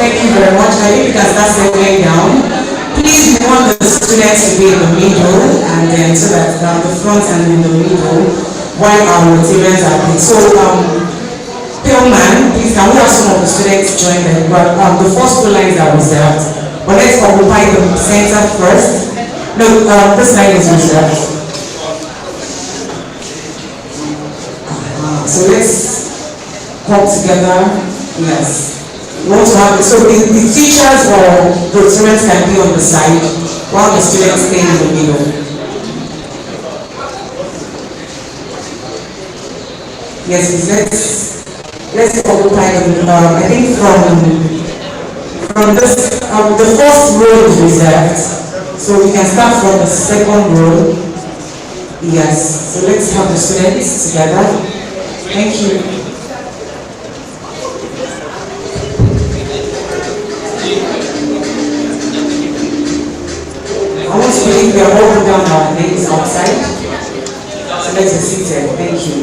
Thank you very much. I think you can start settling down. Please, we want the students to be in the middle, and then so that the front and in the middle, while our materials are big. So, Pillman, please, can we have some of the students join them? But the first two lines are reserved. But let's occupy the center first. No, this line is reserved. So let's come together. Yes. We want to have it. So the teachers or the students can be on the side while the students stay in the middle. Yes, let's occupy them. I think from this the first row is reserved. So we can start from the second row. Yes. So let's have the students together. Thank you. I want to believe we are walking down our names outside. So let's be seated. Thank you.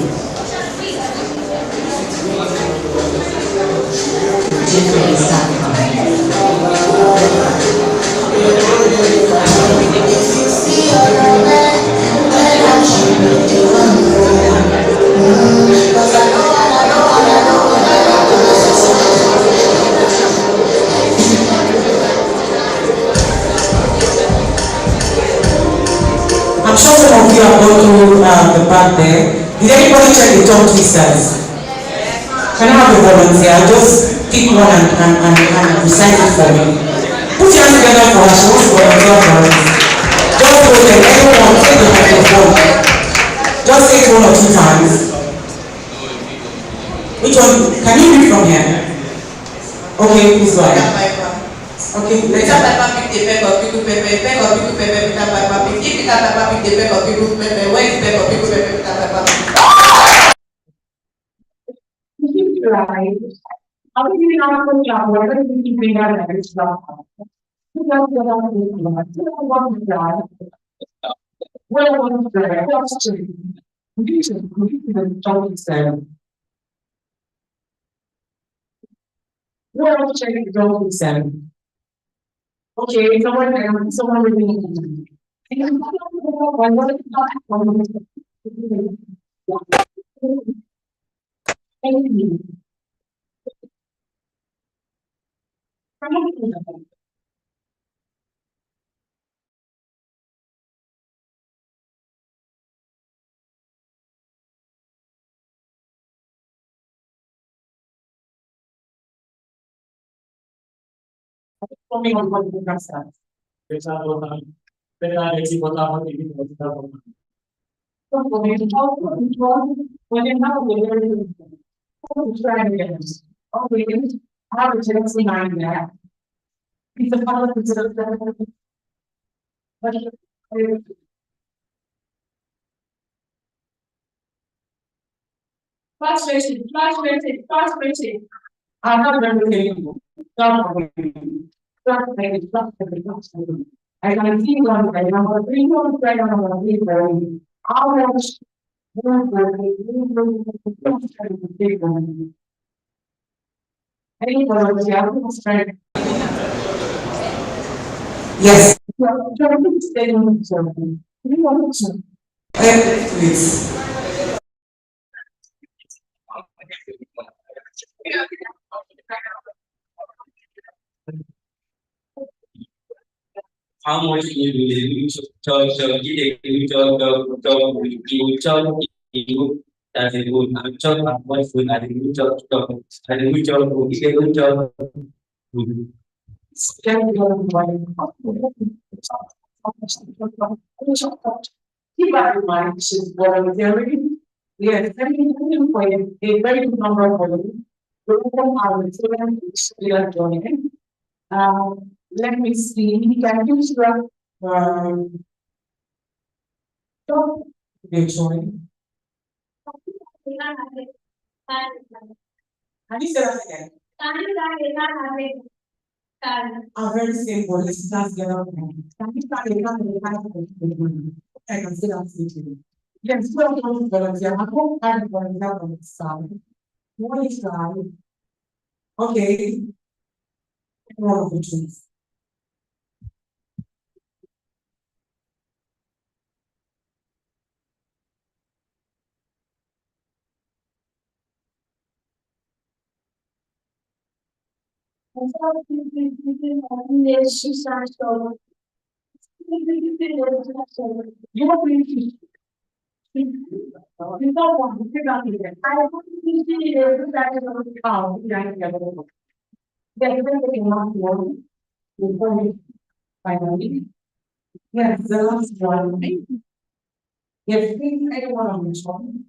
I'm sure some of you have gone through the back there. Did anybody check the tongue twisters? Can I have a volunteer? Just pick one and recite it for me. Put your hands together for her. She wants to volunteer for us. Just go there. Everyone, take the microphone. Just say it 1 or 2 times. Which one? Can you read from here? Okay, please go ahead. Okay, let's pepper pick the peck of pickle pepper, peck of pickle pepper, Peter Pepper pick. If Peter Pepper pick the peck of pickle pepper, where is peck of pickle pepper, Peter Pepper pick? Right. How do you know what job? What do you bring out of this job? Who does the job? Who wants the job? Where was the question? The job itself. Where was the job itself? Okay, someone really. Thank you. Coming on what the class starts. When you try again. Okay, I have a tendency behind that. It's a part of the but frustrated. I'm not going to tell you. I can see one by number 3, one by number 3, how much yes. Please. How much you that's a good job. What's good? I think good job. I think good job. Okay, good job. Keep that in mind. She's volunteering. Yes, for a very good number of women. Our students we are joining. Let me see. Can you start? They join. Have you said that again? Very simple. Let's just get up. I can see that too. Yes, well, volunteer. I hope I volunteer on the side. One is try. Okay. One of the trees. Finally, yes, the last one. Yes, please, anyone on this one?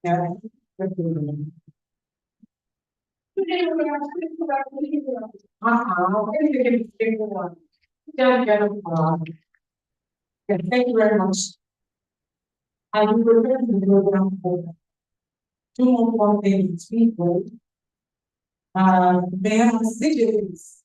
Yeah. Yes, thank you very much. I will prepare the program for two more content people. They have cities.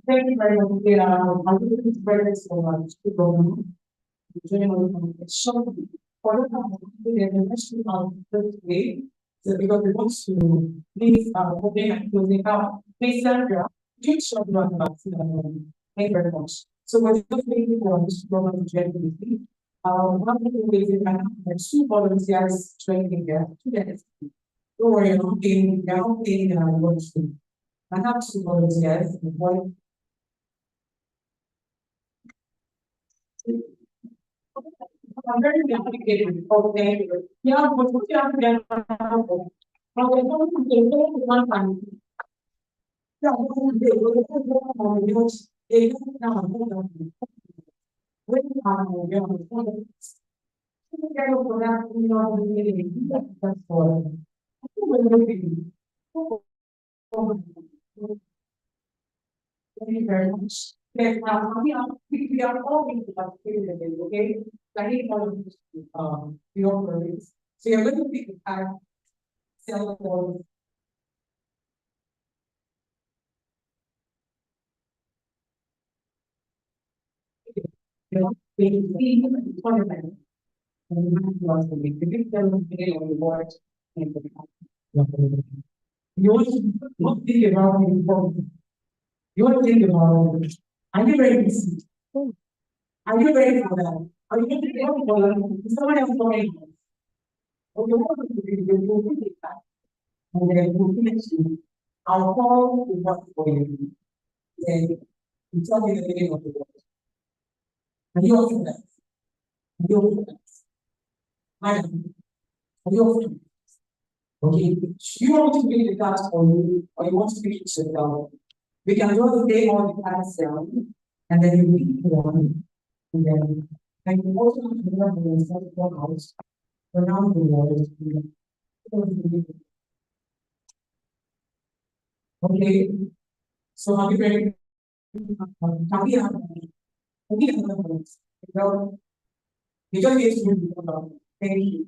Thank you very much. I think it's very so much to go general short for the question of the way. So because we want to please open and closing out. Please Sandra, please short one about thank you very much. So we're just waiting for this program to generally. One of the ways is I have two volunteers training there, 2 minutes. Don't worry, I'm not paying what to. I have two volunteers, one. I'm very complicated. Okay. Yeah, but what you have to get from the one time. Yeah, thank you very much. Yes, we are all going to participate, okay? So I need all of you to your worries. So you're going to pick a card, cell phone. You know, we see the tournament. And you have to ask the big seven day on the board. You want to not think about the important. You want to think about it. Are you ready to see? Are you ready for that? Are you ready for that? Is someone else going? Okay, what to do? You will put it back. And then we'll finish it. I'll call the work for you. Then you tell me the name of the work. And you open that. And you open that. Madam, and you open that. Okay. Do you want to be the task for you or you want to be it yourself? We can just take all the cards down and then you pick one and then And you also have to remember yourself house around the world. Okay, so have you ready? Have you have well, you don't get to do thank you.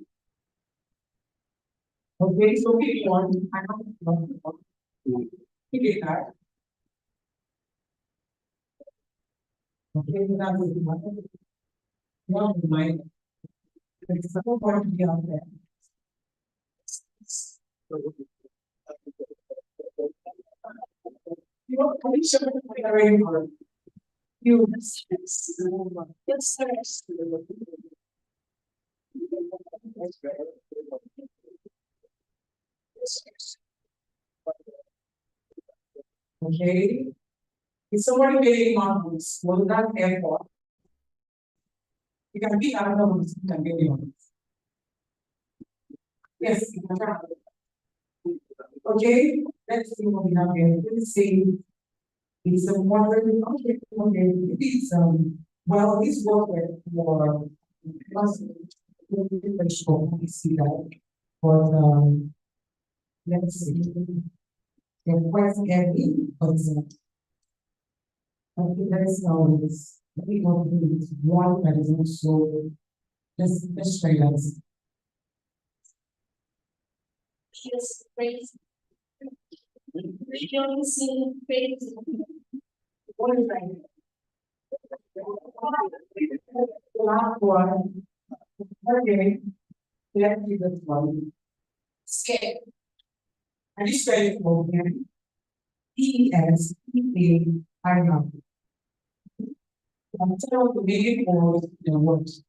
Okay, so keep on. I have to keep it that. Okay, so that is not my. It's so important to be out there. You know, we should be very hard. You yes, okay. If somebody getting marbles, will that airport? You can be out of the can get on. Yes, you can travel. Okay, let's see what we have here. Let's see. It's a modern, okay, okay. It's well, this work for plus we see that. But let's see. They're quite heavy, but I think that's this. We don't do this one that is also let's try that. Yes, praise. Rejoicing, praise. What is that? The last one. Okay. Let's do this one. Scared. And it's very important. E-S-P-A-I know. I'm telling the meeting or the words.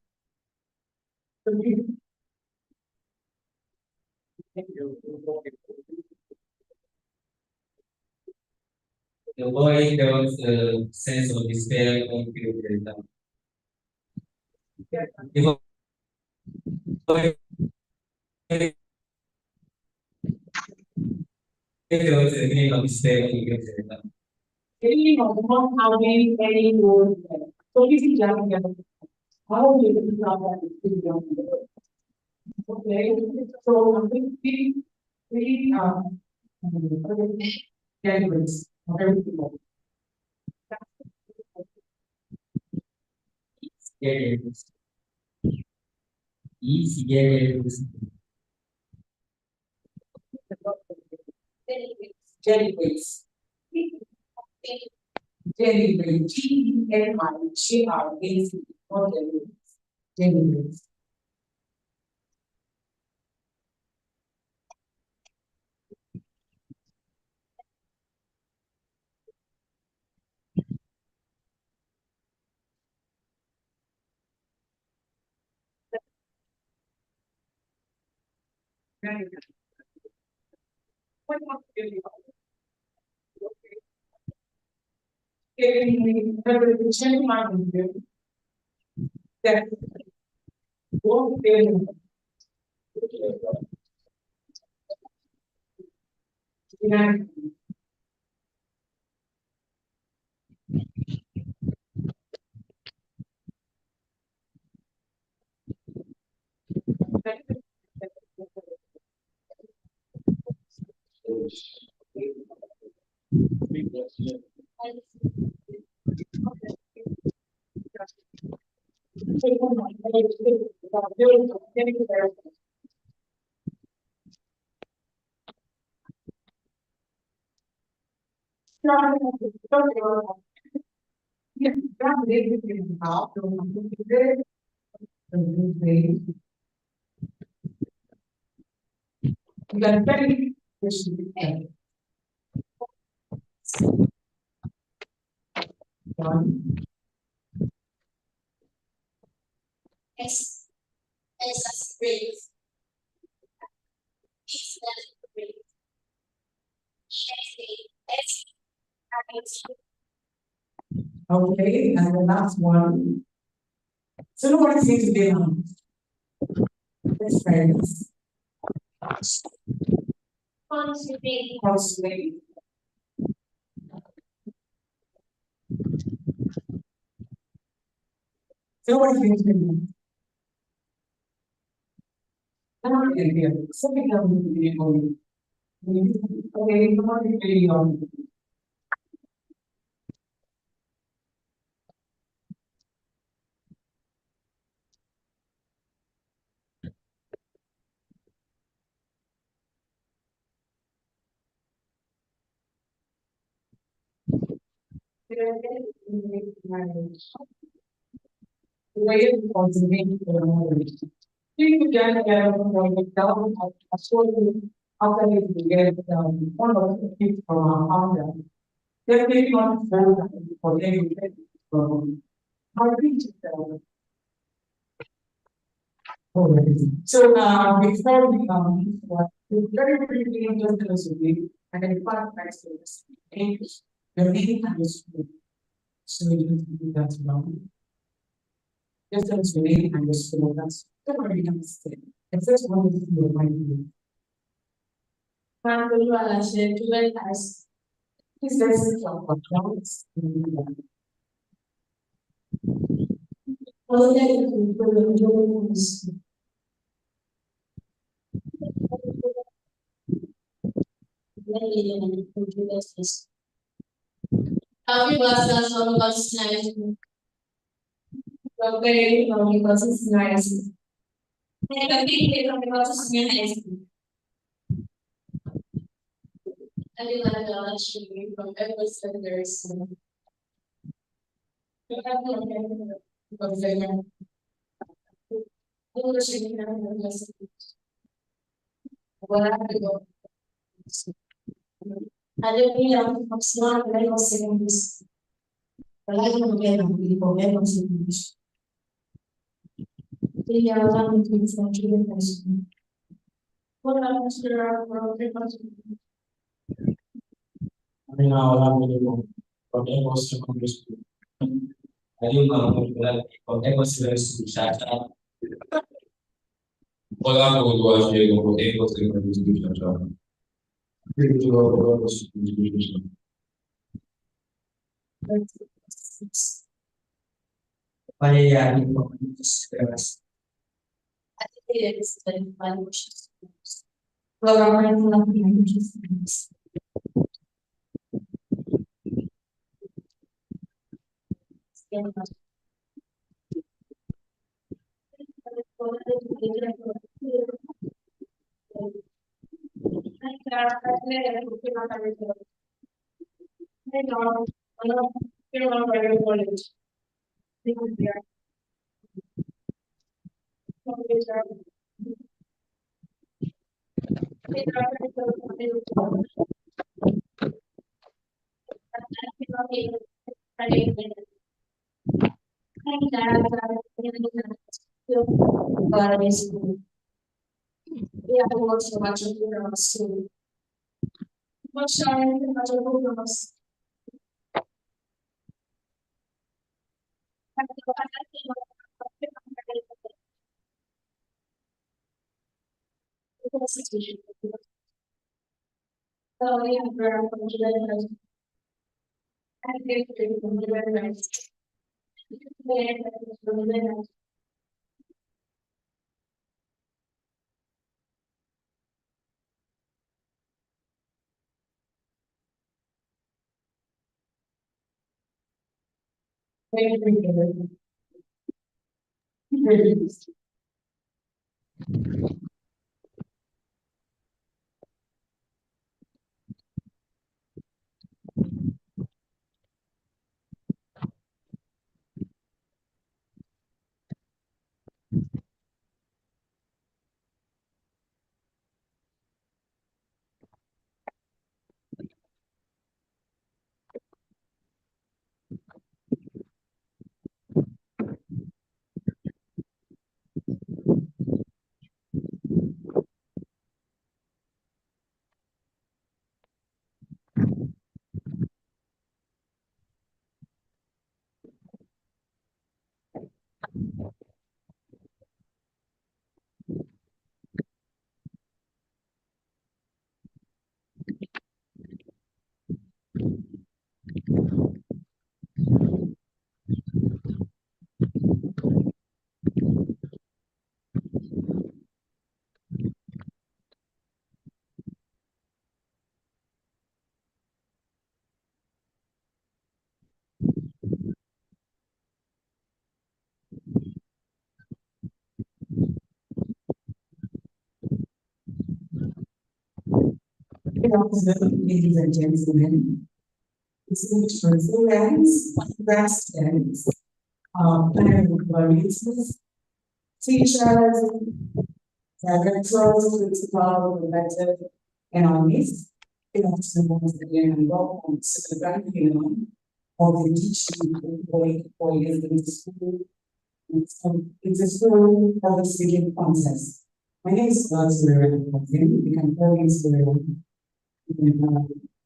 The boy felt a sense of despair on the down. The boy felt a feeling of despair on the down. Any of not having any word there. So this is just how do you have that? Okay, so I think we candidates of everything. Easy, yeah. Delegates. Delegates. G-E-L-I-G-R-A-C. Not delegates. Delegates. What about the gentleman that won't be S as brave. Is that brave? Okay, and the last one. So nobody seems to be on. Let's try this. Constantly. Constantly. So what do you think? I'm not going to be something that we be able okay, come on, really the way it was made for the moment. People can get like down I saw you after you get one of the people from our founder. They're really not for them to get from our teachers. So before we very briefly just a bit and then part next to this. The main time is so you can do that now. Just as really understood that's don't really understand. It's just one of the mind. Oluwole said, "Let us." This is from accounts. All that you can do is Happy birthday, so much nice. Okay, because it's nice. I think because it's nice. I did not know actually from every sectors. Because they are English what I do. I didn't need a smart level seconds. But I don't get them people level seconds. They are one of the things. What happens to our people? I mean, I'll have to from Amos Secondary School. I think from Amos Secondary School, Shata. Olá, Oluwole, from Amos Secondary School, Shata. Olha, eles têm vários programas na Yeah, I work so much in the school. What shall I do? Much of the so we have very much I think from the very Good afternoon, ladies and gentlemen. Distinguished resilience, residents, parent communities, teachers, directors, principals, elected, and our midst. Good afternoon once again and welcome to the grand finale of the teaching for years in the school. It's a school public speaking contest. My name is Oluwole. You can call me Oluwole.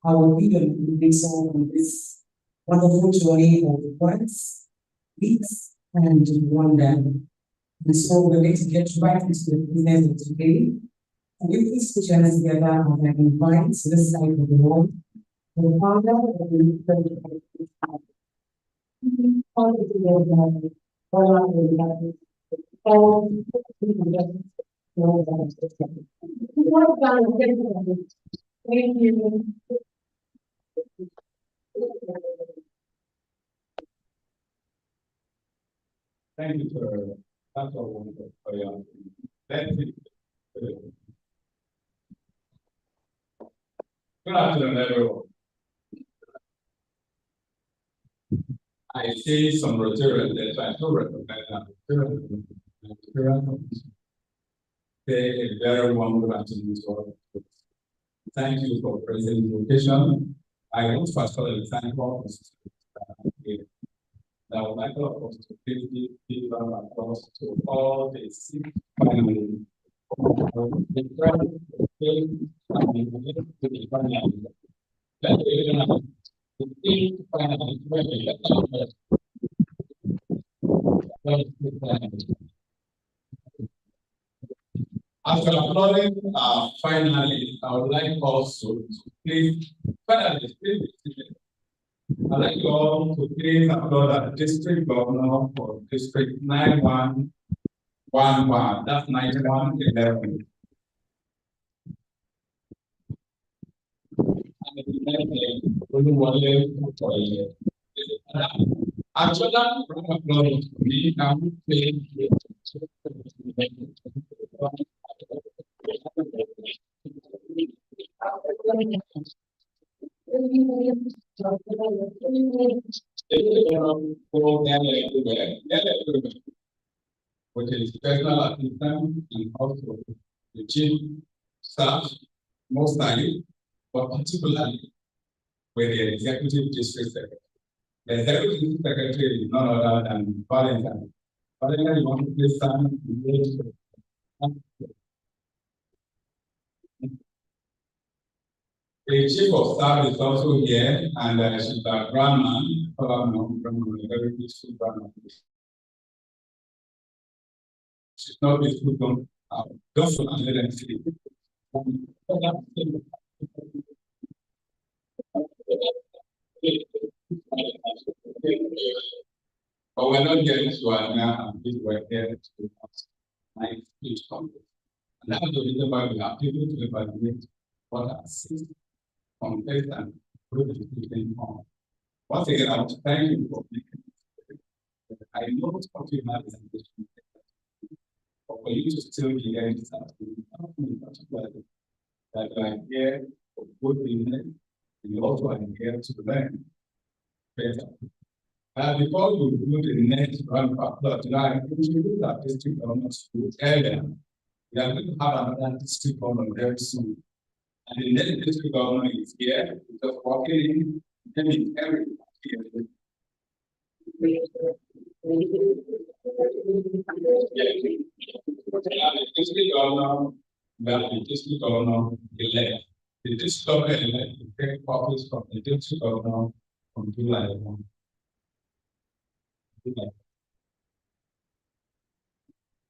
I will be your leader on this wonderful journey of words, weeks, and wonder. And so we're going to get right into the business of today. And with these two channels together, I can invite to this side of the world the founder of the Thank you. Thank you, sir. That's all wonderful for you. Thank you. Good afternoon, everyone. I see some Rotarians there, so I do recognize that Rotarians. Say a very warm good afternoon to all. Thank you for present the occasion. I want to particularly thank all of us. That would like all of us to give applause to all the six families. After applauding, finally, I would like also to please, finally, I'd like you all to please applaud the district governor for district 9111. That's 9111. Oluwole Kukoyi. Actually, applause for me. Can we which is personal assistant and also the chief staff, mostly, but particularly with the executive district secretary. The executive secretary is none other than Valentine. Valentine, you want to please stand? The chief of staff is also here, and she's a grandma, a very peaceful grandma. She's not peaceful, don't let them sleep. But we're not getting to our now, and we're here to nice speech conference. And that's the reason why we have people to evaluate what our six complex and group discussion on. Once again, I want to thank you for making it. I know what you have is ambition, but for you to still be here this afternoon, that you are here for good business, and you also are here to learn better. Before we do the next round of applause, I introduce our district government school earlier. We are going to have another district government very soon. And the next district government is here, just walking in, every here. The district governor, the district governor elect. The district governor elect to take office from the district governor from July 1.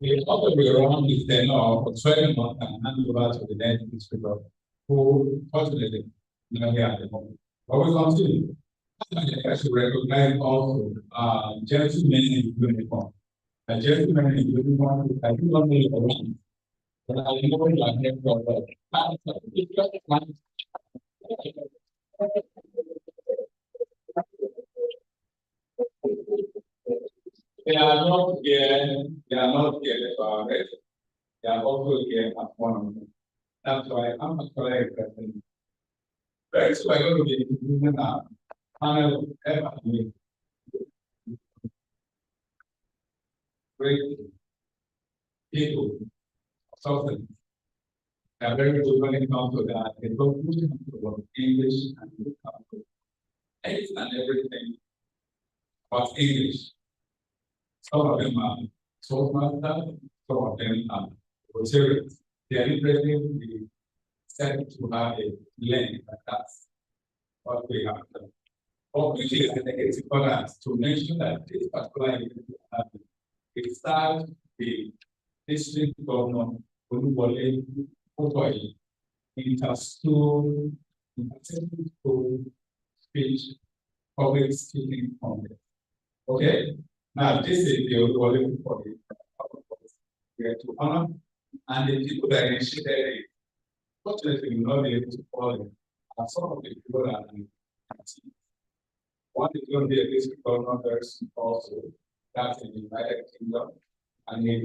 The other way around is then for 12 months and hand over to the next district governor, who fortunately not here at the moment. But we continue. I should recognize also gentlemen in uniform. A gentleman in uniform, I do not know it around, but I know you are here for that. They are not here, for rest. They are also here at one. That's why I'm actually requesting Very soon, I'm going to be doing a panel ever great people, something. They are very good when it comes to that. They don't put it into English and anything and everything but English. Some of them are Toastmasters, some of them are Rotarians. They are interested. We set to have a link, and that's what we have done. But quickly, I think it's important to mention that this particular event it starts the district governor Oluwole Kukoyi inter-school speech public speaking contest. Okay? Now this is the Oluwole Kukoyi we are to honor, and the people that initiated it, fortunately, we will not be able to call them. And some of the people that are one is going to be a district governor person also. That's in the United Kingdom. And then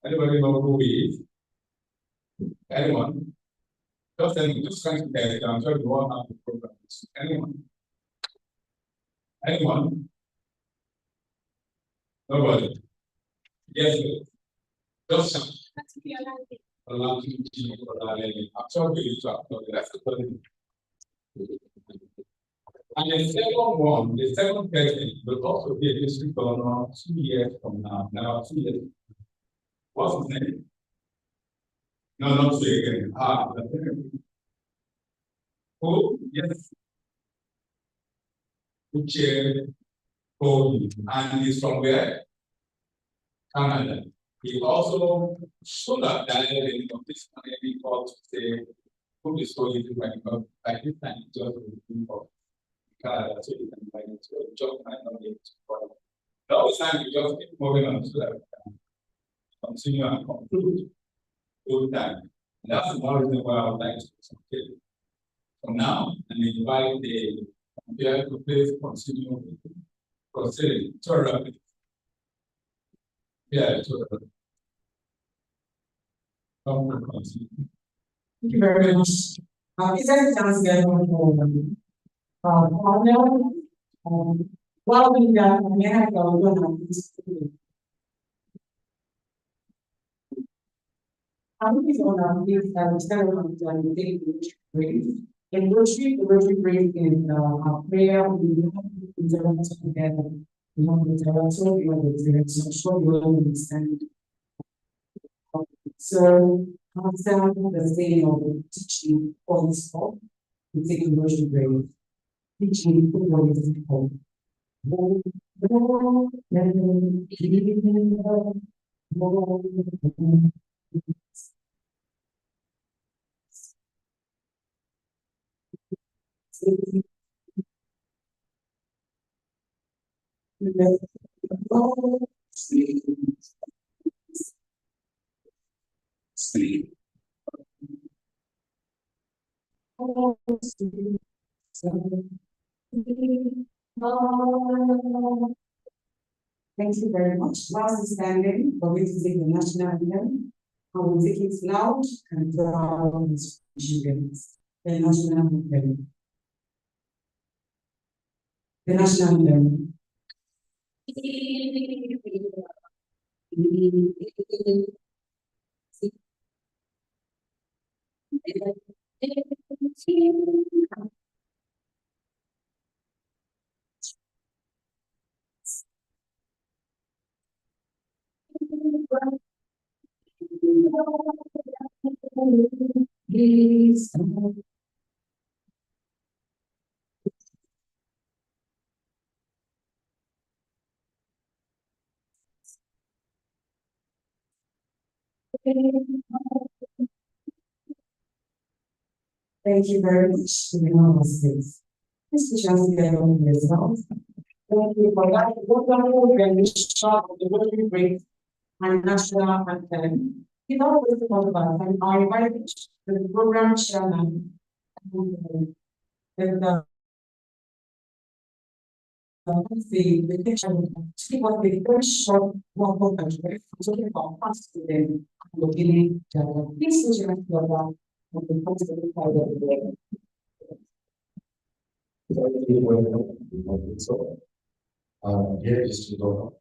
anybody know who he is? Anyone? Just trying to get it. I'm sure you all have the program. Anyone? Anyone? Nobody? Yes, just some. I'm sure we talk about that's the question. And the second one, the second person will also be a district governor 2 years from now. Now, 2 years. What's his name? No, not 2 again. Who? Yes. Kukoyi. And he's from where? Canada. He also should have died in this community called to say who is going to by this time just looking for Canada, so you can find it. So job might not be able to follow. Now it's time we just keep moving on so that we can continue and conclude good time. And that's one reason why I would like to continue from now and invite the computer to please continue proceeding. Sorry. Yeah, sorry. Thank you very much. Is there a chance to get on while we got we have is on in the Rotary break in prayer, we have together. We want to also be able to so sure you will understand. So after the day of teaching on the spot, we take a Rotary break. Teaching football is home. Sleep. Thank you very much. Last standing, we're going to take the national anthem. I will take it loud and proud students. The national anthem. The national anthem. Thank you very much to the United States. This is just the result. Thank you for that wonderful rendition of the Rotary break and national anthem. Without wasting more time, I invite the program chairman and the picture to give us a very short walk of talking about past students and beginning. Please put your hand So, here is to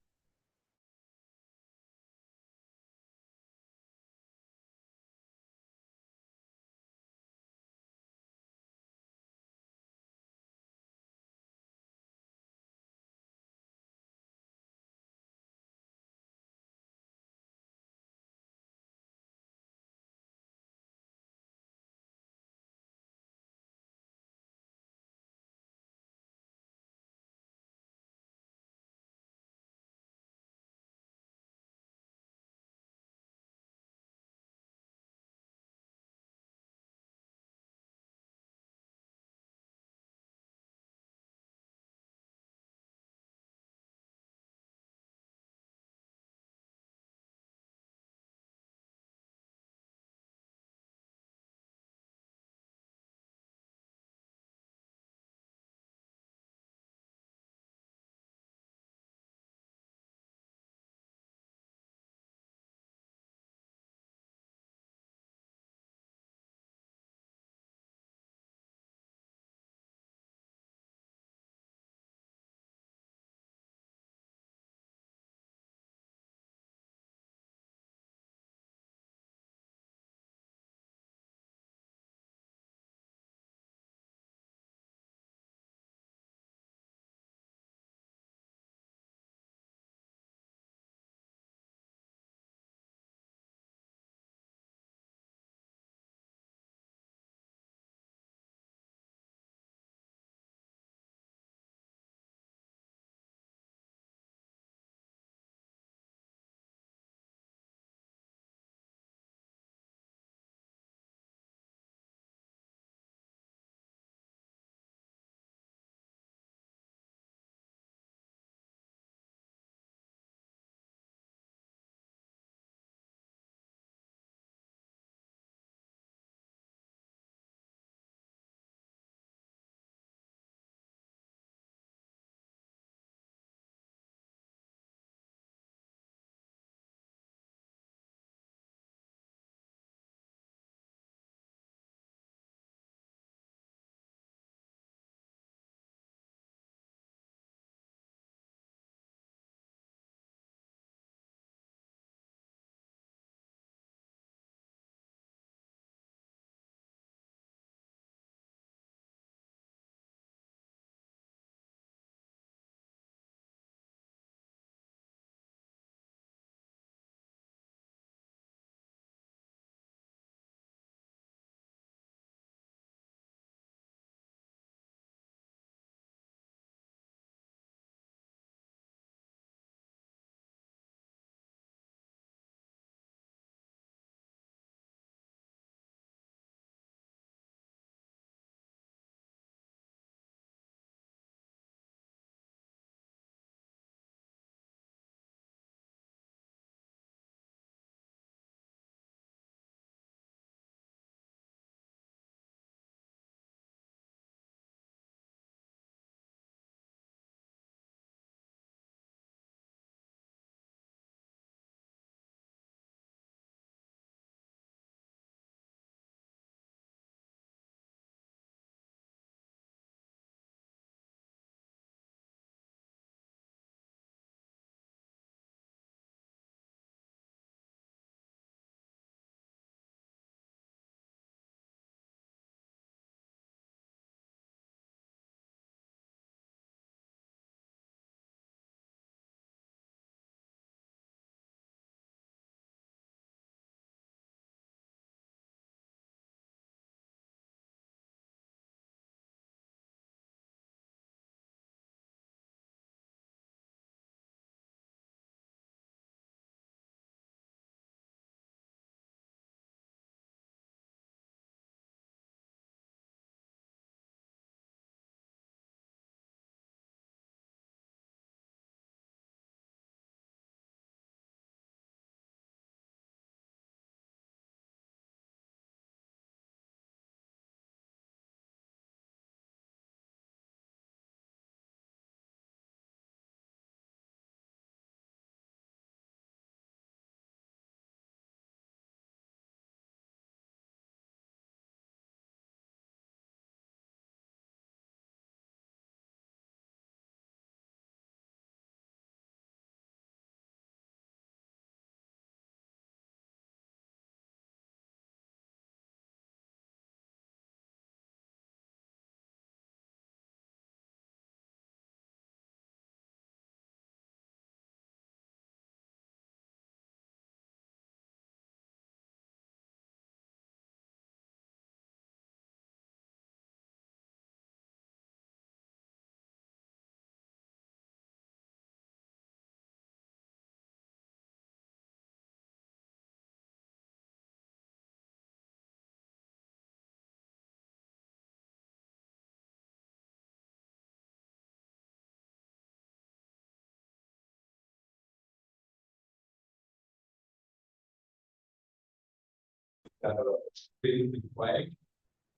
that are being required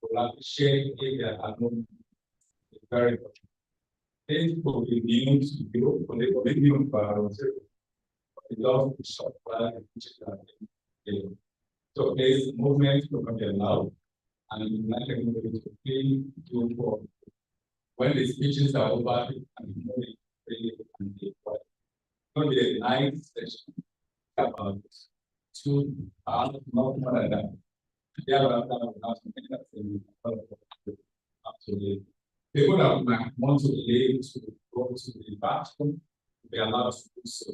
to appreciate area alone is very important. This will be new to you, but it will be new for our it also short while so this movement will be allowed and you not going to feel to for when the speeches are over and moving and the going to be a nice session about 2 hours, not more than that. Yeah, absolutely. People that might want to leave to go to the bathroom, be allowed to do so.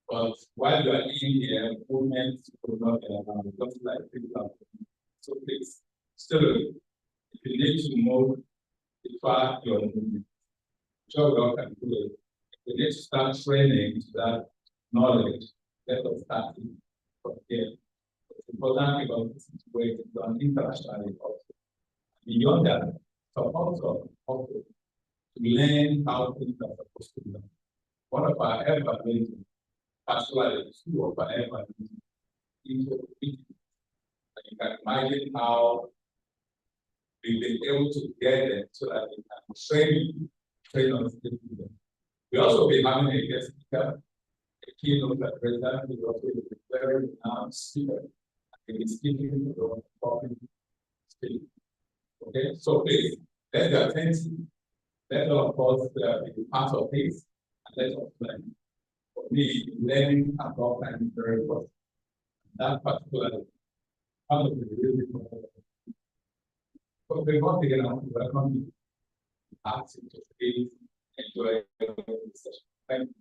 But while you are in here, movement will not be allowed because like people are. So please, still, if you need to move, defer your movement. Sure, we all can do it. If we need to start training to that knowledge, let us start it from here. It's important because this is where it's done internationally also. Beyond that, support also to learn how things are supposed to be done. One of our efforts, particularly two of our efforts, into it. You can imagine how we've been able to get them so that we can train on them. We also be having a guest speaker, a keynote addresser, who will also be a very renowned speaker. And he's speaking to the public speak. Okay, so please, let the attention, let all of us be part of this, and let us learn. For me, learning about time is very important. That particular part of the really important. So before we get on to welcome you, ask you to please enjoy the session. Thank you.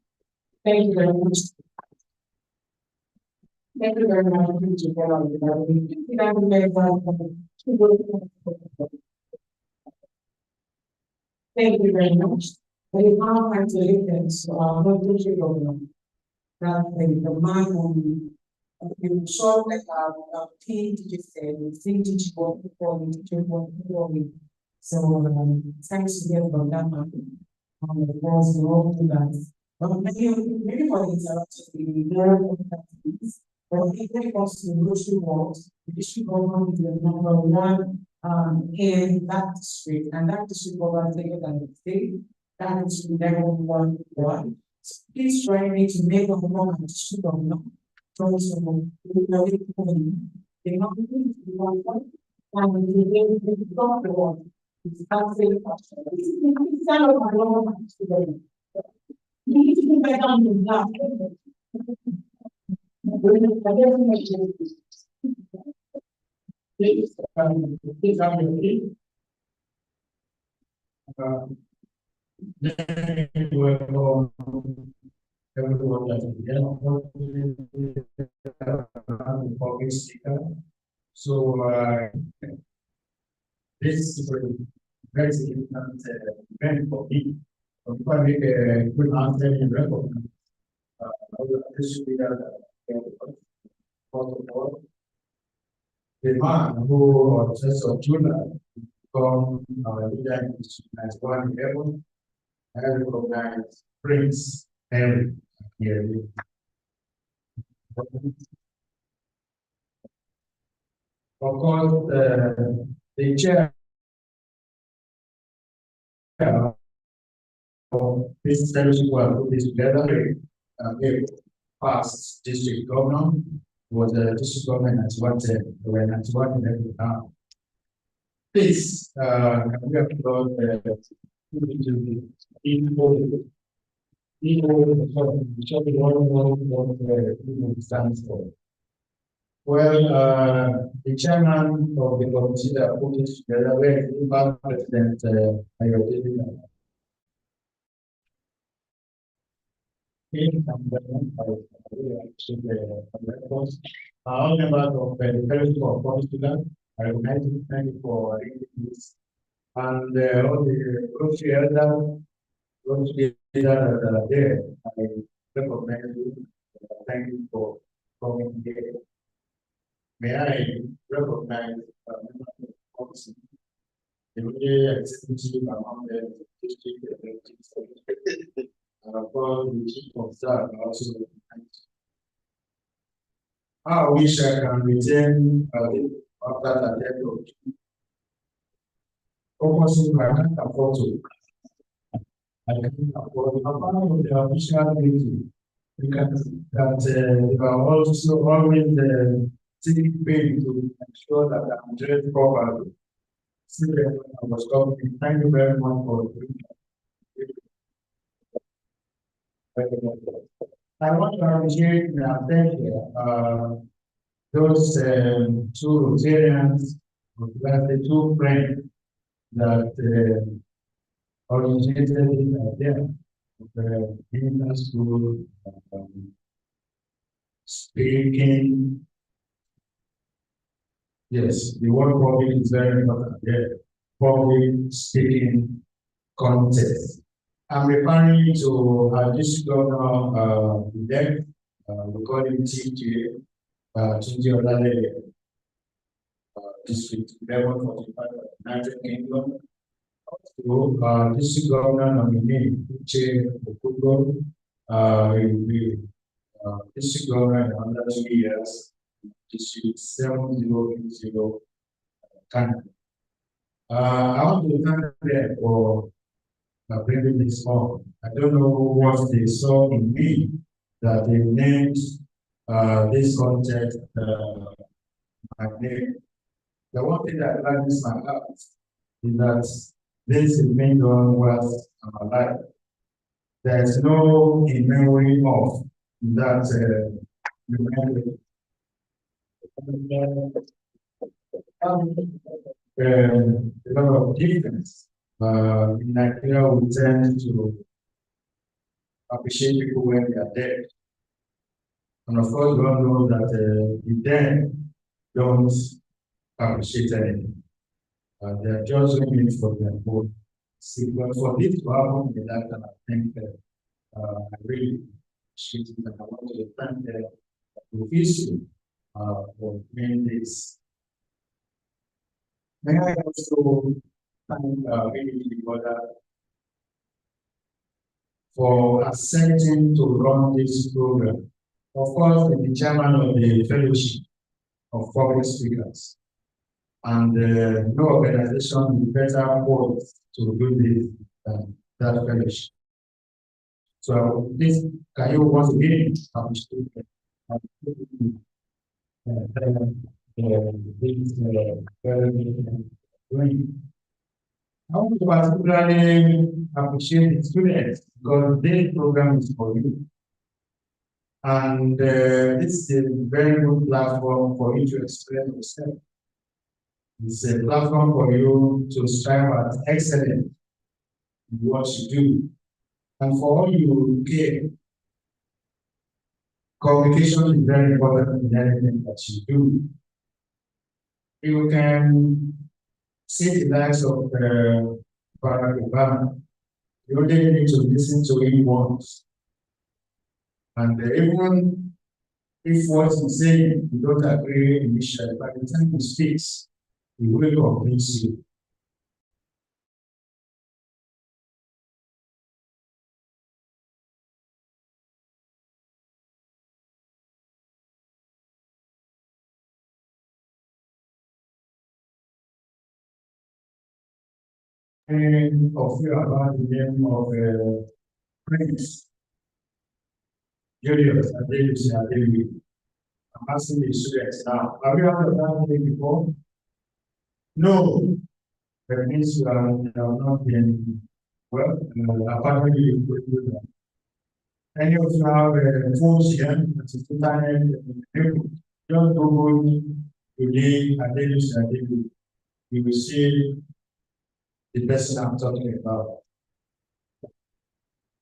Thank you very much. Thank you very much. Thank you very much. We now have to listen to our military governor, that the man who we saw like our team said, we think digital performing. So thanks again for that man. Of course, we all do that. But many of us we learn things. But if it comes to the military world, the district government is the number one in that district, and that district government is bigger than the state. That is level one. So please try me to make a more district government. Also, they not going to be one, and they don't the one. It's absolutely possible. This is the kind of my own today. You need to be better than that. Everyone that is the public speaker. So this is a very significant event for me. If I make a good answer in record, this should be first of all, the man who Professor Juna from leader in 9111 and recognized Prince Henry here. Of course, the chair of this fellowship will put this together. Past district governor was the district government as what when as what now. Please, can we applaud the people stands for. Well, the chairman of the committee that put it together, where the President Ayodele all members of the fellowship of Portugal, I would like to thank you for reading this. And all the group elders, that are there, I recognize you. Thank you for coming here. May I recognize the really executive among the district and of course the chief of staff also. I wish I can retain after the death of focusing I can't afford to. I can't afford apart from the official duty. You can that you are also always taking pain to ensure that I'm dressed properly. Still, I was talking. Thank you very much for doing that. I want to appreciate and thank those two Rotarians, the two friends that originated in there, the Indian school, speaking. Yes, the word public is very important there. Public speaking contest. I'm referring to our district governor, we call him TJ, Tunji Olaleye, district 1145 of the United Kingdom. Also, district governor nominee, Uche Okugo, district governor in under 2 years, district 7080 Canada. I want to thank them for bringing this up. I don't know what they saw in me that they named this contest my name. The one thing that gladdens my heart is that this is being done whilst I'm alive. There's no in memory of that memory. A lot of difference. In Nigeria, we tend to appreciate people when they are dead. And of course, we all know that the dead don't appreciate anything. They are just doing it for their own. See, but for this to happen in that, I think I really appreciate it, and I want to thank the official for doing this. May I also thank really the other for accepting to run this program. Of course, the chairman of the Fellowship of Public Speakers, and no organization is better poised to do this than that fellowship. So please, can you once again appreciate I want to particularly appreciate the students because this program is for you. And this is a very good platform for you to express yourself. It's a platform for you to strive at excellence in what you do. And for all you care, communication is very important in anything that you do. You can see the likes of Barack Obama. You only need to listen to him once. And even if what he's saying you don't agree initially, by the time he speaks, he will convince you. And of you about the name of Prince Julius Adeli. I'm asking the students now. Have you heard of that name before? No. That means you have not been well. Apparently, you could do that. Any of you have phones here, that is internet, just Google today Adeli. You will see the person I'm talking about.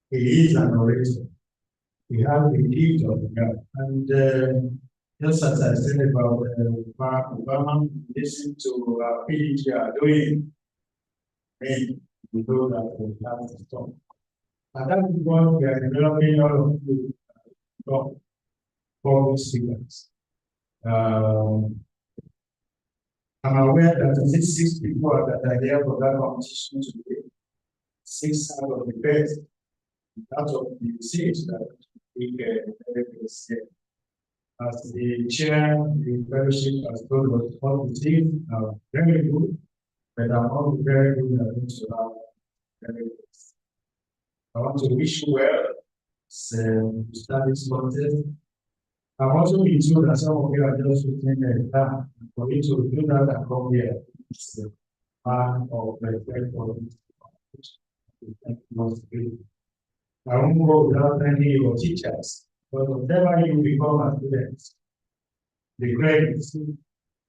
He is an orator. He has the gift of God. And just as I said about Barack Obama, listen to PDG are doing, and we know that we have to stop. And that is what we are developing all of you public speakers. I'm aware that at least 6 people that are here for that competition today. 6 out of the best, out of the 6 that we can here. as the chair, the fellowship has told us all the team are very good, but I'm all very good at going to have very good. I want to wish you well. So, to start this contest. I've also been told that some of you are just looking at that. For you to do that and come here, it's a part of respect for this. Thank you once again. I won't go without thanking your teachers, but whatever you become as students, the credit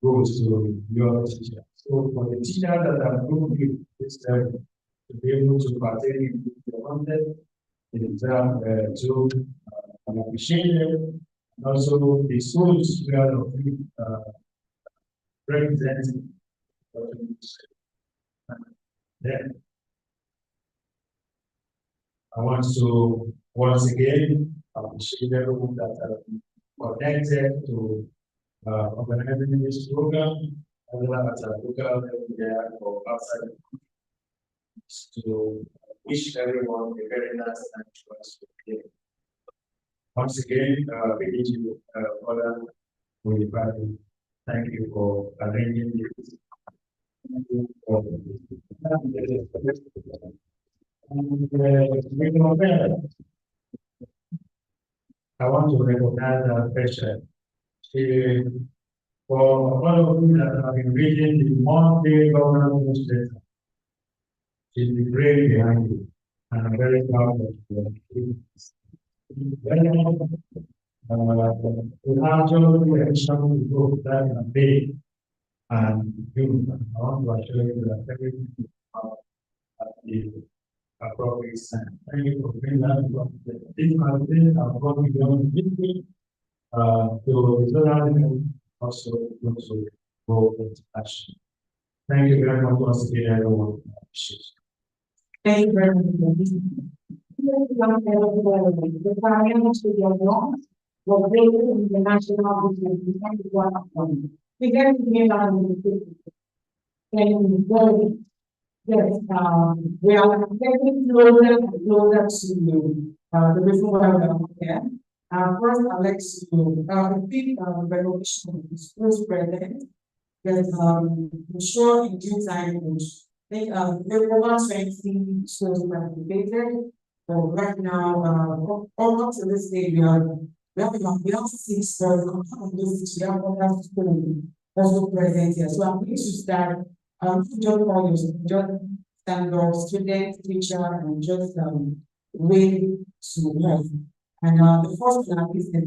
goes to your teacher. So for the teachers that have proved you this level, to be able to partake in the content, the exam to appreciate them, and also the schools we are representing. Then I want to once again appreciate everyone that are connected to organizing this program, as well as a local level there or outside to wish everyone a very nice and joyous day. Once again, we need to order for the party. Thank you for arranging this. Thank you for I want to recognize our patient. For all of you that have been reading the Monday government newsletter, she's the brain behind it, and I'm very proud of you. We have to additional to go that and pay and you. I want to assure you that everything is at the appropriate time. Thank you for bringing that. This magazine has gone beyond history to the zonal also go into action. Thank you very much once again, everyone. Thank you very much. The parliament to your north was raised in the national business and one of them. We get to be around the and yes, we are getting closer and closer to the reform we are here. First, I'd like to repeat the resolution of the school's president. Yes, I'm sure in due time, I think there were 20 schools participated. So right now, almost to this day, we have 6 schools. Of those, we have other schools also present here. So I'm going to start. Just call you, just stand up, student, teacher, and just way to move. And the first one is the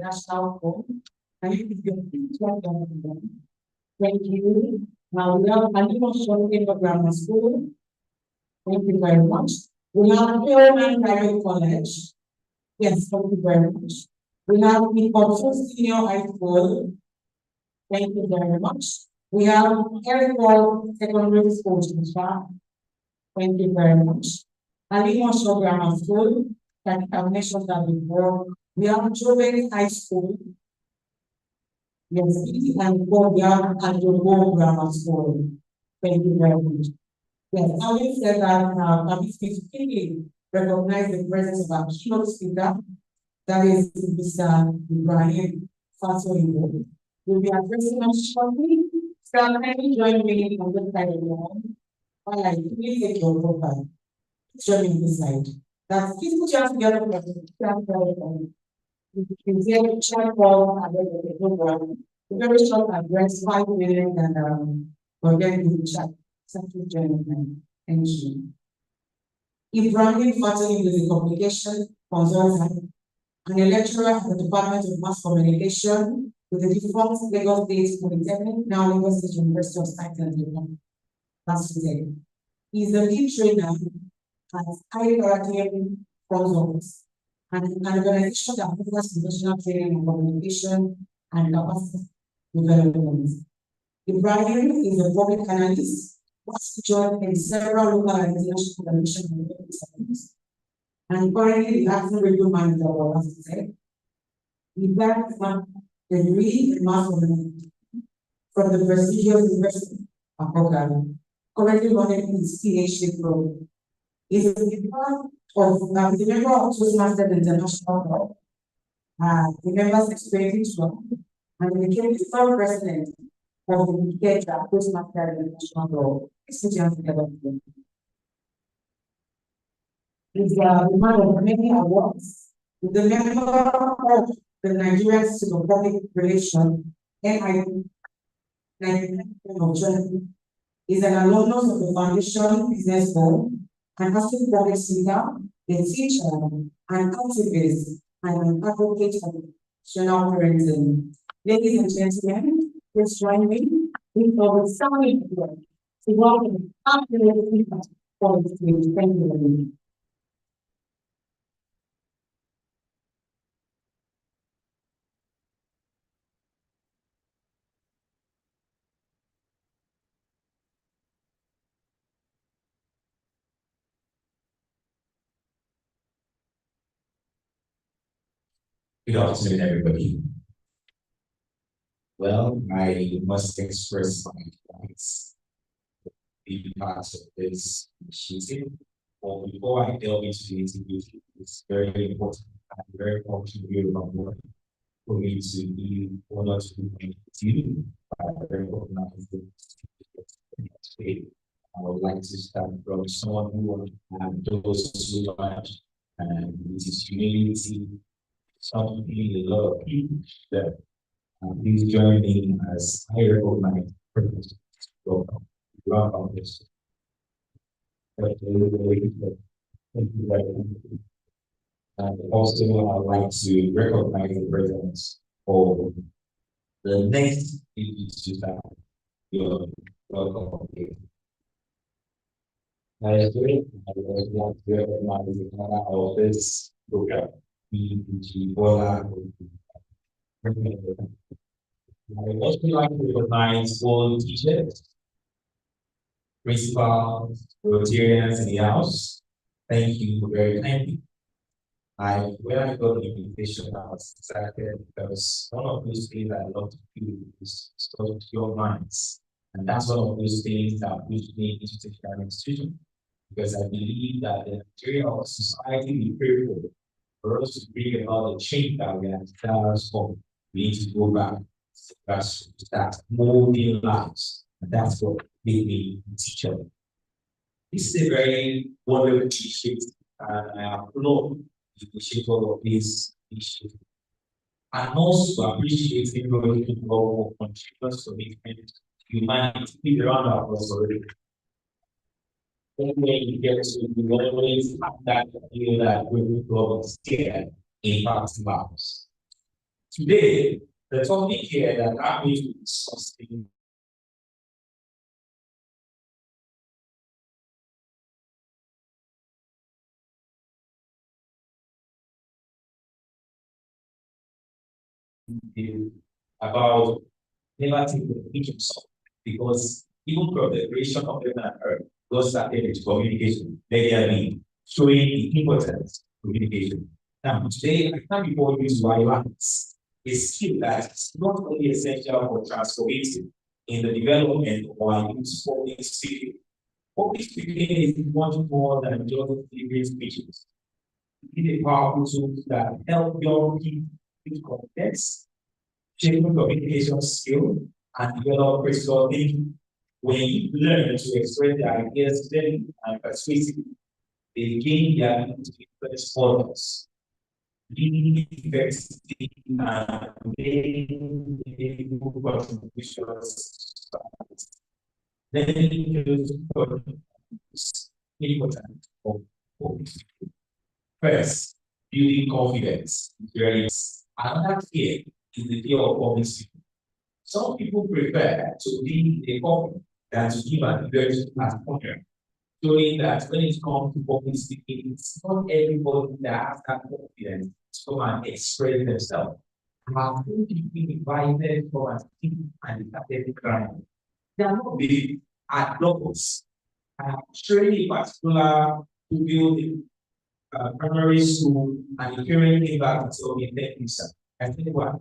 national phone. And you can get thank you. Now we have animation in the grammar school. Thank you very much. We have Hillman Private College. Yes, thank you very much. We have the Oxford Senior High School. Thank you very much. We have Herical Secondary School. Thank you very much. Animation Grammar School. That I've mentioned that before. We have Joven High School. Yes, and we have Andrew Grammar School. Thank you very much. Yes, having said that, I'm specifically recognize the presence of our keynote speaker, that is Mr. Ibrahim Fatou. We'll be addressing us shortly. So kindly join me on this side of the hall. While I please take your profile. Join me on this side. That's please put your hands together for the you hear the chat call and then the program. The very short address, 5 minutes, and forget the chat. Central Journeyman. Thank you. Ibrahim Fatou is a communication consultant and a lecturer at the Department of Mass Communication with the defunct Lagos State Polytechnic, now Lagos State University of Science and Technology. That's today. He's a lead trainer at High Curriculum Consultants, and an organization that offers professional training in communication and capacity development. Ibrahim is a public analyst, was featured in several local and international television and radio segments, and currently the acting radio manager of Africa. He backed a degree in mass communication from the prestigious University of Oregon, currently running his PhD program. He is a member of Toastmasters International Club, the members experienced from, and he became the first president of the Ikeja Postmaster International Law Institute of Development. He's a man of many awards. He's a member of the Nigerian Institute of Public Relations, NIP, 1999 of Germany. He's an alumnus of the Foundation Business School, an active public speaker, a teacher, an activist, and an advocate for national parenting. Ladies and gentlemen, please join me in our sounding prayer to welcome after the speaker for the stage. Thank you very much. Good afternoon, everybody. Well, I must express my thanks for being part of this initiative. But before I delve into the interview, it's very important and very important to hear about work for me to be honored to be with you by recognizing today. I would like to start from someone who those who are with his humility, something a lot of people that please join me as I recognize purpose. Welcome. This. Thank you very much. And also, I'd like to recognize the presence of the next speakers that you're welcome. I agree. I would like to recognize the honor of this program. I also like to recognize all teachers, principals, Rotarians in the house. Thank you very kindly. When I got the invitation, I was excited because one of those things I love to do is talk to your minds. And that's one of those things that pushed me into the Nigerian institution, because I believe that the Nigerian society we pray for us to bring about the change that we have desires for, we need to go back to start molding lives. And that's what made me a teacher. This is a very wonderful initiative, and I applaud the initiator of this initiative. And also appreciating the role of continuous commitment to humanity. Give a round of applause already. When you get to the always have that feel that we will stay in past lives. Today, the topic here that I'm going to discuss about negative communication, because even from the creation of heaven and earth, God started with communication, regularly showing the importance of communication. Now, today, I come before you to highlight a skill that is not only essential for transformating in the development of our youth public speaking. Public speaking is much more than just delivering speeches. It is a powerful tool that help young people with confidence, shape communication skill, and develop critical thinking. When you learn to express their ideas clearly and persuasively, they gain the ability to influence others, leading effectively and making meaningful contributions. Then use important of first, building confidence. Another fear is the fear of public speaking. Some people prefer to be a public than to give an event as honor, showing that when it comes to public speaking, it's not everybody that has that confidence to come and express themselves. I have seen people invited for a speak and started crying. They are not big adults. I have trained in particular to build primary school, and the parent came back and told me, thank you, sir. I think what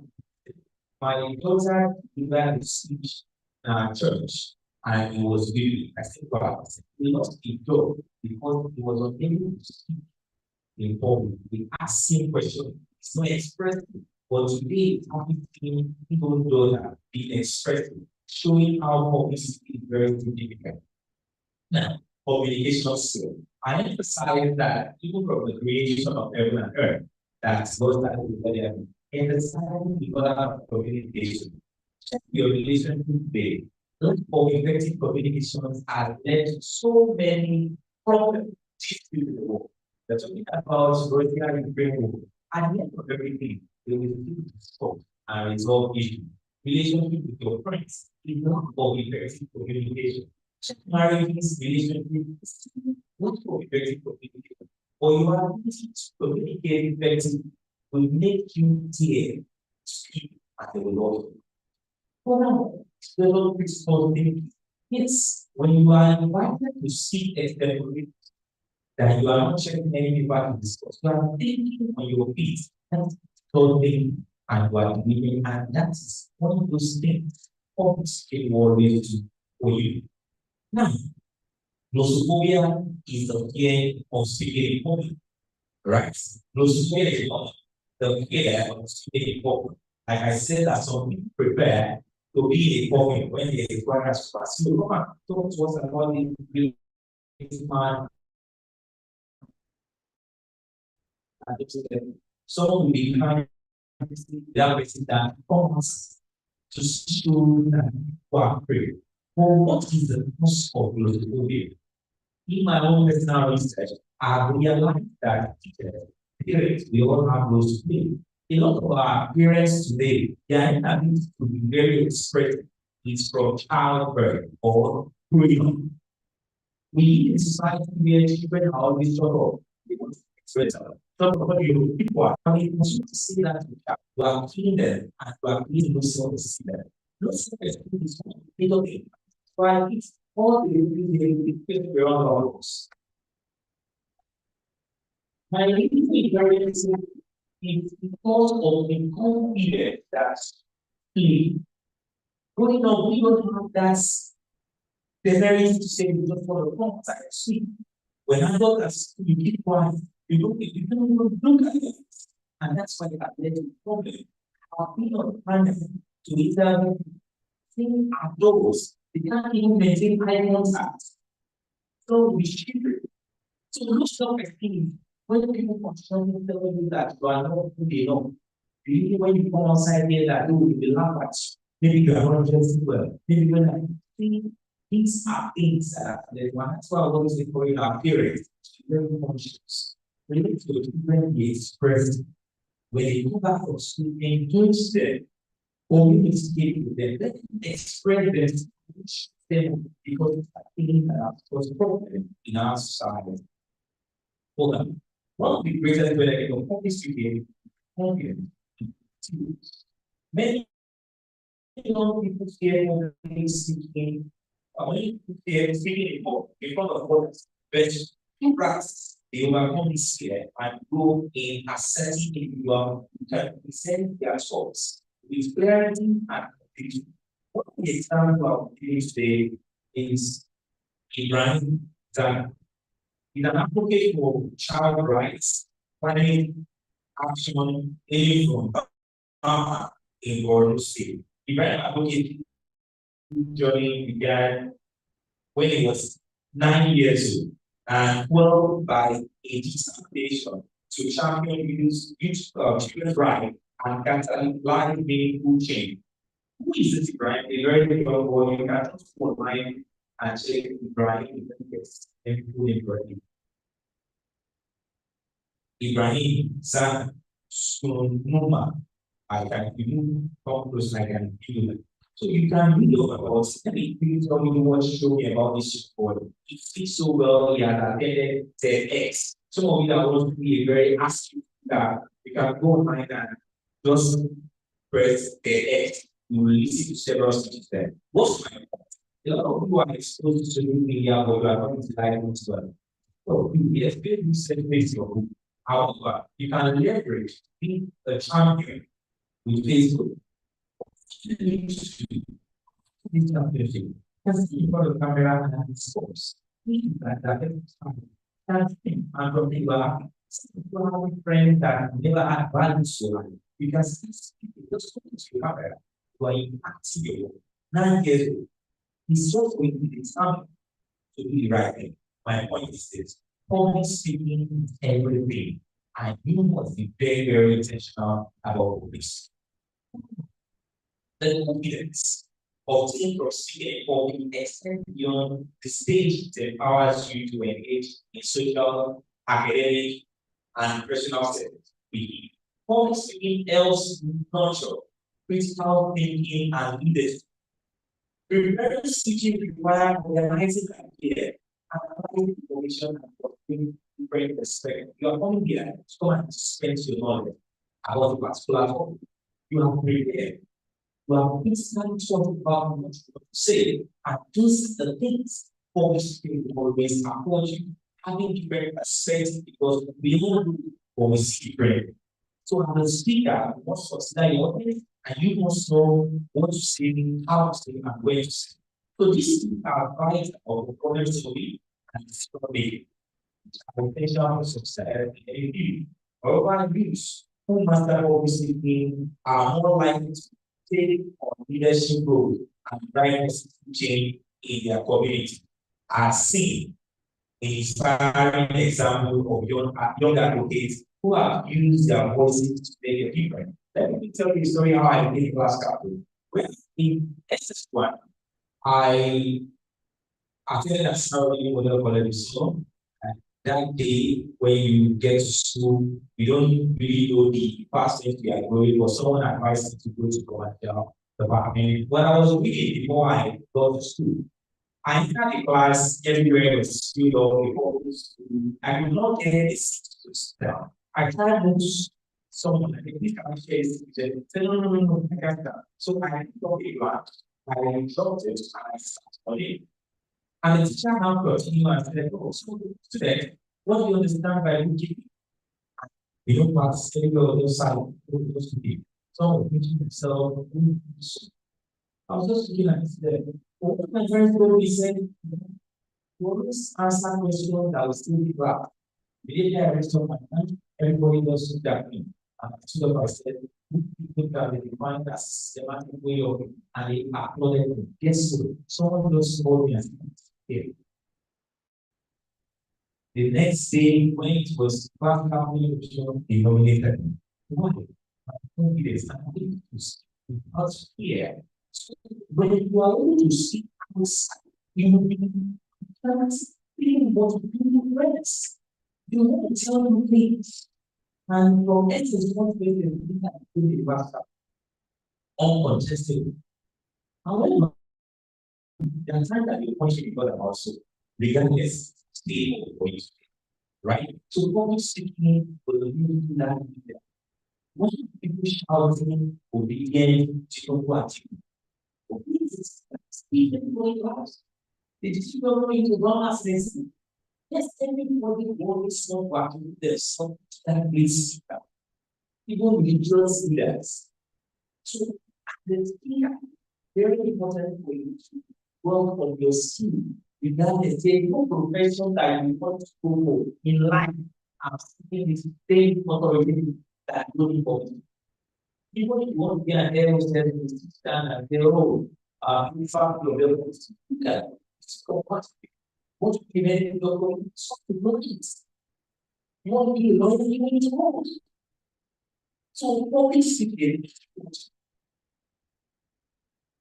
my daughter delivered a speech in our church, and it was really, I think, wow, he lost a job because he was unable to speak in public. We asked him questions. It's not expressive. But today, having seen people do that be expressive, showing how publicity is very significant. Now, communication skill. I emphasize that even from the creation of heaven and earth, that God started with them, emphasizing the order of communication. Check your relationship today. Those effective communications have led to so many problems in the world. We're talking about Russia and Ukraine war. At the end of everything, they will still discuss and resolve issues. Relationship with your friends is not about effective communication. Check marriages, relationships, not for effective communication. But your ability to communicate effectively will make you dare to speak at the Lord. For now, develop responsibility. Yes, when you are invited to speak externally, that you are not checking any people to discuss. You are thinking on your feet, that's something and you are living, and that is one of those things folks will always do for you. Now, glossophobia is the fear of speaking in public, right? Glossophobia is not the fear of speaking in public. Like I said, that some people prepare to be a public when they require us to pass. So, come on, talk to us about the man. Someone will be kind that person that comes to show that you are praying. Well, what is the cause of glossophobia? In my own personal research, I realized that parents, we all have glossophobia. A lot of our parents today, their inability to be very expressive is from childbirth or growing up. We live in a society where children are always sort of expressive. Some of you people are coming to see that you are killing them and you are killing those who see them. Those who is little thing. Why it's all the things around all of us. My little experience is because of the confidence that we growing up, we don't have that severity to say we just for the front side sweet. When I got that you keep quiet, you don't even look at it. And that's why it led to the problem. Our people are to either think outdoors, they can't even maintain eye contact. So we shift it. So look self-esteem. When people constantly tell you that you are not good enough, really when you come outside here that you will be laughed at you. Maybe you are not dressed well. Maybe when I think these are things that that's why I always encourage our parents to be very conscious. We need to children be expressed when they go back from school, engage them, communicate with them, let them express them because it's a thing that has caused problem in our society. Hold on. One of the greatest benefits of public speaking is many young people fear public speaking. When you fear speaking in front of others, but in practice, they overcome this fear and grow in asserting individual who can present their thoughts with clarity and conviction. One of the examples of this today is Ibrahim Zana. He's an advocate for child rights, planning action aiming from Bama in Borno State. Ibrahim advocate journey began when he was 9 years old and followed by a determination to champion children's rights and catalyze meaningful change. Who is this Ibrahim? A very young boy. You can just go online and check Ibrahim. Ibrahim San Sunuma. I can even come close like an human. So you can read about any things tell me what show me about this boy. It fits so well, he has attended TEDx. Some of you that want to be a very astute that you can go online and just press TEDx. You will listen to several speeches there. What's my point? A lot of people are exposed to social media, but you are not utilizing it well. So you expect to face your book. However, you can leverage being a champion with Facebook. This championship. Just in front of the camera and sports. That every time. That's thing. And from the back, You have a friend that never had values to life. You can see just you have a you are impacting 9 years old. He's just going to be determined to do the right thing. My point is this: public speaking is everything, and you must be very, very intentional about this. The confidence of taking or speaking or extend beyond the stage that empowers you to engage in social, academic, and personal settings. Public speaking helps nurture critical thinking and leadership. Preparing speaking requires organizing ideas, analyzing information, and offering different perspectives. You are coming here to come and spend your knowledge about a particular topic. You are prepared. You are instantly talking about what you want to say, and those are the things public speaking always approach you, having different perspectives because we all do what we see different. So as a speaker, you must consider your audience and you must know what to say, how to say, and where to say. So these are advice of the problem solving and discovery. Potential society. However, youths who master public speaking are more likely to take on leadership roles and drive change in their community. As seen inspiring example of young advocates who have used their voices to make a difference. Let me tell you a story how I did last couple. When in SS1, I attended a ceremony model college school. And that day when you get to school, you don't really know the past things you are going, but someone advised me to go to commercial department. When I was reading before I got to school, I entered the class, everywhere was filled up with all this. I could not get a seat to sit down. I tried to someone, I think this can share this. Said, no, I can't. So I picked up a bag, I dropped it, and I sat on it. And the teacher now continued and said, oh, so student, what do you understand by bookkeeping? You don't participate on your side, those people. So I'm thinking to myself, I was just looking at it. What my friends told me said, always answer questions that will still be back. Immediately I raised up my hand, everybody just looked at me. And I stood up, I said, people that they define as systematic way of it, and they acknowledge me. Guess what? Someone just called me and said, okay. The next day, when it was past happening, they nominated me. Why? I don't get it. I'm able to speak without fear. So when you are able to speak outside, you will be feeling what people rest. You want to tell them things. And your essence is not going to be that in the master. Uncontested. However, there are times that you want to be God about so, regardless, stay or you stay. Right? So public speaking will really do that. When people shouting, obedient, to activity. Obedience is even going fast. The people going to run as lesson. Yes, everybody wants some working. There's something that needs to happen. Even religious leaders. So the thing very important for you to work on your skill. Regardless, there's no profession that you want to go for in life. I'm speaking the same authority that you're looking. People who want to be an air hostess and say, oh, in fact, you're very good. It's compatible. What you prevent your going to it. You want to be alone, you need to hold. So, public speaking.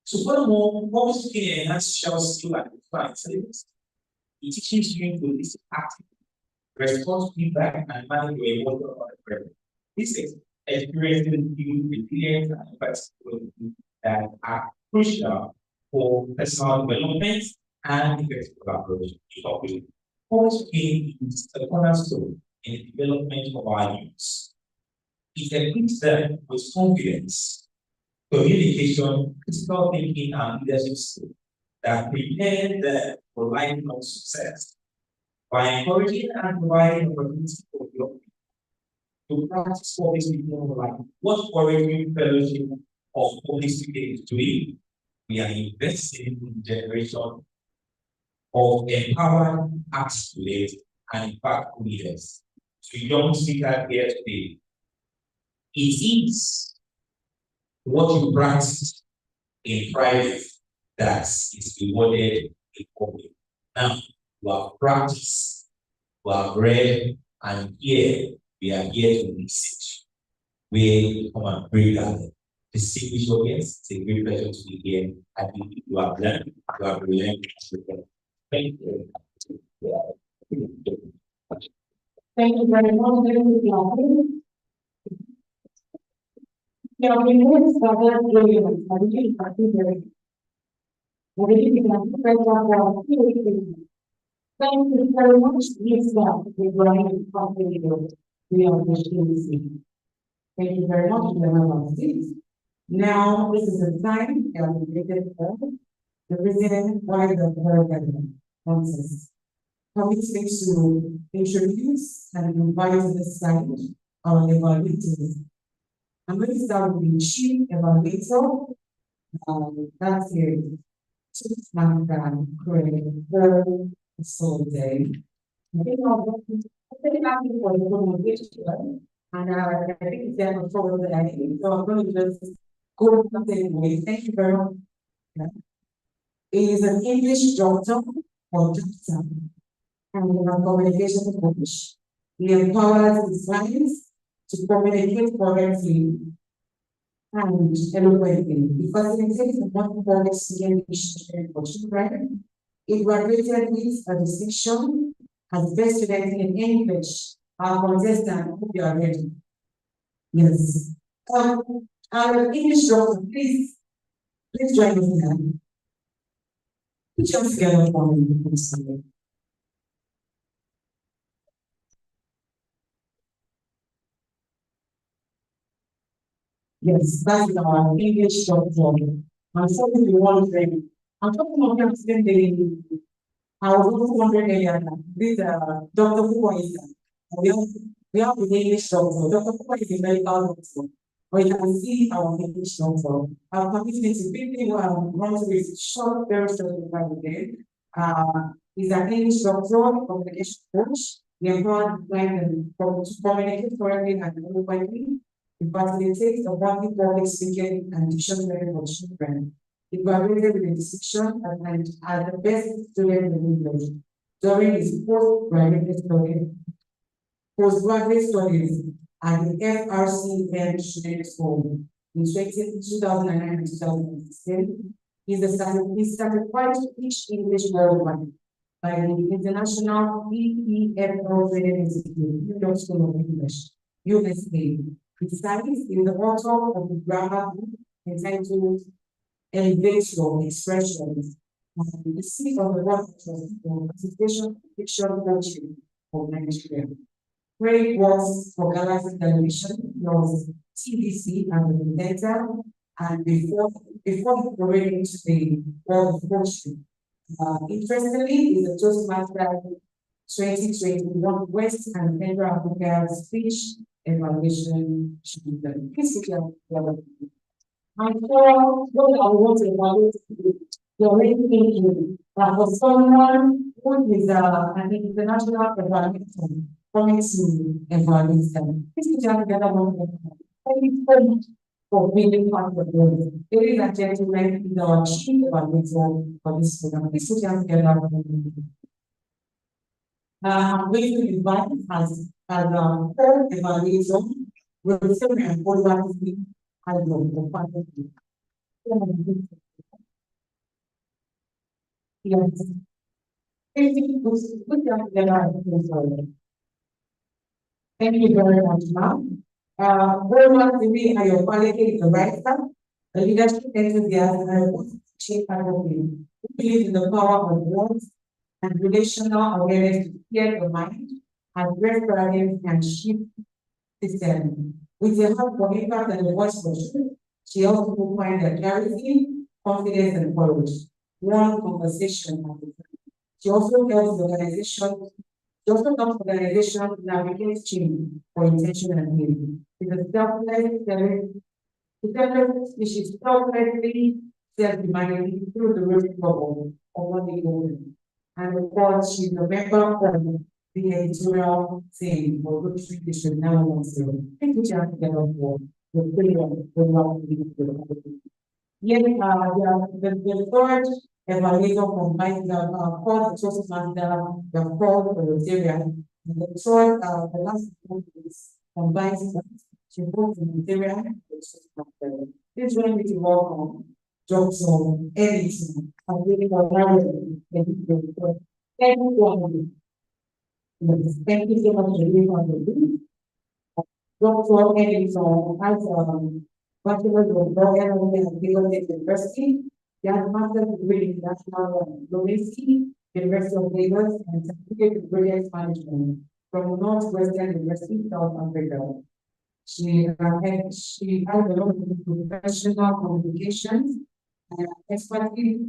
So, furthermore, public speaking enhances social skill and intelligence. It teaches you to listen actively, respond to feedback, and manage your emotional pressure. This is experiencing build resilience and empathy that are crucial for personal development and effective collaboration. Public speaking is a cornerstone in the development of our youth. It equips them with confidence, communication, critical thinking, and leadership skills that prepare them for lifelong success by encouraging and providing opportunities for young people to practice public speaking online. What Origin Fellowship of Public Speaking is doing, we are investing in generation of empowered, articulate, and impactful leaders to young speakers here today. It is what you practice in private that is rewarded in public. Now, you have practiced, you have read, and here we are here to research. We come and bring that distinguished audience. It's a great pleasure to be here. I think you have learned, you have learned. Thank you. Thank you very much. Yeah, we know it's rather brilliant. I really very Thank you very much. Yes, we're going to we are pushing. Thank you very much. We have our seats. Now, this is the time allocated for the president why the president process. Permits me to introduce and invite to the side our evaluators. I'm going to start with the chief evaluator. That's here. Chief Mangan Craig Solday. I think I'm happy for the conversation, and I think it's there before the day. So I'm going to just go something away. Thank you very much. Yeah. He is an English doctor or doctor and a communication coach. He empowers his clients to communicate correctly and eloquently. He facilitates the non-public speaking for children. He graduated with a distinction as best student in English. Our contestant, hope you are ready. Yes. Our English doctor, please join us now. Put your hands together for me, please. Yes, that's our English doctor. I'm sorry you wondering. I'm talking about the I was also wondering earlier that this Dr. Kukoyi, we have the English doctor. Dr. Kukoyi is a medical doctor. But you can see our English doctor. Our commitment to quickly run through this short, very short profile again. He's an English doctor, communication coach. We empower them to communicate correctly and eloquently. He facilitates the working public speaking and dictionary for children. He graduated with a distinction and as the best student in English during his postgraduate studies at the FRCN Students Home in 2009 and 2016. He's certified to teach English worldwide by the International EEFL Training Institute, New York School of English, USA. Besides, he is the author of the grammar book entitled Elevate Your Expressions. The seat of the work for participation fiction coaching for Nigeria. Craig works for Galaxy Television, was TVC and the Delta, and before he already into the world of coaching. Interestingly, is a Toastmaster 2021 West and Central Africa speech evaluation champion. Please put your and for what I want to evaluate the already thinking that for someone who is an international evaluator coming to evaluate them. Please put your together one more time. Thank you so much for being part of the world. Ladies and gentlemen, is our chief evaluator for this program. Please put your together one more time. I'm going to invite as our third evaluator, Professor and Oluwole as the faculty. Yes. Thank you very much, ma'am. Oluwole to me and your quality is the right stuff. The leadership enthusiasm and shape who believe in the power of words and relational awareness to clear the mind and break barriers and shift system. With the help for impact and the voice for truth, she also will find that clarity, confidence, and courage. One conversation at a time. She also helps the organization. She also helps the organization navigate change for intention and healing. With a she's selflessly self-demanding through the root bubble of what they open. And of course, she's a member of the editorial thing for which we should now want to. Thank you, Jack, together for the freedom for Yet, the third evaluator combines the called the source master, the called the material, and the third, the last one is combines to both the material and the source master. This one is welcome, Johnson, Edison, and really everyone. Thank you so much for being on the group. Dr. Edison has bachelor's of law at Lagos University. He has master's degree in international diplomacy, University of Lagos, and certificate in project management from Northwestern University, South Africa. She has a lot of professional communications and expertise.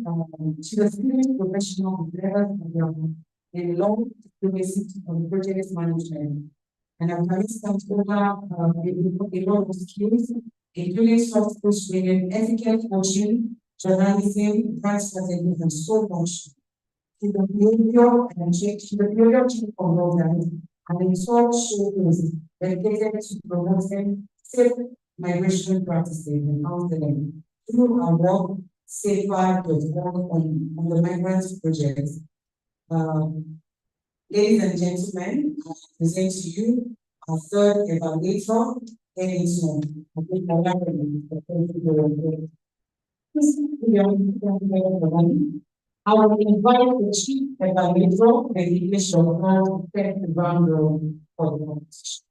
She's a student professional in law, diplomacy, and project management. And I've comes over a lot of skills, including soft skills training, ethical coaching, journalism, brand strategy, and so much. She's a behavior and she's a behavior chief consultant and in talk shows dedicated to promoting safe migration practices and counseling through our work safer.org on the migrants project. Ladies and gentlemen, I present to you our third evaluator, Edison. I will invite the chief evaluator and the English of all to take the ground rule for the competition.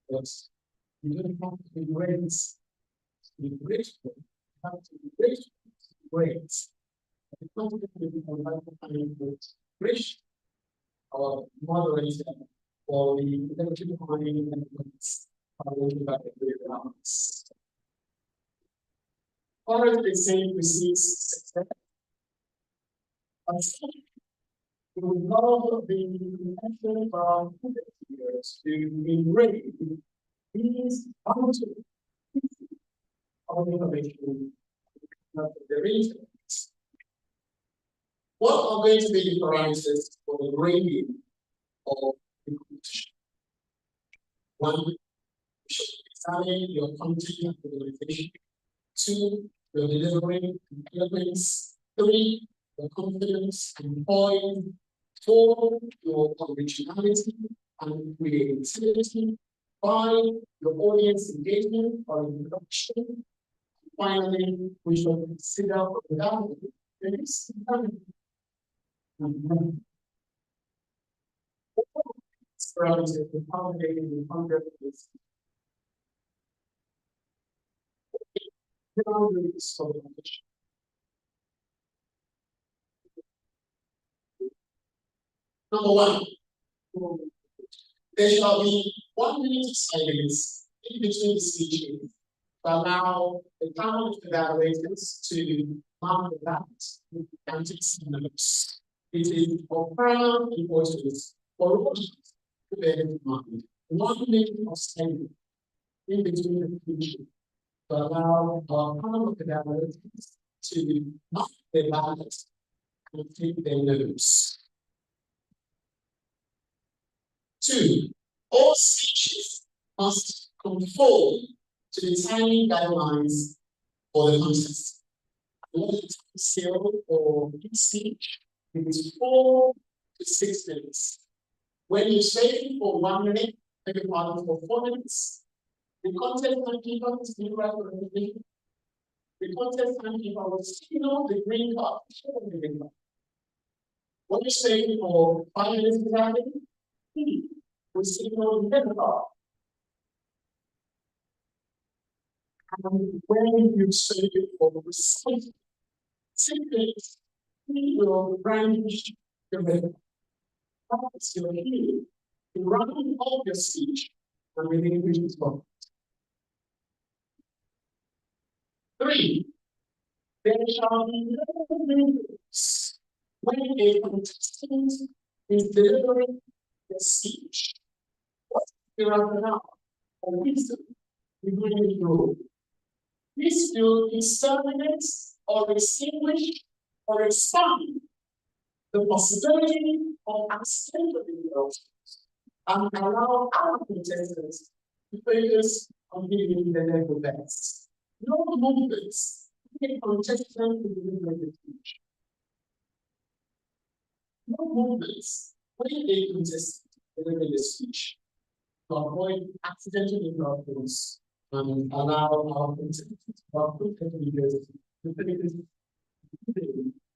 But you don't have to be great. Be grateful. You have to be grateful. Great. It's not going to be great. Our moderator for the executive committee and already saying receives success. We would love the intention of years to embrace these boundaries of information of the region. What are going to be the parameters for the grading of the competition? One, you should examine your content and organization. Two, your delivery and elements. Three, your confidence and point. Four, your originality and creativity. Five, your audience engagement or introduction. Finally, we should consider the next parameter to accommodate the concept is boundaries of the competition. Number one, there shall be 1 minute of silence in between the speeches to allow the panel of evaluators to mark the facts and take some notes. It is of paramount importance for all to bear in mind 1 minute of silence in between the speeches to allow our panel of evaluators to mark their ballots and take their notes. Two, all speeches must conform to the timing guidelines for the contest. The scale for each speech is 4 to 6 minutes. When you say for 1 minute, maybe part for 4 minutes, the contest timekeeper is the recommendation. The contest timekeeper will signal the green card. When you say for 5 minutes exactly, we signal the red card. And when you say for recite, simply you will brandish the river. That's your healing. You run all your speech and relinquish its God. 3. There shall be no hindrance when a contestant is delivering the speech. What's the rationale or reason behind the rule? This will disseminate or distinguish or expand the possibility of accidental interruptions and allow our contestants to focus on giving the level best. No movements, a contestant to deliver the speech. No movements, when a contestant deliver the speech to avoid accidental interruptions and allow our contestants to focus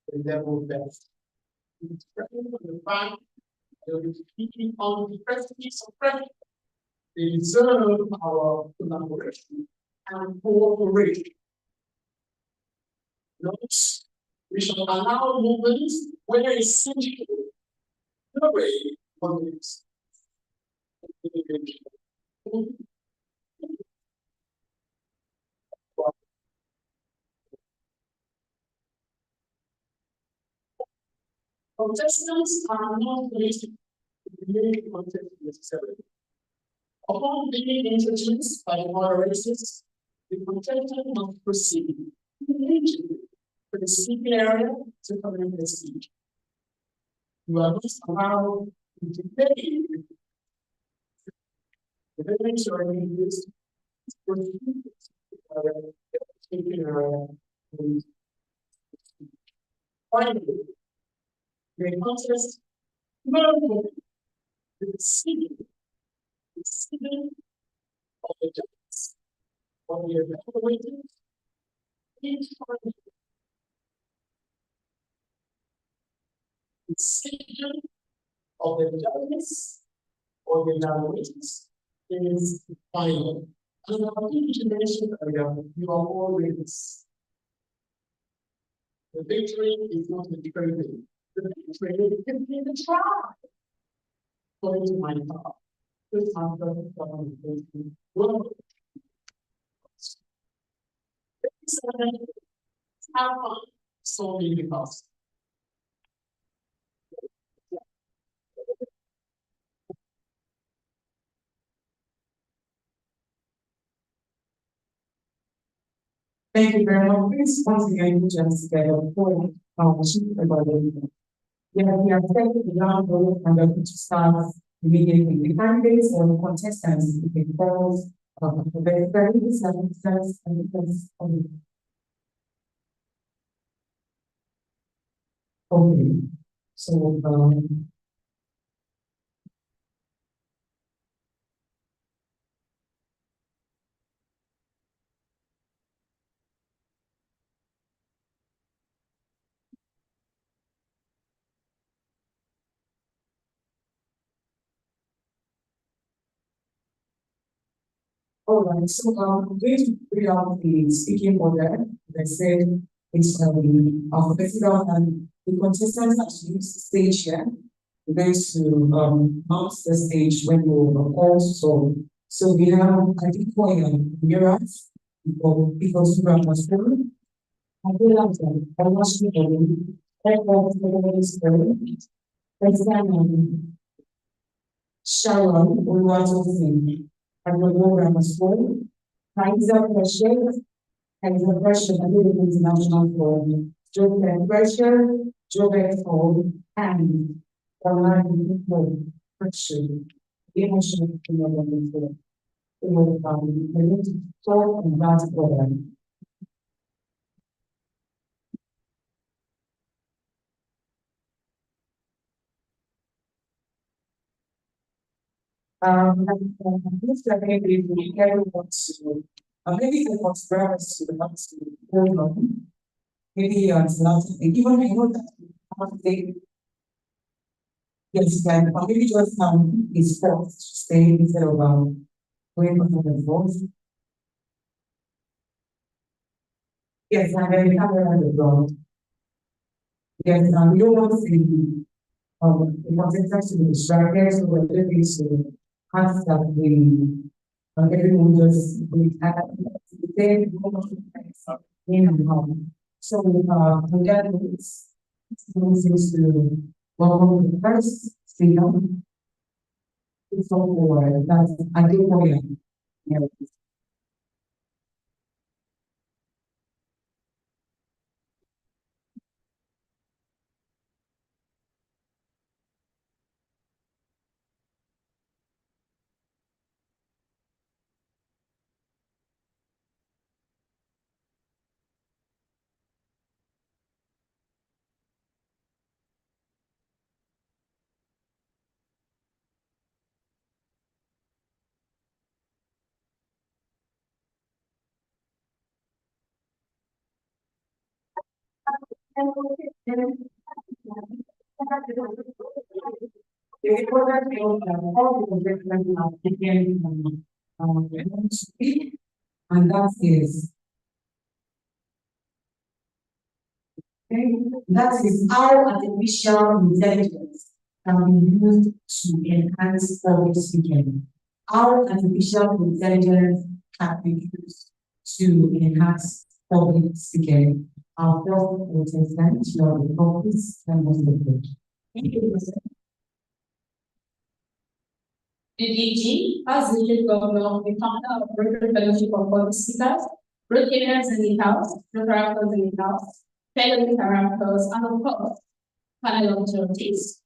the level best. It's present on the fact that we're speaking on the precipice of pressure. They deserve our collaboration and cooperation. Note, we shall allow movements where essential. No way on this. Contestants are not related to the main contest necessarily. Upon being introduced by the moderators, the contestant must proceed immediately to the speaking area to commence the speech. You are not allowed to debate the very short used to proceed to the speaking area. Finally, the contest no the decision of the judges on the evaluated each time the decision of the judges or the evaluators is final. And I think you mentioned earlier, you are always the victory is not the trophy. The victory can be the trial. Going to my top. This answer well. Have fun. So many because. Thank you very much. Please once again put your together for our chief evaluation. We have set the ground rule and the to start immediately. The candidates or the contestants if it falls the very circumstance and because of it. Okay. So all right, so I'm going to read out the speaking order. As I said, it's alphabetical and the contestants are used to stage here. We're going to mount the stage when we call so. So we have Kukoyi Miras, because we are Muslim. I feel like I watched the President Sharon Oluwole and the program school. Kaiser Pressure, Kaiser Pressure, and the International Forum, Job Pressure, Job Home, and online pressure. Emotional for we need to talk and dance program. Looks like maybe we everyone to maybe the subscribers to the months to hold on. Maybe it's not even I know that they yes, can or maybe just is forced to stay instead of going on the voice. Yes, I'm very happy on the ground. Yes, we don't want the context to be distracted, so we're looking to ask that everyone just we say in and out. So we got this seems to welcome the first speaker. It's all for that's I think for you. Yeah. The important thing all the different begin and that is that is how artificial intelligence can be used to enhance public speaking. How artificial intelligence can be used to enhance public speaking. Our first contestant, your office, members of the board. Thank you, Mr. The DG, as the governor of the founder of Rotary Fellowship of Public Speakers, Rotaryans in the House, Rotaractors in the House, fellow Rotaractors, and of course, panel of judges,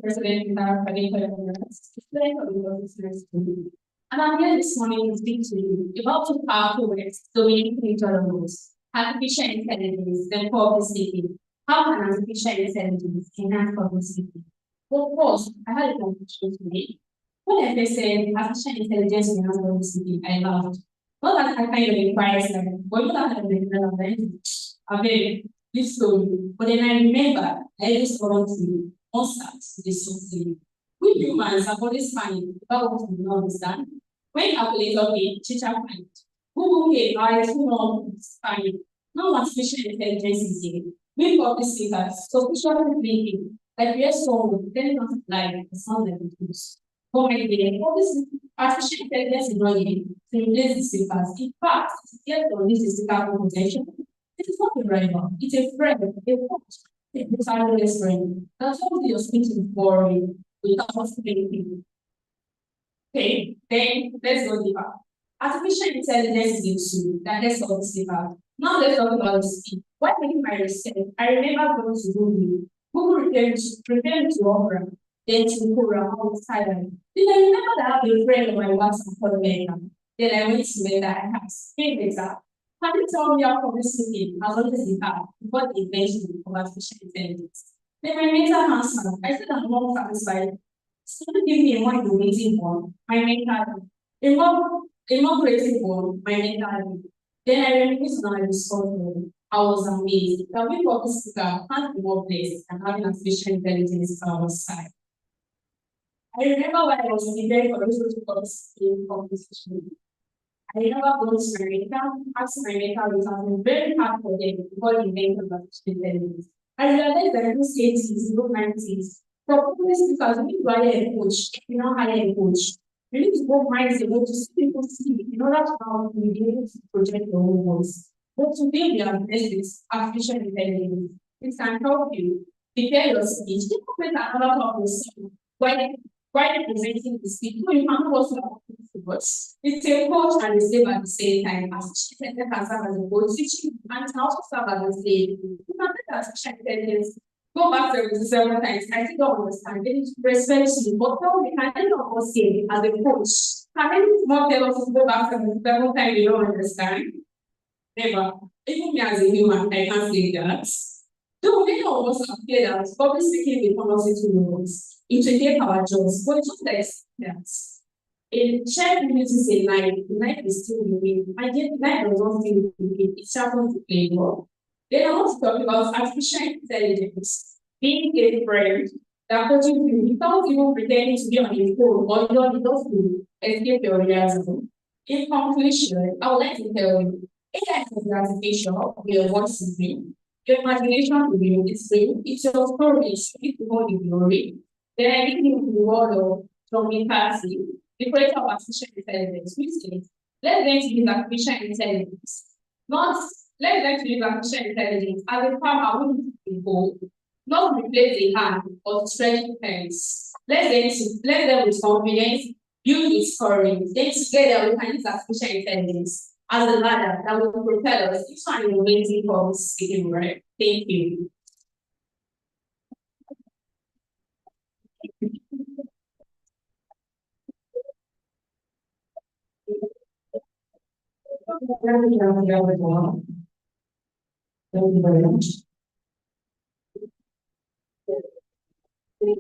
President of our Financial President of the Officers. And I'm here this morning to speak to you about two powerful words dominating each other rules, artificial intelligence and public speaking. How can artificial intelligence enhance public speaking? Well, first, I had a conversation today. When I said artificial intelligence will not public speaking, I laughed. Not that I kind of inquired, but you don't have the relevant. I mean, this story. But then I remember I just want to start this something. We humans are always fine about what we don't understand. When calculator pay, teacher find. Google pay, I know it's fine. No artificial intelligence is here. We public speakers, so visual thinking, like we are so then not like the sound like it is. Oh my dear, all this artificial intelligence is not here to replace the speakers. In fact, it's here to release the speaker protection. It is not a rival, it's a friend, a coach, a tireless friend. That's what you're speaking for without thinking. Okay, then let's go deeper. Artificial intelligence is a tool that lets us deeper. Now let's talk about the speed. While making my research, I remember going to Google. Google prepared to Opera, then to Quora outside. Then I remember that I have a friend on my WhatsApp called Meta. Then I went to Meta and asked, hey Meta, can you tell me how public speaking as long as you have before the invention of artificial intelligence? Then my Meta answered, I said I'm not satisfied. So give me a more innovative one, my mental. A more creative one, my mental. Then I reminisced on my discovery. I was amazed that we public speaker can't be more placed and having artificial intelligence by our side. I remember when I was preparing for this public speaking competition. I remember going to my mentor, asking my mentor, it has been very hard for them before the invention of artificial intelligence. I realized that those cases, no 90s, for public speakers, we need to hire a coach, you know, hire a coach. You need to go miles away to see people speak in order to how you be able to project your own voice. But today we are blessed with artificial intelligence. It can help you prepare your speech, even when another person while presenting the speech. You can also words. It's a coach and a slave at the same time. Artificial intelligence can serve as a coach, teaching and can also serve as a slave. You can let artificial intelligence go back 77 times. I still don't understand. They need to respect you, but now we can any of us say as a coach. Can any more tell us to go back 77 times you don't understand? Never. Even me as a human, I can't say that. Though many of us appear that public speaking will turn us into robots. It will take our jobs, but just like that. In shared communities in life is still moving. I get life does not still moving. It's happened to play well. Then I want to talk about artificial intelligence being a friend that coaching you without even pretending to be on your phone or you don't need to escape your reality. In conclusion, I would like to tell you AI is artificial, your voice is real, your imagination is real, it's your story, it's the whole glory. Then I think in the world of Tommy Cassie, the creator of artificial intelligence, which is let's learn to use artificial intelligence. Not let's learn to use artificial intelligence as a power which is the goal, not to replace a hand or to stretch hands. Let's learn with confidence, build with courage, then together we can use artificial intelligence as a ladder that will propel us into an amazing public speaking right. Thank you. Thank you, everyone. Thank you very much. Thank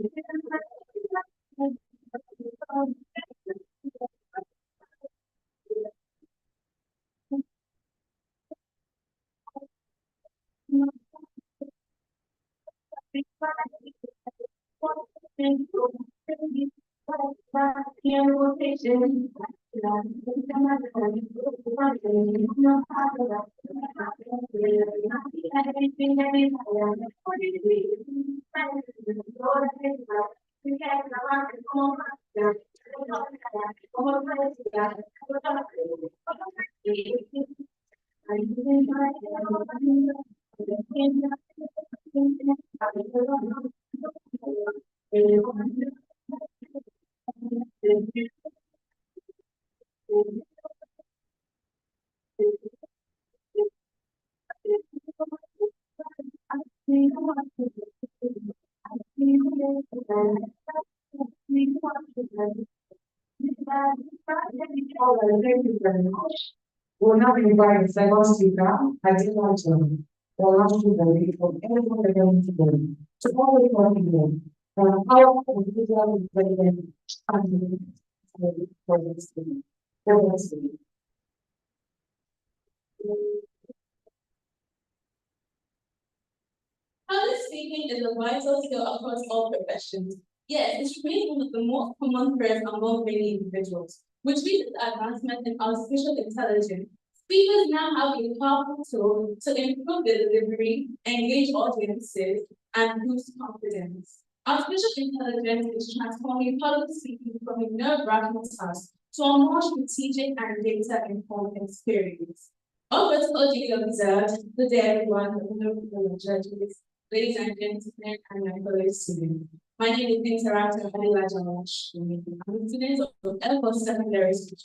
you very much. We'll now invite the second speaker, Adela John, the last speaker from everyone again today. To all the people, how individual intelligence and for this city. Public speaking is a vital skill across all professions. Yes, it remains one of the most common threats among many individuals, which leads to advancement in artificial intelligence. Speakers now have a powerful tool to improve their delivery, engage audiences, and boost confidence. Artificial intelligence is transforming public speaking from a nerve-wracking task to a more strategic and data-informed experience. Over to OG observed, good day everyone, the judges, ladies and gentlemen, and my fellow students. My name is Interactive Adela Jamash. I'm a student of Elko Secondary School.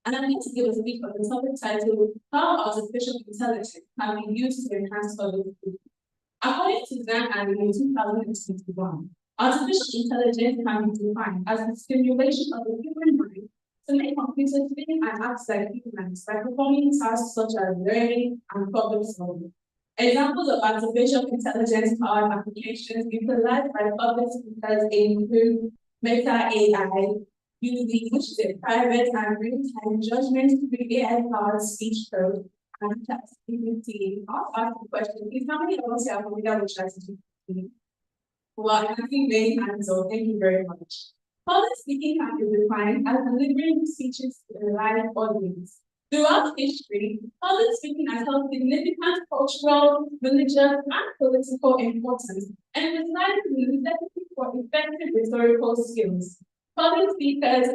And I'm going to give a speech on the topic titled How Artificial Intelligence Can Be Used to Enhance Public Speaking. According to Zhang and in 2021, artificial intelligence can be defined as the stimulation of the human mind to make computers think and act like humans by performing tasks such as learning and problem solving. Examples of artificial intelligence powered applications utilized by public speakers include Meta AI, using which is a private and real-time judgment through AI-powered speech code and ChatGPT. I'll ask the question, please, how many of us are familiar with ChatGPT? Well, I think many hands up. Thank you very much. Public speaking can be defined as delivering speeches to a live audience. Throughout history, public speaking has held significant cultural, religious, and political importance, and decided to be necessary for effective rhetorical skills. Public speakers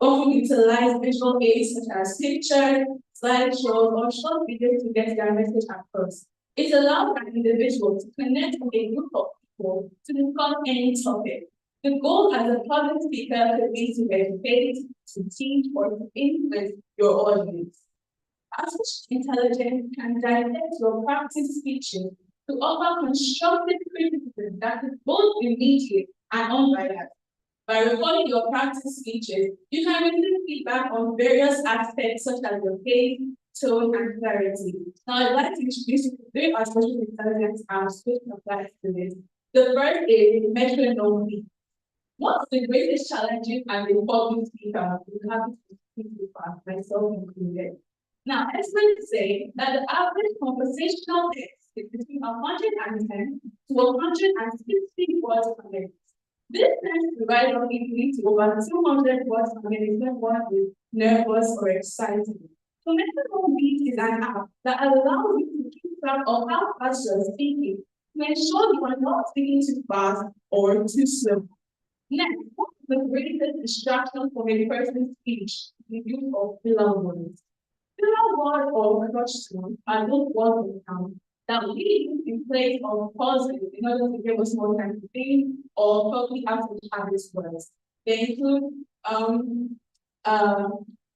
often utilize visual aids such as pictures, slideshows, or short videos to get their message across. It allows an individual to connect with a group of people to discuss any topic. The goal as a public speaker could be to educate, to teach, or to influence your audience. Artificial intelligence can direct your practice speeches to offer constructive criticism that is both immediate and unbiased. By recording your practice speeches, you can receive feedback on various aspects such as your pace, tone, and clarity. Now, I'd like to introduce you to three artificial intelligence apps which applies to this. The first is metronome. What's the greatest challenges as a public speaker? You have to speak too fast, myself included. Now, experts say that the average conversational text is between 110 to 160 words per minute. This tends to rise up easily to over 200 words per minute when one is nervous or excited. So Methodol Beat is an app that allows you to keep track of how fast you're speaking to ensure you are not speaking too fast or too slow. Next, what is the greatest distraction from a person's speech? The use of filler words. Filler word or question are those words of sound that we use in place of pauses in order to give us more time to think or probably after we have these words. They include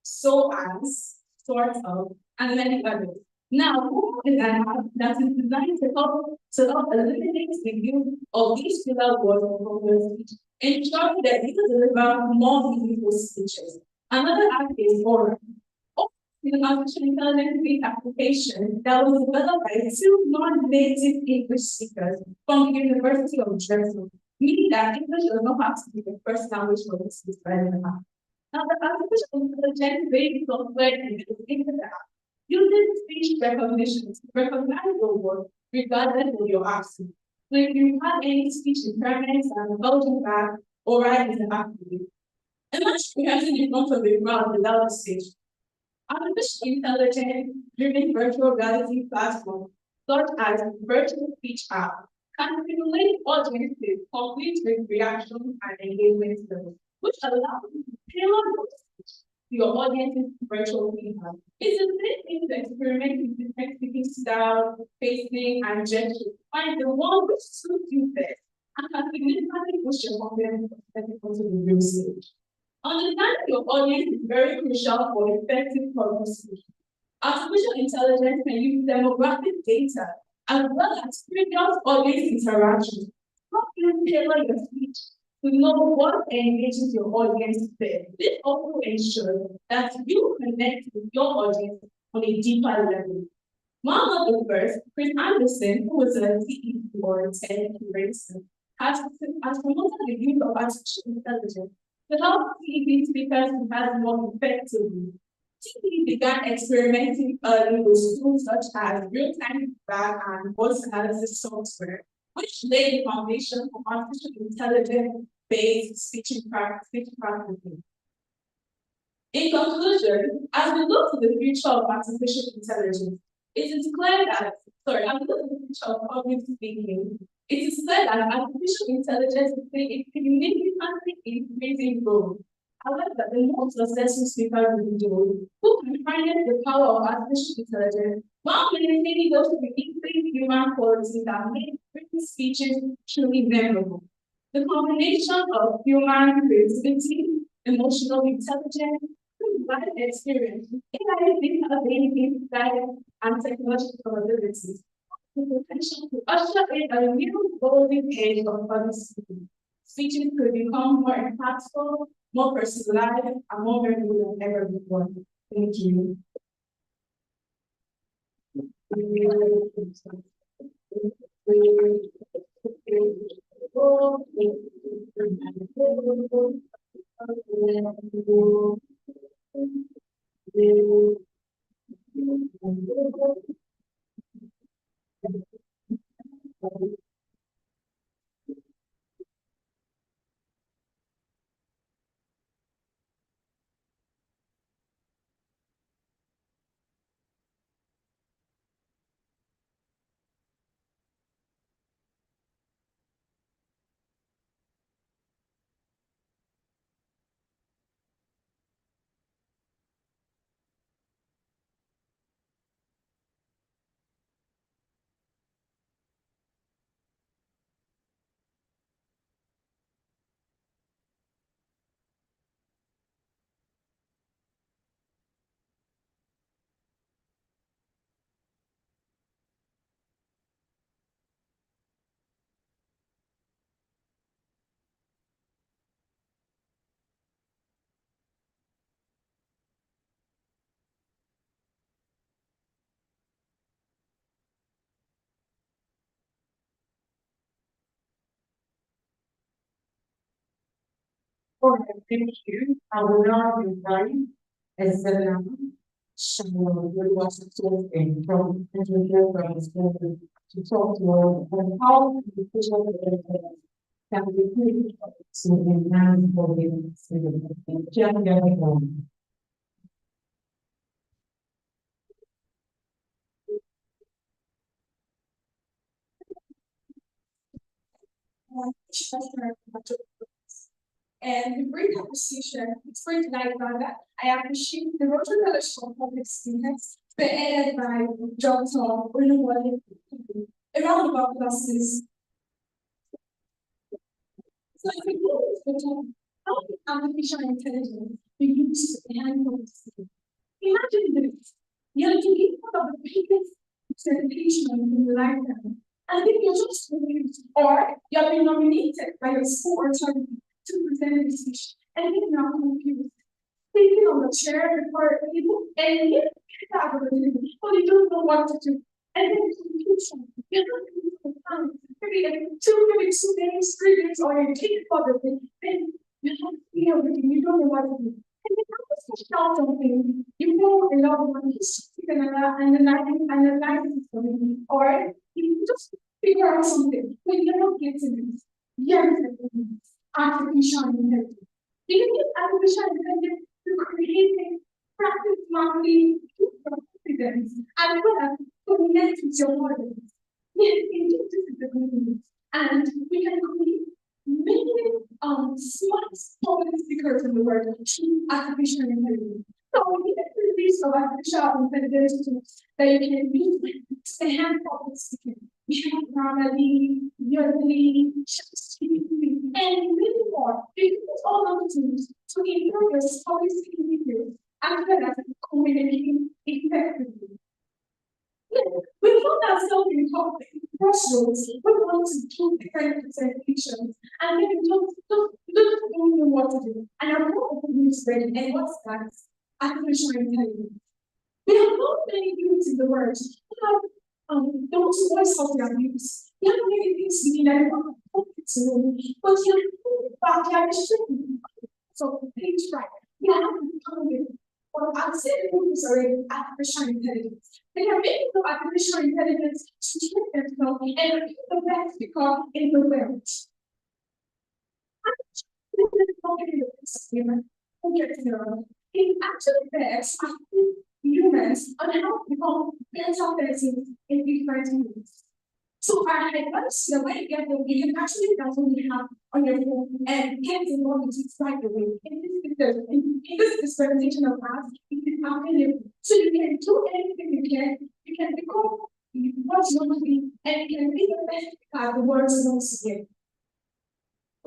so as, sort of, and many others. Now, Google is an app that is designed to help eliminate the use of these filler words from your speech, ensuring that you deliver more meaningful speeches. Another app is Aura. Aura is an artificial intelligence-based application that was developed by two non-native English speakers from the University of Dresden, meaning that English does not have to be the first language for this to be app. Now, the artificial intelligence-based software in the app uses speech recognition to recognize your word regardless of your accent. So if you have any speech impairments and Belgian back, or right is an activity. Imagine rehearsing in front of a crowd without a stage. Artificial intelligence-driven virtual reality platforms, such as virtual speech app, can simulate audiences complete with reaction and engagement levels, which allows you to tailor your speech to your audience's virtual feedback. It's a great thing to experiment with different speaking styles, pacing, and gestures. Find the one which suits you best and can significantly push your confidence onto the real stage. Understanding your audience is very crucial for effective public speaking. Artificial intelligence can use demographic data as well as previous audience interactions. How you tailor your speech to know what engages your audience best. This also ensures that you connect with your audience on a deeper level. One of the first, Chris Anderson, who was a CEO for TED Racing, has promoted the use of artificial intelligence to help TV speakers to have more effectively. TV began experimenting early with tools such as real-time feedback and voice analysis software, which laid the foundation for artificial intelligence-based speech practicing. In conclusion, as we look to the future of artificial intelligence, it is clear that, as we look to the future of public speaking, it is clear that artificial intelligence is playing a significantly increasing role. However, the most successful speakers will be those who can harness the power of artificial intelligence while maintaining those uniquely human qualities that make written speeches truly memorable. The combination of human creativity, emotional intelligence, life experience, AI insight, and technological abilities, the potential to usher in a new golden age of public speaking. Speeches could become more impactful, more personalized, and more memorable than ever before. Thank you. All right, thank you. I will now invite Estella Oluwole and from to talk to us on how the official can be put to enhance public speaking. And with great appreciation, it's great tonight, Father. I appreciate the Rotary Fellowship of Public Students, spearheaded by Dr. Oluwole. A round of applause, so if we do this better, how can artificial intelligence be used to enhance public speaking? Imagine this. You're taking one of the biggest certification in your lifetime. And if you're just confused or you're being nominated by your school or authority to present a speech, and then you're confused, sitting on the chair before people and you get out of the room, but you don't know what to do. And then it's confusion. You're not confused with time. Maybe 2 days, 3 days, or you take it for the thing, then you have to feel everything, you don't know what to do. And then after such out something, you know a lot of money, you can analyze it for me, or you just figure out something, but you're not getting it. Yes, artificial intelligence. You can use artificial intelligence to create practice smartly, confidence, as well as connect with your audience. Yes, indeed, this is the good news. And we can create many smart public speakers in the world through artificial intelligence. So we get the use of artificial intelligence tools that you can use to enhance public speaking. We have Grammarly, Yodely, ChatGPT, and many more. You can use all of the tools to improve your public speaking skills as well as communicating effectively. We found ourselves in public crossroads. We want to do different presentations, and then we don't know what to do. And I'm not open news ready. And what's that? Artificial intelligence. We have not many things in the world. We have those voice of the abuse. We have many things we need that we want to know. But you are restricted. So please right. You have to come with. Well, I'd say movies are artificial intelligence. They are making the artificial intelligence to trick themselves and be the best speaker in the world. It actually begs humans on how to become better persons in different ways. So I advise the way you can actually download the app on your phone and get the knowledge right away. In this dispensation of apps, it is available. So you can do anything you can become what you want to be, and you can be the best at the world once again.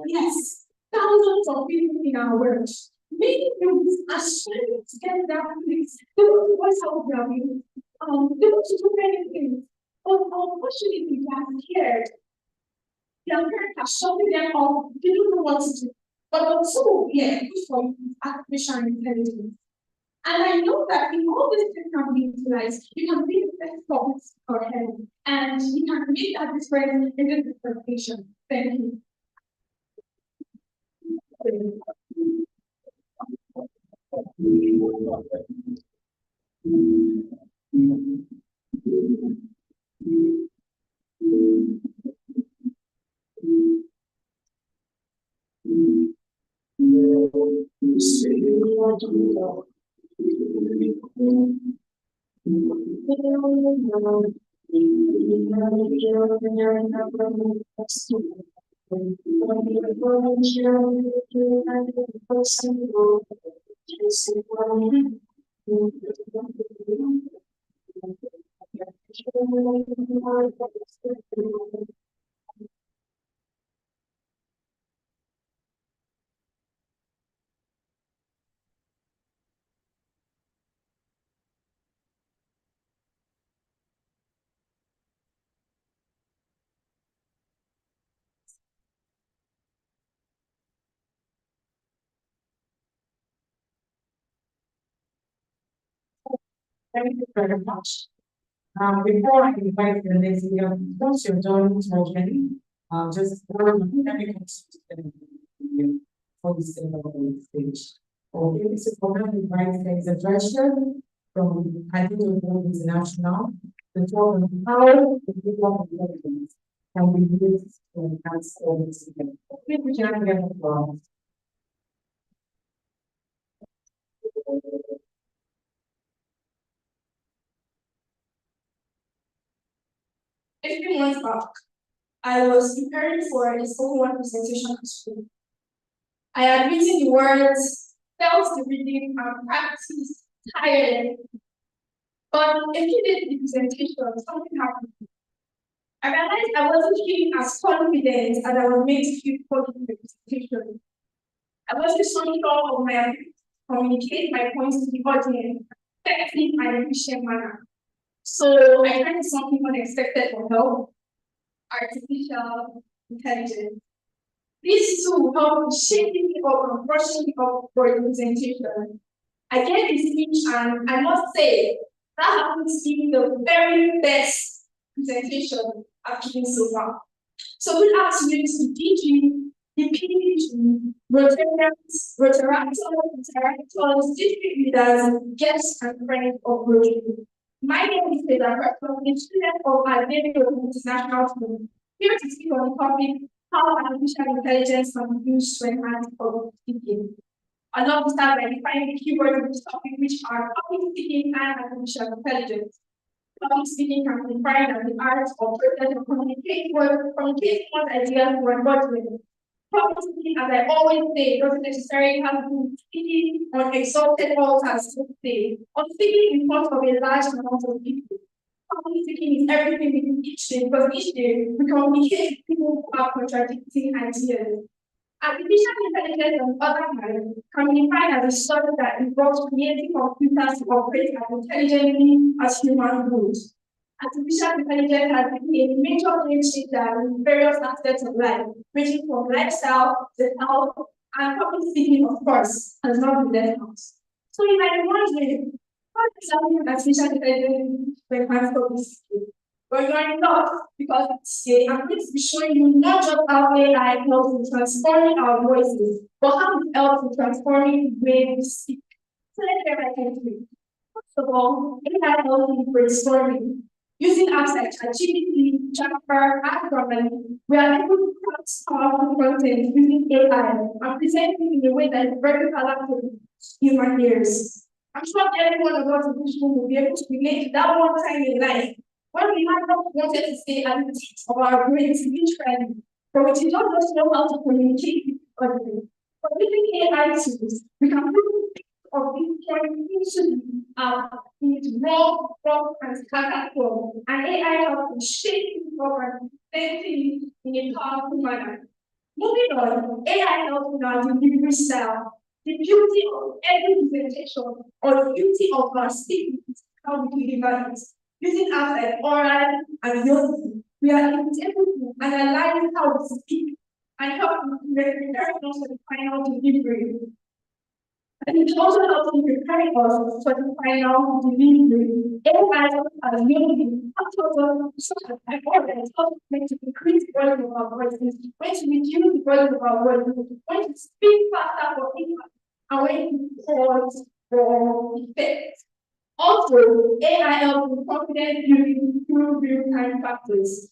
Yes, thousands of people in our world. Many youths are struggling to get that place. They want to voice out their views. They want to do many things. But unfortunately, they are scared. Their parents are shutting them off. They don't know what to do. But the tool, good for you is artificial intelligence. And I know that if all these things can be utilized, you can be the best focus for him. And you can make that difference in this presentation. Thank you. Thank you very much. Before I invite the next speaker, once you've done talking, just let me continue for this stage. Okay, so we're going to invite the treasurer from World International to talk on how the people of intelligence can be used to enhance all this. Please, we can get the floor. If you want back, I was preparing for a spoken word presentation at school. I had written the words, felt the reading, and practiced tired. But a few days in the presentation, something happened. I realized I wasn't feeling as confident as I was made to feel for the presentation. I wasn't so sure of my ability to communicate my points to the audience effectively and efficient manner. So I tried something unexpected for help: artificial intelligence. These two helped shaping me up and brushing me up for the presentation. I gave a speech, and I must say that happened to be the very best presentation I've given so far. So we asked you to DG, the PDG, Rotaractors, district leaders, guests, and friends of Rotary. My name is Peter Bertram, a student of Adelaide International School, here to speak on the topic how artificial intelligence can be used to enhance public speaking. I'd love to start by defining the keywords of this topic, which are public speaking and artificial intelligence. Public speaking can be defined as the art or process of communicating one's ideas to an audience. Public speaking, as I always say, doesn't necessarily have to be speaking on exalted altars, to say, or speaking in front of a large amount of people. Public speaking is everything we do each day, because each day we communicate with people who are contradicting ideas. Artificial intelligence, on the other hand, can be defined as a software that involves creating computers to operate as intelligently as human beings. Artificial intelligence has been a major game changer in various aspects of life, ranging from lifestyle to health, and public speaking, of course, has not been left out. So you might be wondering, how exactly artificial intelligence to enhance public speaking? But you are not, because today I'm going to be showing you not just how AI helps in transforming our voices, but how it helps in transforming the way we speak. So let's get right into it. First of all, AI helps in brainstorming. Using apps like ChatGPT, Jasper, and Grommet, we are able to craft powerful content using AI and present it in a way that is very palatable to human ears. I'm sure every one of us in this room will be able to relate to that one time in life when we have not wanted to stay at the tip of our brains literally, but we did not just know how to communicate with others. But using AI tools, we can put of this point into raw and scattered form, and AI helps to shape it up and present it in a powerful manner. Moving on, AI helps in our delivery style. The beauty of every presentation or the beauty of our speaking is how we deliver it. Using apps like Oral and Yoti, we are able to analyze how we speak and help prepare us for the final delivery. And it also helps in preparing us for the final delivery. AI has Yoti, such as I already helps to increase the volume of our voices, when to reduce the volume of our voices, when to speak faster for impact, and when to pause for effect. Also, AI helps with confidence building through real-time factors.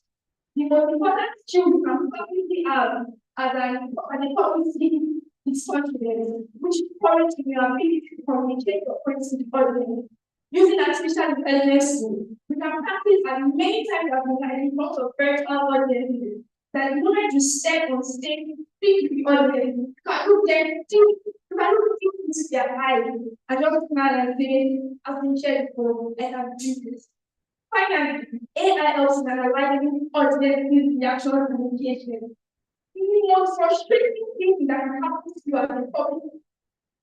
The most important skill you can possibly have as a public speaking is confidence, which encourages your ability to communicate your points to the audience. Using artificial intelligence tools, we can practice as many times as we can in front of virtual audiences. That the moment you step on stage, speak to the audience, you can look them, you can look into their eyes, and just smile and say, I've been shared before, and I've do this. Finally, AI helps in analyzing audience's reaction and engagement. The most frustrating thing that can happen to you as a public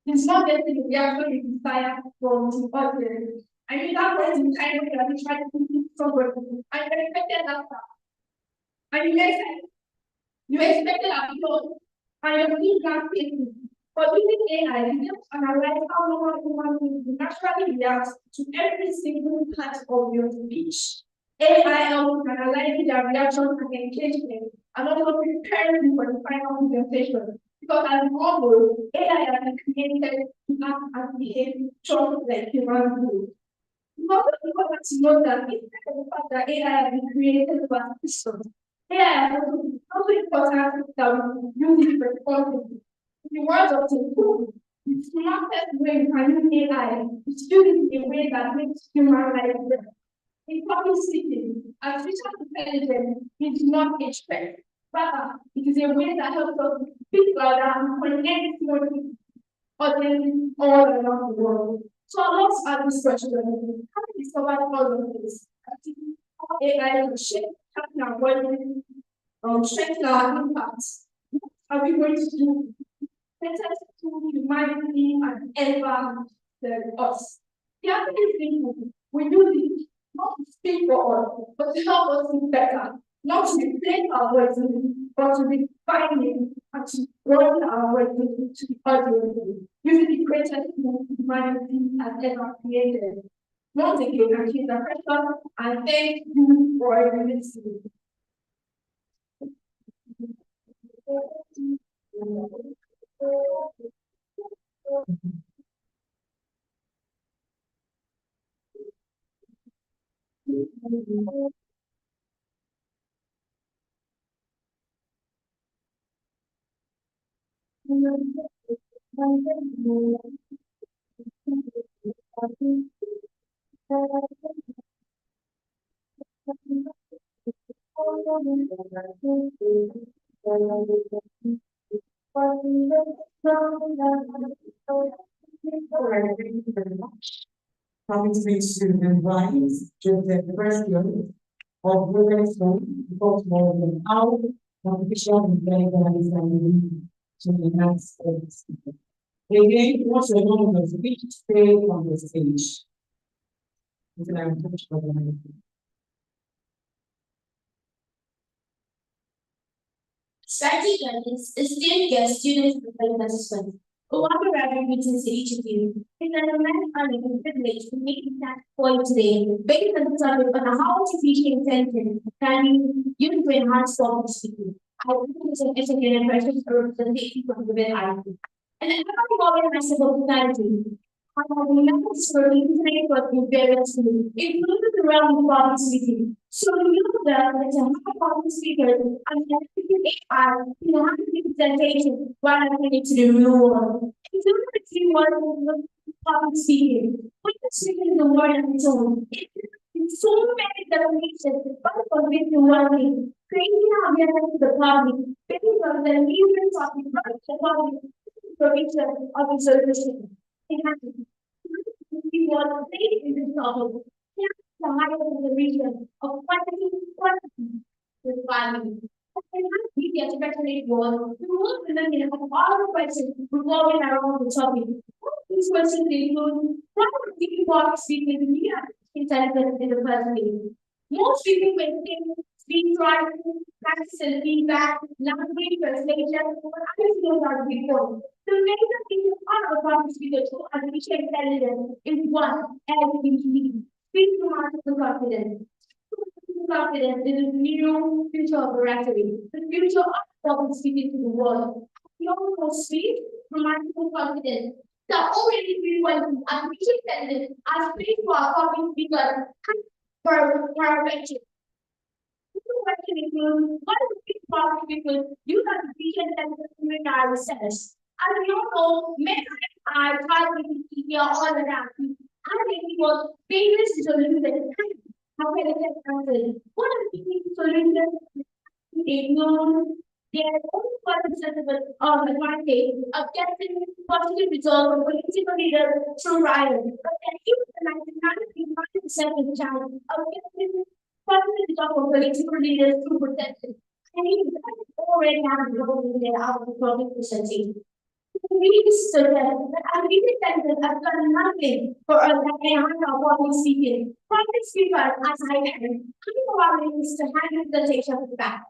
is not getting the reaction you desire from the audience. I mean, that was in time when you are trying to meet somebody, and you expected that. And you expected a result, and your team can't face it. But using AI, you just analyze how normal human beings naturally react to every single part of your speech. AI helps in analyzing their reactions and engagement, and also preparing you for the final presentation. Because as we all know, AI has been created to act and behave just like human beings. It's also important to note that instead of the fact that AI has been created to assist us, AI is also important that we use it responsibly. In the words of Tim Cook, the smartest way you can use AI is to use it in a way that makes human life better. In public speaking, artificial intelligence is not a threat. Rather, it is a way that helps us speak louder and connect more audience all around the world. So let's ask this question: how to discover all of this? How AI will shape helping our world, strengthen our impact. What are we going to do better to humanity and ever than us? The other thing we do this not to speak for us, but to help us do better, not to replace our words, but to refine it and to broaden our words to the audience, using the greatest tool humanity has ever created. Once again, I keep the pressure and thank you for listening. Alright, thank you very much. Coming to revise just the first year of women's home, because more than how artificial intelligence and to the next steps. Again, what's the name of the speech? Stay on the stage. Is there a touch of the mic? Strategy guidance, esteemed guests, students, and participants. A warm greetings to each of you. It's an immense honor and privilege to make this point today, based on the topic on how artificial intelligence can be used to enhance public speaking. I will present an impression of representation from the IT. And I'm involved in my civil society. I have remembered stories for in various fields, including the realm of public speaking. So you learn that a high public speaker and AI in a happy presentation while I get into the real world. If you look at the word of public speaking, when you're speaking the word on its own, it's so many definitions, but for which you want me, creating awareness to the public, based on the leaders of the public provision of the solution. We want to take in this novel, the higher the region of quantity with value. We get especially was we will remember all the questions revolving around the topic. These questions include what do people want to speak with me intelligence in the first place? Most people may think speech writing, practice and feedback, language translation, but other skills are before. The major thing are about speakers who artificial intelligence is one and speak remarkable confidence. Confidence is the new future of oratory, the future of public speaking to the world. We also speak remarkable confidence. The already everyone artificial intelligence as speak for our public speakers per question. Question includes what is the public speakers use artificial intelligence during our research. As we all know, many are targeting media all around. I think it was famous solution. How can I get answered? What are the solutions? Ignore their own possible advantage of getting positive results from political leaders through riots, but can use the 99.9% of the chance of getting positive results from political leaders through protection. And you already have a role in their outcome percentage. We suggest that artificial intelligence has done nothing for us to enhance our public speaking. Public speakers, as I mentioned, is to handle the presentation of the back.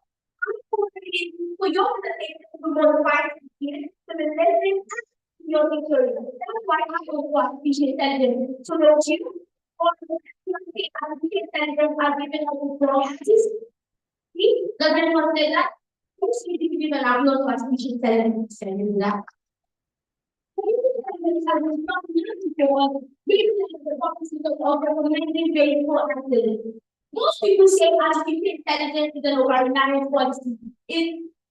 For your presentation to modify to the listening your material. That's why I go to artificial intelligence. So don't you or artificial intelligence are given up to processes? See, doesn't want to say that. Who's going to give an audio to artificial intelligence saying that? Most people say artificial intelligence is an organized policy.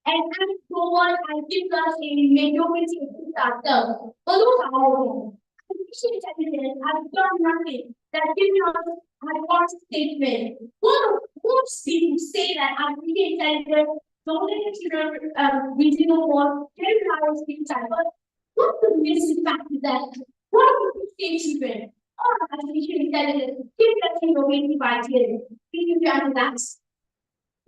And go on and give us a majority of ourselves. But those are all wrong. artificial intelligence has done nothing that gives us an honest statement. Most people say that artificial intelligence don't reasonable more, very large time. But what the missing fact is that what do you say children? Oh, artificial intelligence, keep letting your 25 years. If you can that.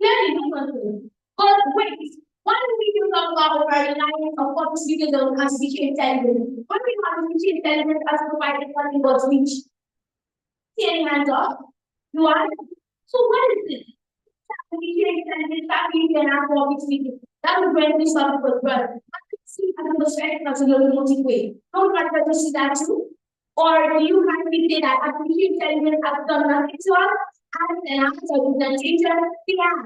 Clearly not something. But wait, why do we talk about over reliance of what speakers on artificial intelligence? What we artificial intelligence as provided nothing but speech? See any hands up? You are? So what is this? Artificial intelligence that we can have what we speaking. That was when we started with brother. See as a perspective as a little way. Don't like to see that too? Or do you kindly say that artificial intelligence has done nothing to us? As an answer to the teacher, they have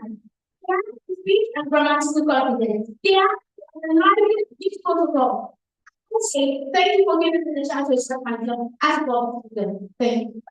speech and grammatical confidence. They have a lively speech protocol. Okay, thank you for giving me the chance to express myself as well. Thank you.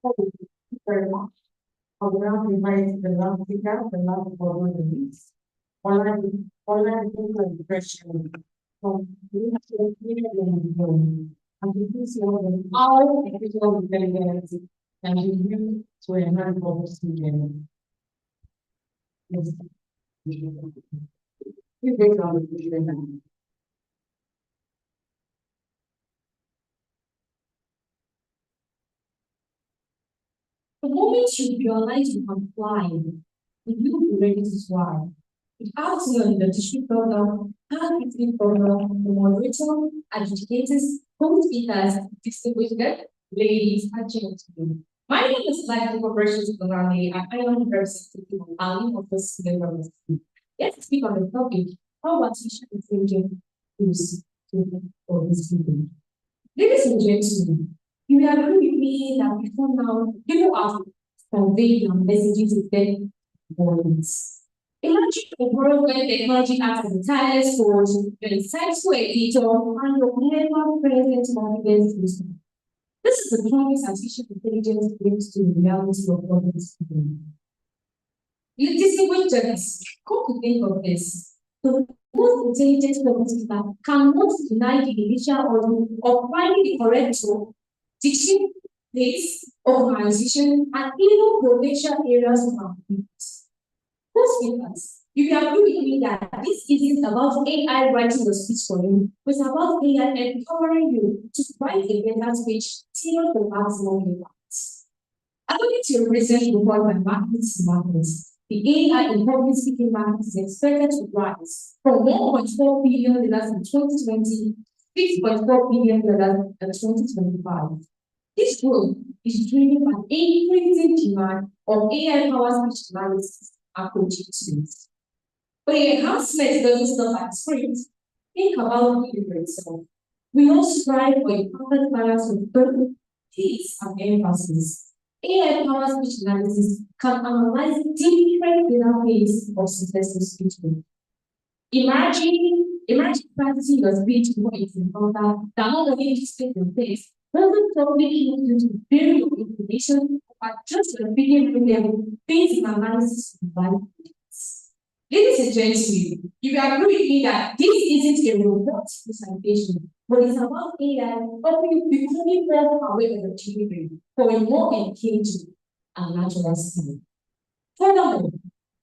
Thank you very much. I will now invite the last speaker, the last forward release. Online impression from and this is all individual dependence and you to enhance public student. Yes. You get on the student. The moment you realize you can fly, you be ready to fly. It asks you on the tissue program, and between program, the moderator, educators, co-speakers, distinguished guests, ladies, and gentlemen. My name is Life Corporations Oluwole, and I am the representative of Ali of this member. Let's speak on the topic how artificial intelligence is for this people. Ladies and gentlemen, you will agree with me that before now, people have conveyed their messages with their words. Imagine a world where technology acts as a tireless force, your insightful editor, and your never present confidence system. This is the promise artificial intelligence brings to the reality of public speaking. You distinguished judges, come to think of this. The most intelligent public speaker cannot deny the initial order of finding the correct tone, teaching, place, organization, and even potential areas of our business. Most speakers, you can agree with me that this isn't about AI writing your speech for you, but it's about AI empowering you to write a better speech tailored for maximum impact. According to a research report by Markets, the AI in public speaking market is expected to rise from $1.4 billion in 2020 to $6.4 billion in 2025. This growth is driven by increasing demand of AI-powered speech analysis and coaching tools. But the enhancement doesn't stop at sprint. Think about it for itself. We all strive for a perfect balance of both peace and emphasis. AI-powered speech analysis can analyze different data of successful speech. Imagine practicing your speech before it's encounter that not only speak your face, doesn't probably help you to build your information, but just repeating level based on analysis of value. Ladies and gentlemen, you will agree with me that this isn't a robot presentation, but it's about AI helping you becoming more aware of the delivery for a more engaging and natural style. Furthermore,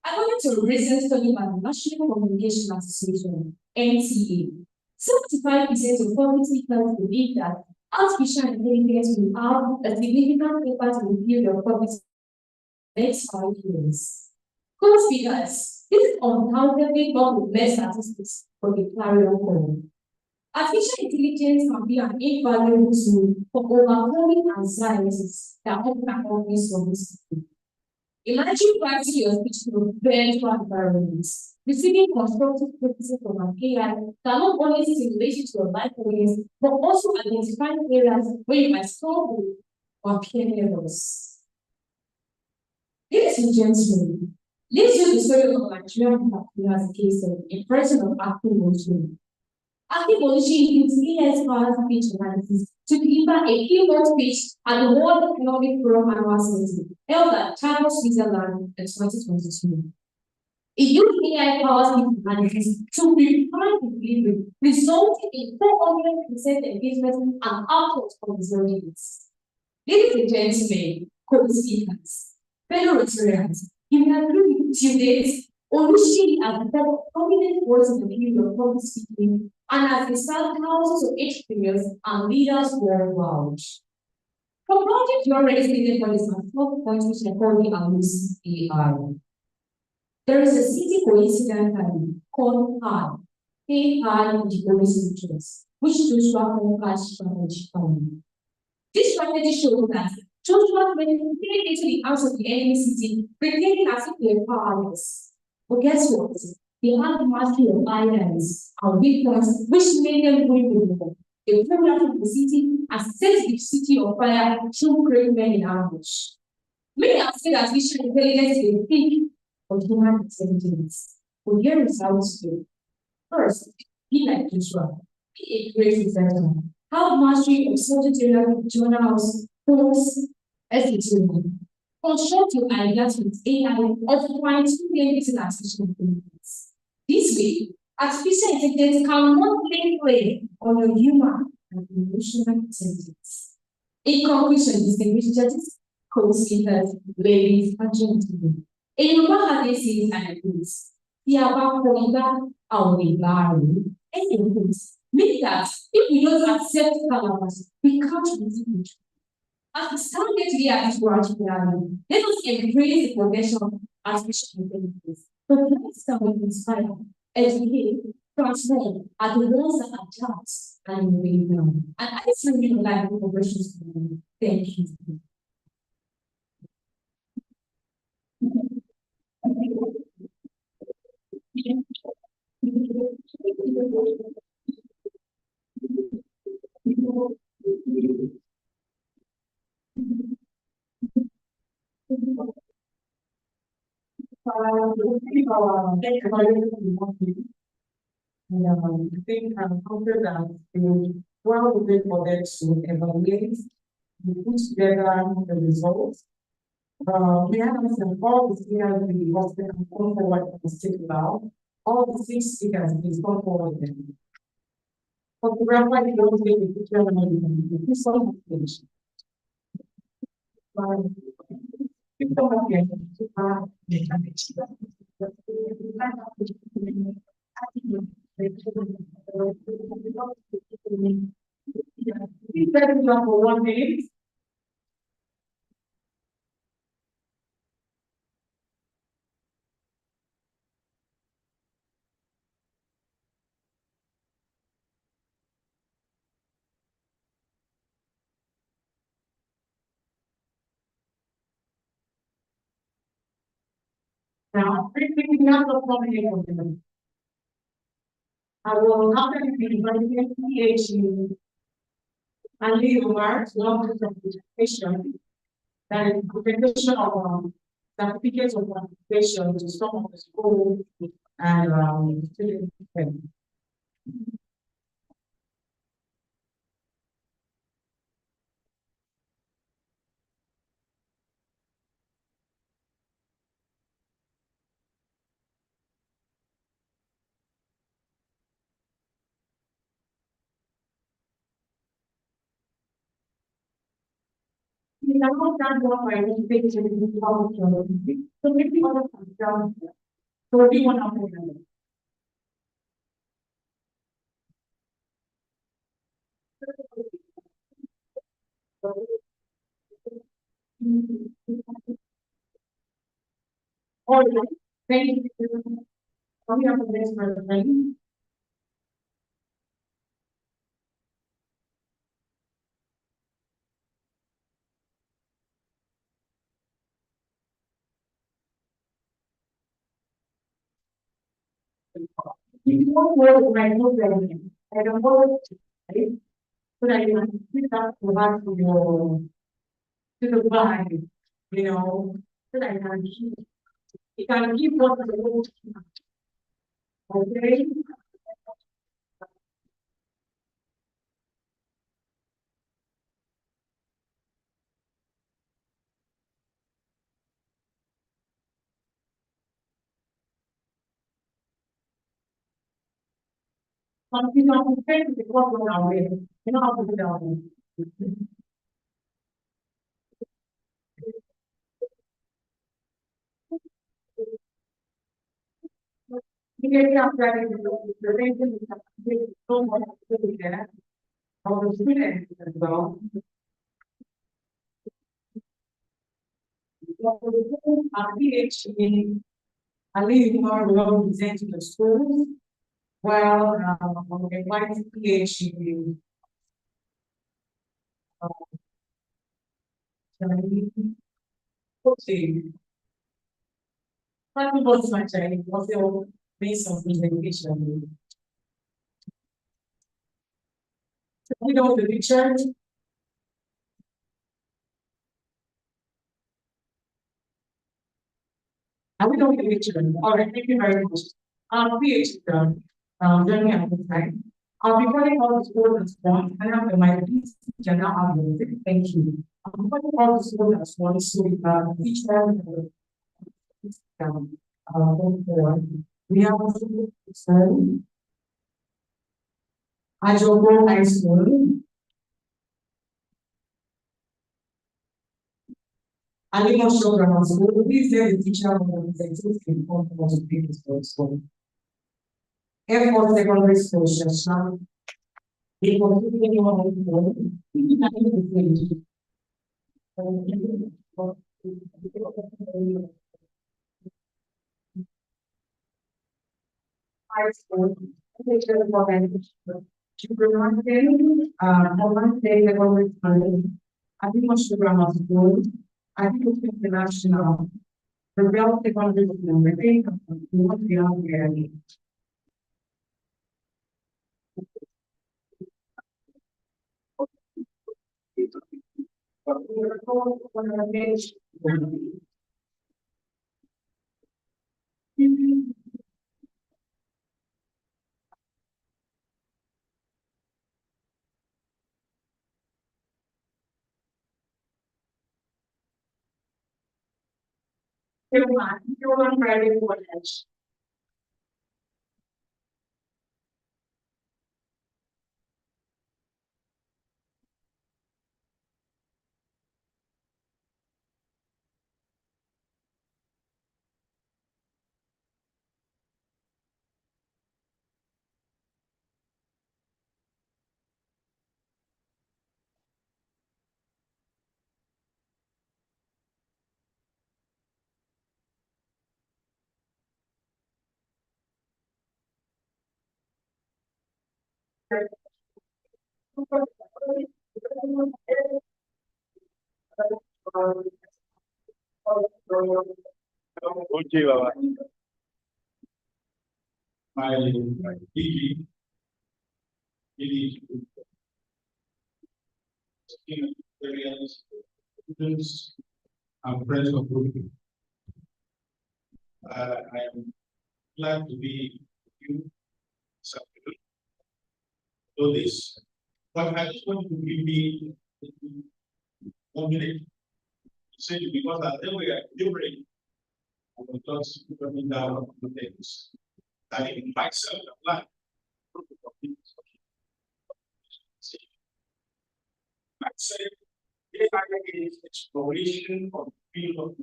according to a recent study by the National Communication Association, NTA, 75% of public speakers believe that artificial intelligence will have a significant impact on the field of public next 5 years. Co-speakers, this is undoubtedly one of the best statistics for the clarion call. Artificial intelligence can be an invaluable tool for overcoming anxieties that often accompany service. Imagine writing your speech to a virtual environment, receiving constructive criticism from an AI that not only stimulates your life audience, but also identify areas where you might struggle or appear nervous. Ladies and gentlemen, let's use the story of Nigerian Black as a case study in person of acting motion. Archaeology uses AI-powered speech analysis to deliver a keynote speech at the World Economic Forum annual meeting held at China, Switzerland in 2022. It used AI-powered speech analysis to refine the delivery, resulting in 400% engagement and output of the audience. Ladies and gentlemen, co-speakers, fellow Rotarians, you can agree with today's Oluwole has become a prominent voice in the field of public speaking and has inspired thousands of entrepreneurs and leaders worldwide. For project you already stated for this and 12 points which are currently use AI. There is a city coincidentally called AI in the Holy Scriptures, which Joshua Conquer's strategy found. This strategy shows that Joshua went into the house of the enemy city, pretending as if they were powerless. But guess what? They had the mastery of islands and weak points, which made them win the war. They pulled out of the city and set the city on fire through great men in ambush. Many have said that artificial intelligence is a peak of human intelligence. But here is how to do. First, be like Joshua. Be a great presenter. Have mastery of subject journals, posts, etc. Construct your ideas with AI or fine-tune them using artificial intelligence. This way, artificial intelligence cannot play on your human and emotional intelligence. In conclusion, distinguished judges, co-speakers, ladies and gentlemen, in Yoruba had says and agrees, the about Ponga our Bari, and includes, meaning that if we don't accept colors, we can't receive it. As we stand here today at this branch planning, let us embrace the potential of artificial intelligence. But let's start with inspire, educate, transform, are the ones that adjust and innovate now. And I just really like the operations. Thank you. I think I'm confident that it will well within for them to evaluate, we put together the results. We have some all the speakers we was come forward to speak about. All the 6 speakers please come forward. Photographer, you don't take the picture and you do some page. Please let it go for 1 minute. Now, quickly, we have the following of them. I will not be inviting PhD and legal remarks, along with presentation, that is presentation of certificates of qualification to some of the schools and students. We have not done what I was thinking in the public. So maybe all of us down here. So everyone up there. All right, thank you. We have the next presentation. If you want to write no problem, I don't know, right? So that you can put that to heart to your to the body, so that you can keep what the whole okay. Some people are afraid to walk away. You know how to tell them. Immediately after I did the reason is that they don't want to do that. All the students as well. So our PhD, I leave more representing the schools, while the white PhD. Okay. What was my child? Was your based on presentation? We know the picture. And we know the picture. All right, thank you very much. PhD, journey at the time. I'll be calling all the schools as one, and have the mic, please, can now have the music. Thank you. I'm calling all the schools as one, so each one we have also Ajogo High School, Alimosho Grammar School. Please let the teacher of the representatives inform us of the school. Air Force Secondary School, Shashan. It was high school, teacher of organization. Supermarket, Holland State Secondary School, Alimosho Grammar School, Alimosho International, Rebel Secondary School, I think, what we are here. Human private college. Okay, Baba. My DG, experience, students, and friends of group. I am glad to be with you. Do this. But I just want to give me 1 minute. Say because as they were delivering, I was just coming down on the things that in myself apply. I said, AI is exploration of the field of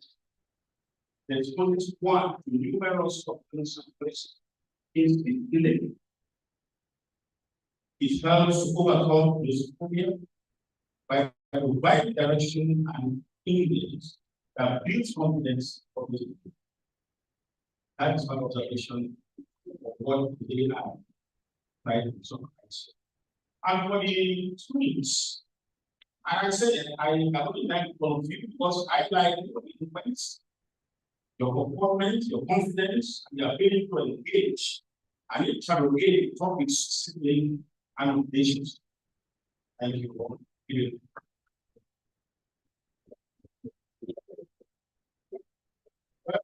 there's only one to numerous options and places is the delay. It helps to overcome this phobia by providing direction and ingredients that builds confidence for the people. That is my observation of what they are trying to summarize. And for the students, and I said I only like all of you because I like your influence, your performance, your confidence, and your ability to engage and interrogate topics succinctly and with patience. Thank you all.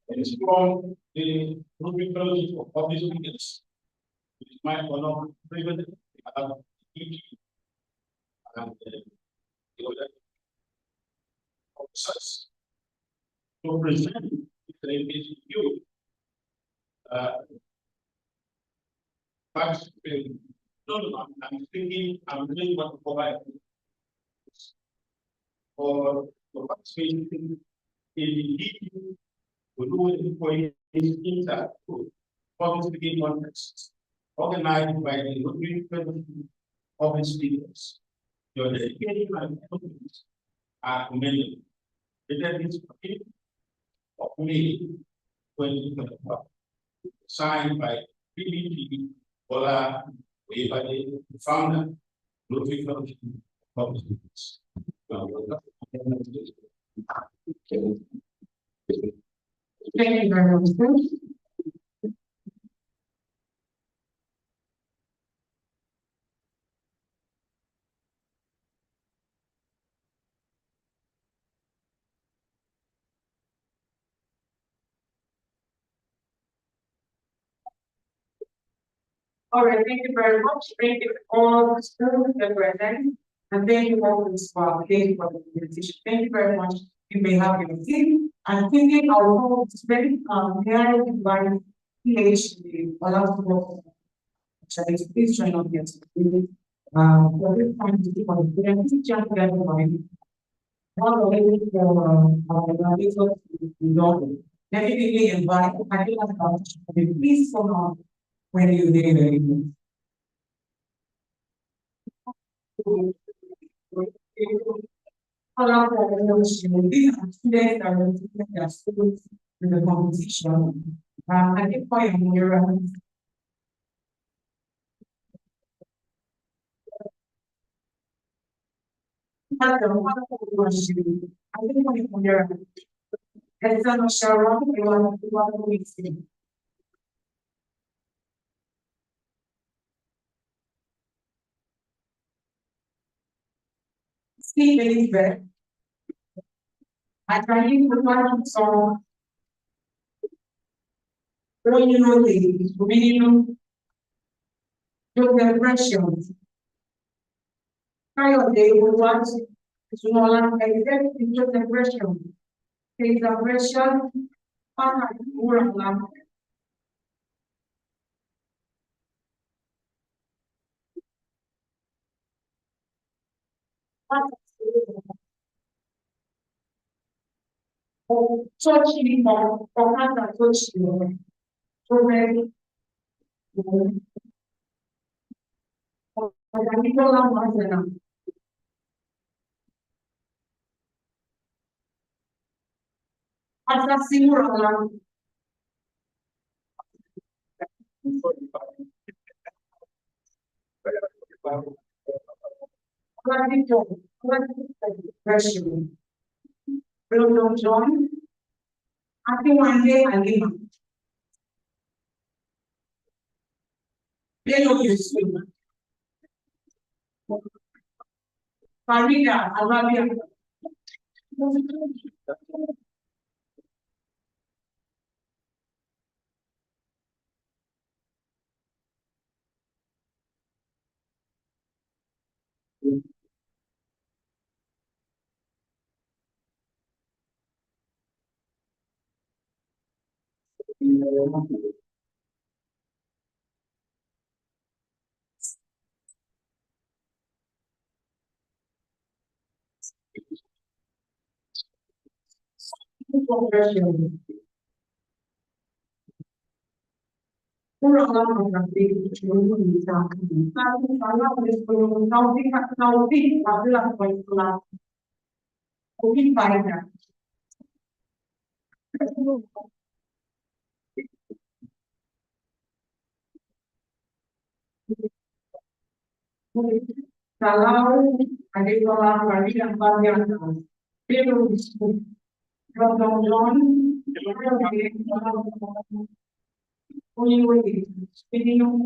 It's from the Rubin Fellowship of Public Speakers. It is my honor, privilege, and the other officers to present the you. But no, I'm thinking, I'm doing what to provide for participating in the Oluwole inter public speaking contests organized by the Rotary Fellowship Public Speakers. Your dedication and efforts are commendable. It is of May 2024, signed by PDP Ola Webade, founder, Rotary Fellowship Public Speakers. Thank you very much. All right, thank you very much. Thank you all the students that were attending, and thank you all for the presentation. Thank you very much. You may have your seat. And thinking our whole very very by PhD, allow please join us here today. For this time to keep on the teacher everybody. One of the organizers to know. Definitely invite, I think please come on when you're there. Allow for emotion. These are students that are taking their schools in the competition. I think for your that's a wonderful question. I think when you're as a Sharon, you want to see. Steve Elizabeth. I try to put one song. When you know the minimum, your impressions. Prior day would want to know and get into the impression. Take the impression, touch me or hand and touch you. So many. John, I think one day I give up. They know you swim. Farida, Arabia. Kalau ada orang lagi yang bagian virus, John, Oluwole, Video,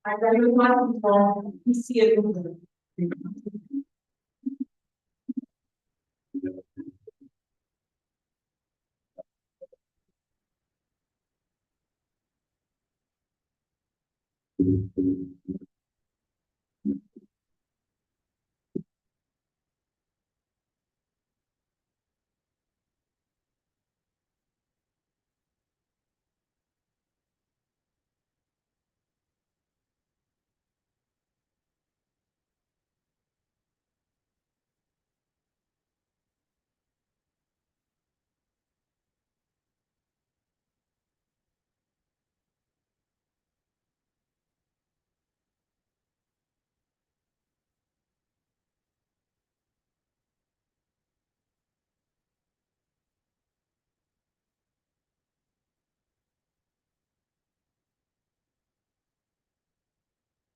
I got a lot for PCA.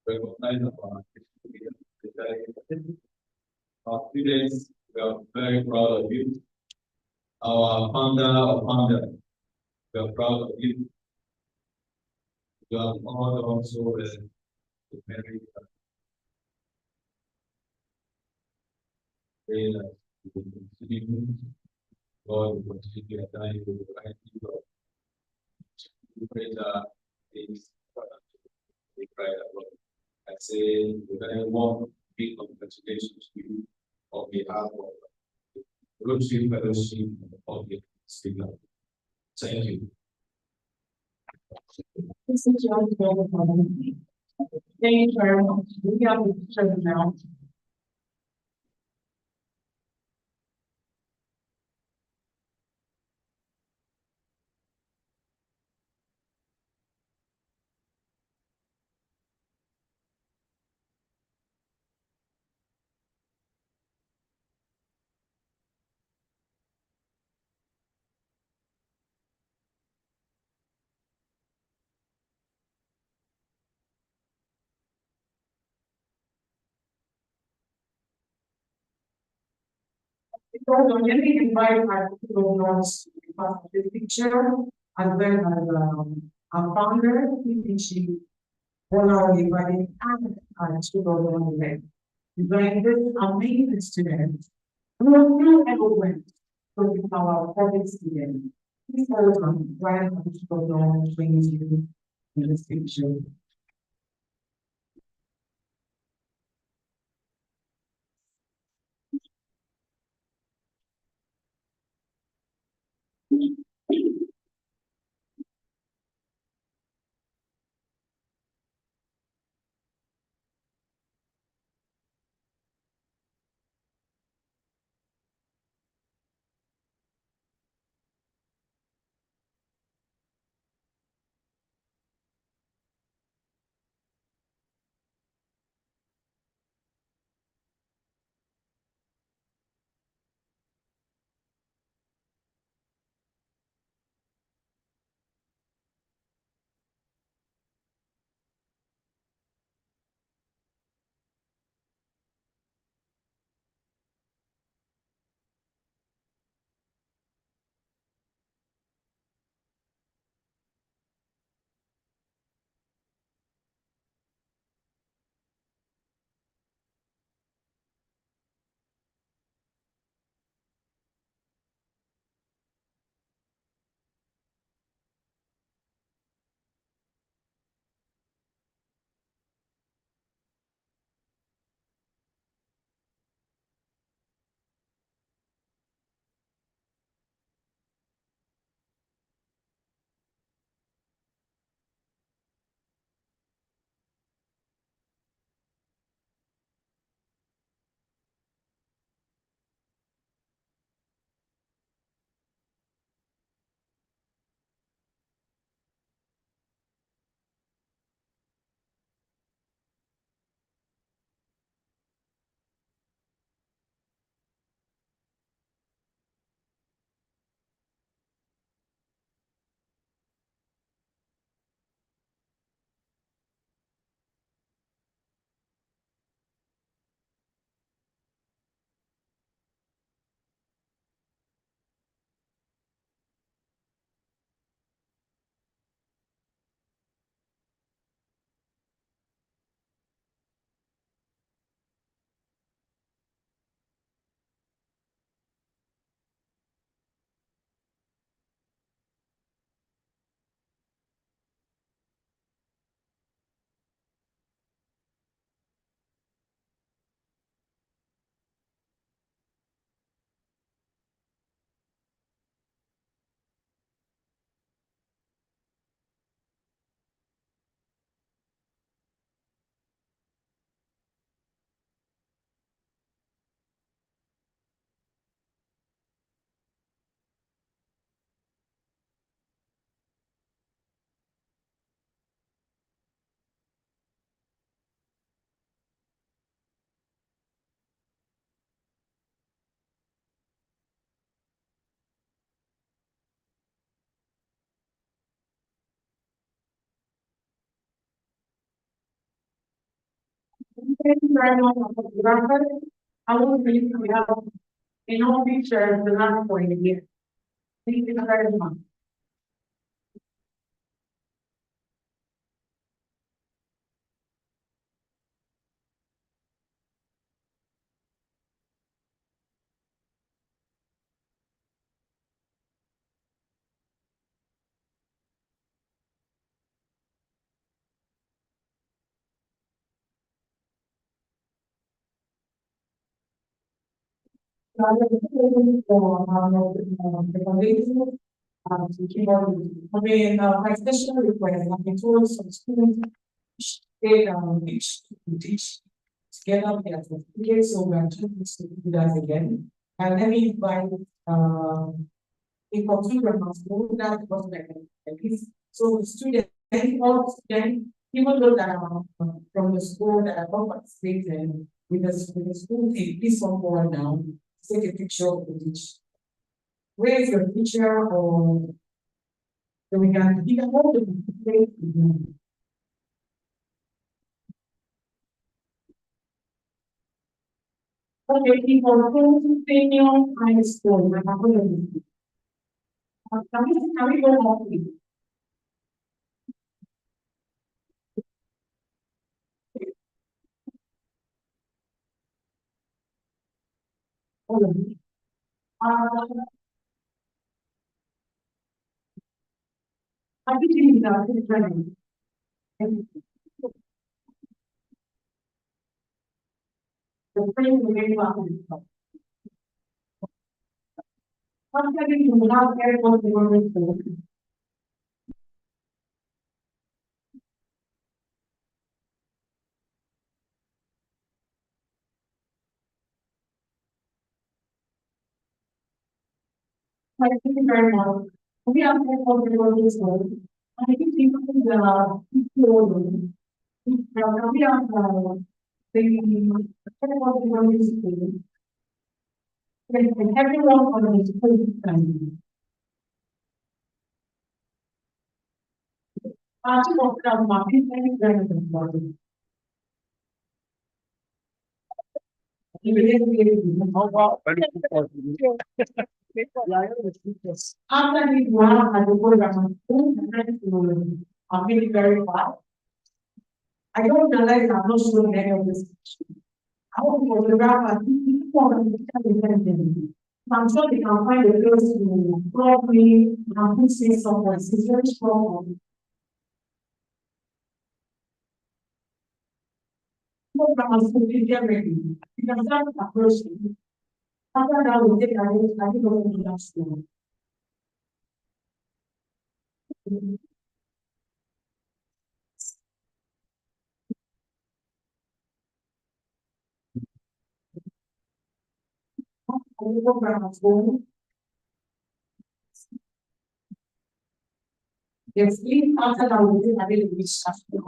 Recognize our students, we are very proud of you. Our founder, we are proud of you. You have honored also with very God will continue to guide you with the right people. Greater things we pray about. I say very warm big congratulations to you on behalf of the Rotary Fellowship of the Speaker. Thank you. This is John Thank you very much. We have to turn now. Because let me invite our governors to be part of the picture, as well as our founder, PPG, Oluwole, and our two governors. During this amazing student, who have no ever went to become our public student. Please welcome Brian and two governors joining you in this picture. Thank you very much, photographer. I will be out in all pictures the last point here. Thank you very much. I mean, my special request, I've been told some students teach together their certificates, so we are trying to do that again. And let me invite, a photographer school that was like this. So the students, all students, even though that are from the school that are not participating with the school team, please come forward now, take a picture of the teacher. Where is your teacher or so we can hold the place. Okay, people, who senior high school, my apologies. Can we go on, please? Hold on. I think you need to training. The training is very well. I'm telling you, without airport, we were with you. Thank you very much. We are airport, we were with you. I think people in the people, we are the airport, we were with you. And everyone on the school family. Part of the market is very important. After we one at the program, I'm really very fast. I don't realize I'm not sure any of this. I want to photograph and people I'm sure they can find a place to properly and put say somewhere. It's very strong. Program is to get ready. You can start approaching. After that, we take I think we'll do that soon. The program is going. Yes, even after that, we take a little bit after.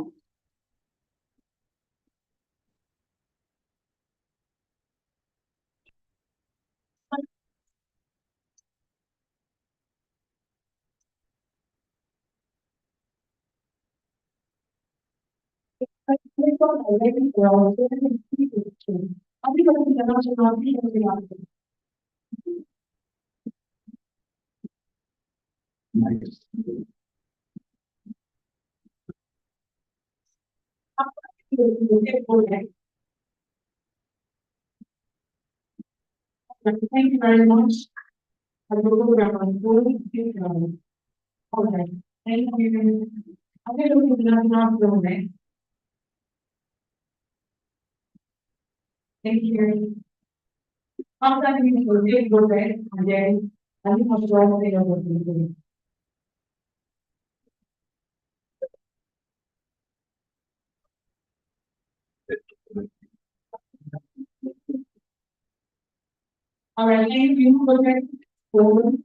I think already well, I think the national people thank you very much. I will go around and go to okay. Thank you. I'm going to look at the national building. Thank you. After we will take go back and then I think I'll show you what we do. All right, thank you. Go back forward.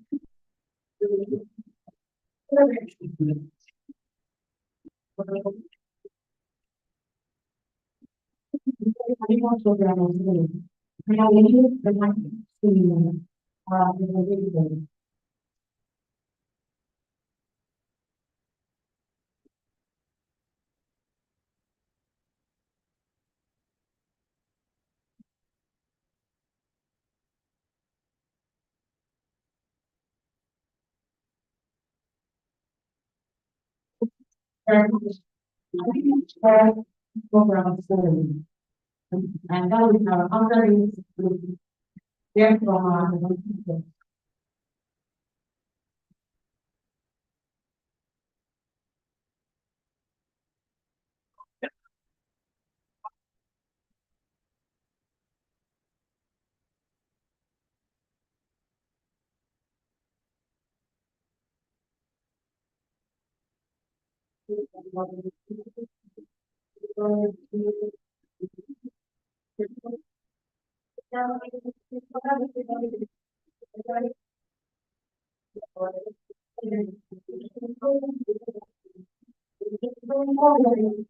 very much. I think it's program forward. And now we have other things to get from our people.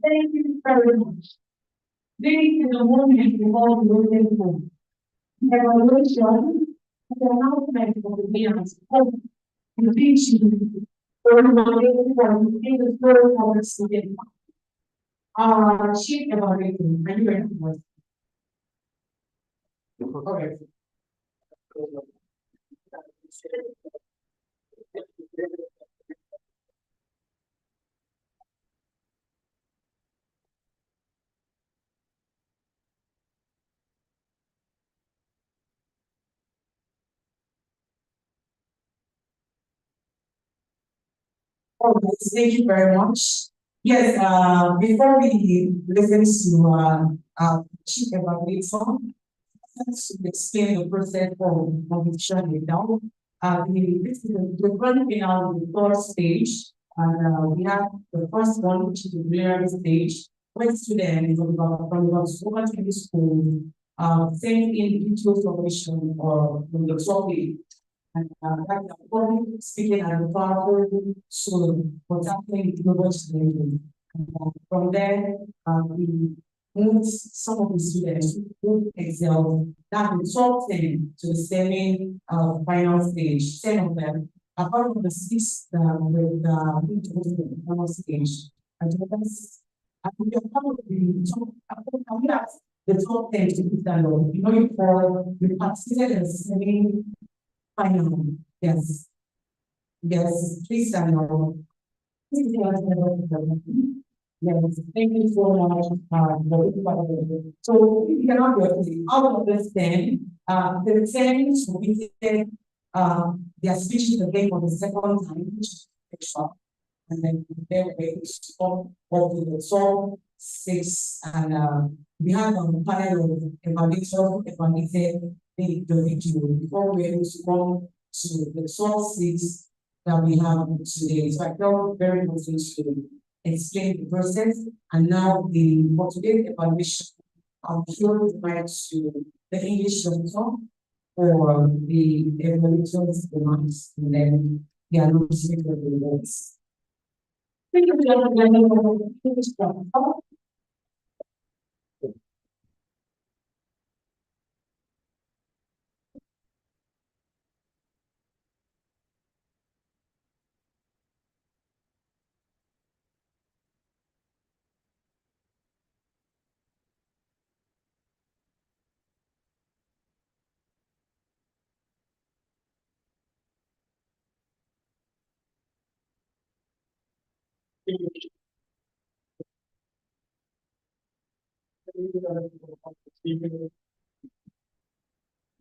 Thank you very much. This is the moment before we waiting for. Evaluation, the announcement of the parents, the teaching, or the story of the student. Chief evaluating, are you ready for it? Okay. Oh, yes, thank you very much. Yes, before we listen to Chief Evaluator, let's explain the process of conviction now. This is the running now the third stage, and we have the first one, which is the clearing stage, when students from the secondary school, send in individual submission or from the topic. And that's the public speaking and the powerful soul for tackling global challenges. And, from there, we moved some of the students who excelled that we top 10 to the semi final stage, 10 of them. Apart from the six with the final stage, I guess I think part of the top, I mean, that's the top 10 to be stand on. You know, you participated in the semi final, yes. Yes, please stand on. Please stand on. Yes, thank you so much. So we cannot do out of this 10, the 10 submitted their speeches again for the second time, which is extra. And then they stop of the top 6 and we have a panel of evaluators evaluated the video before we able to come to the top 6 that we have today. So I felt very motivated to explain the process, and now the for today's evaluation, I'll show the right to the English doctor for the evaluators demands, and then they are not the results. Thank you for the English doctor.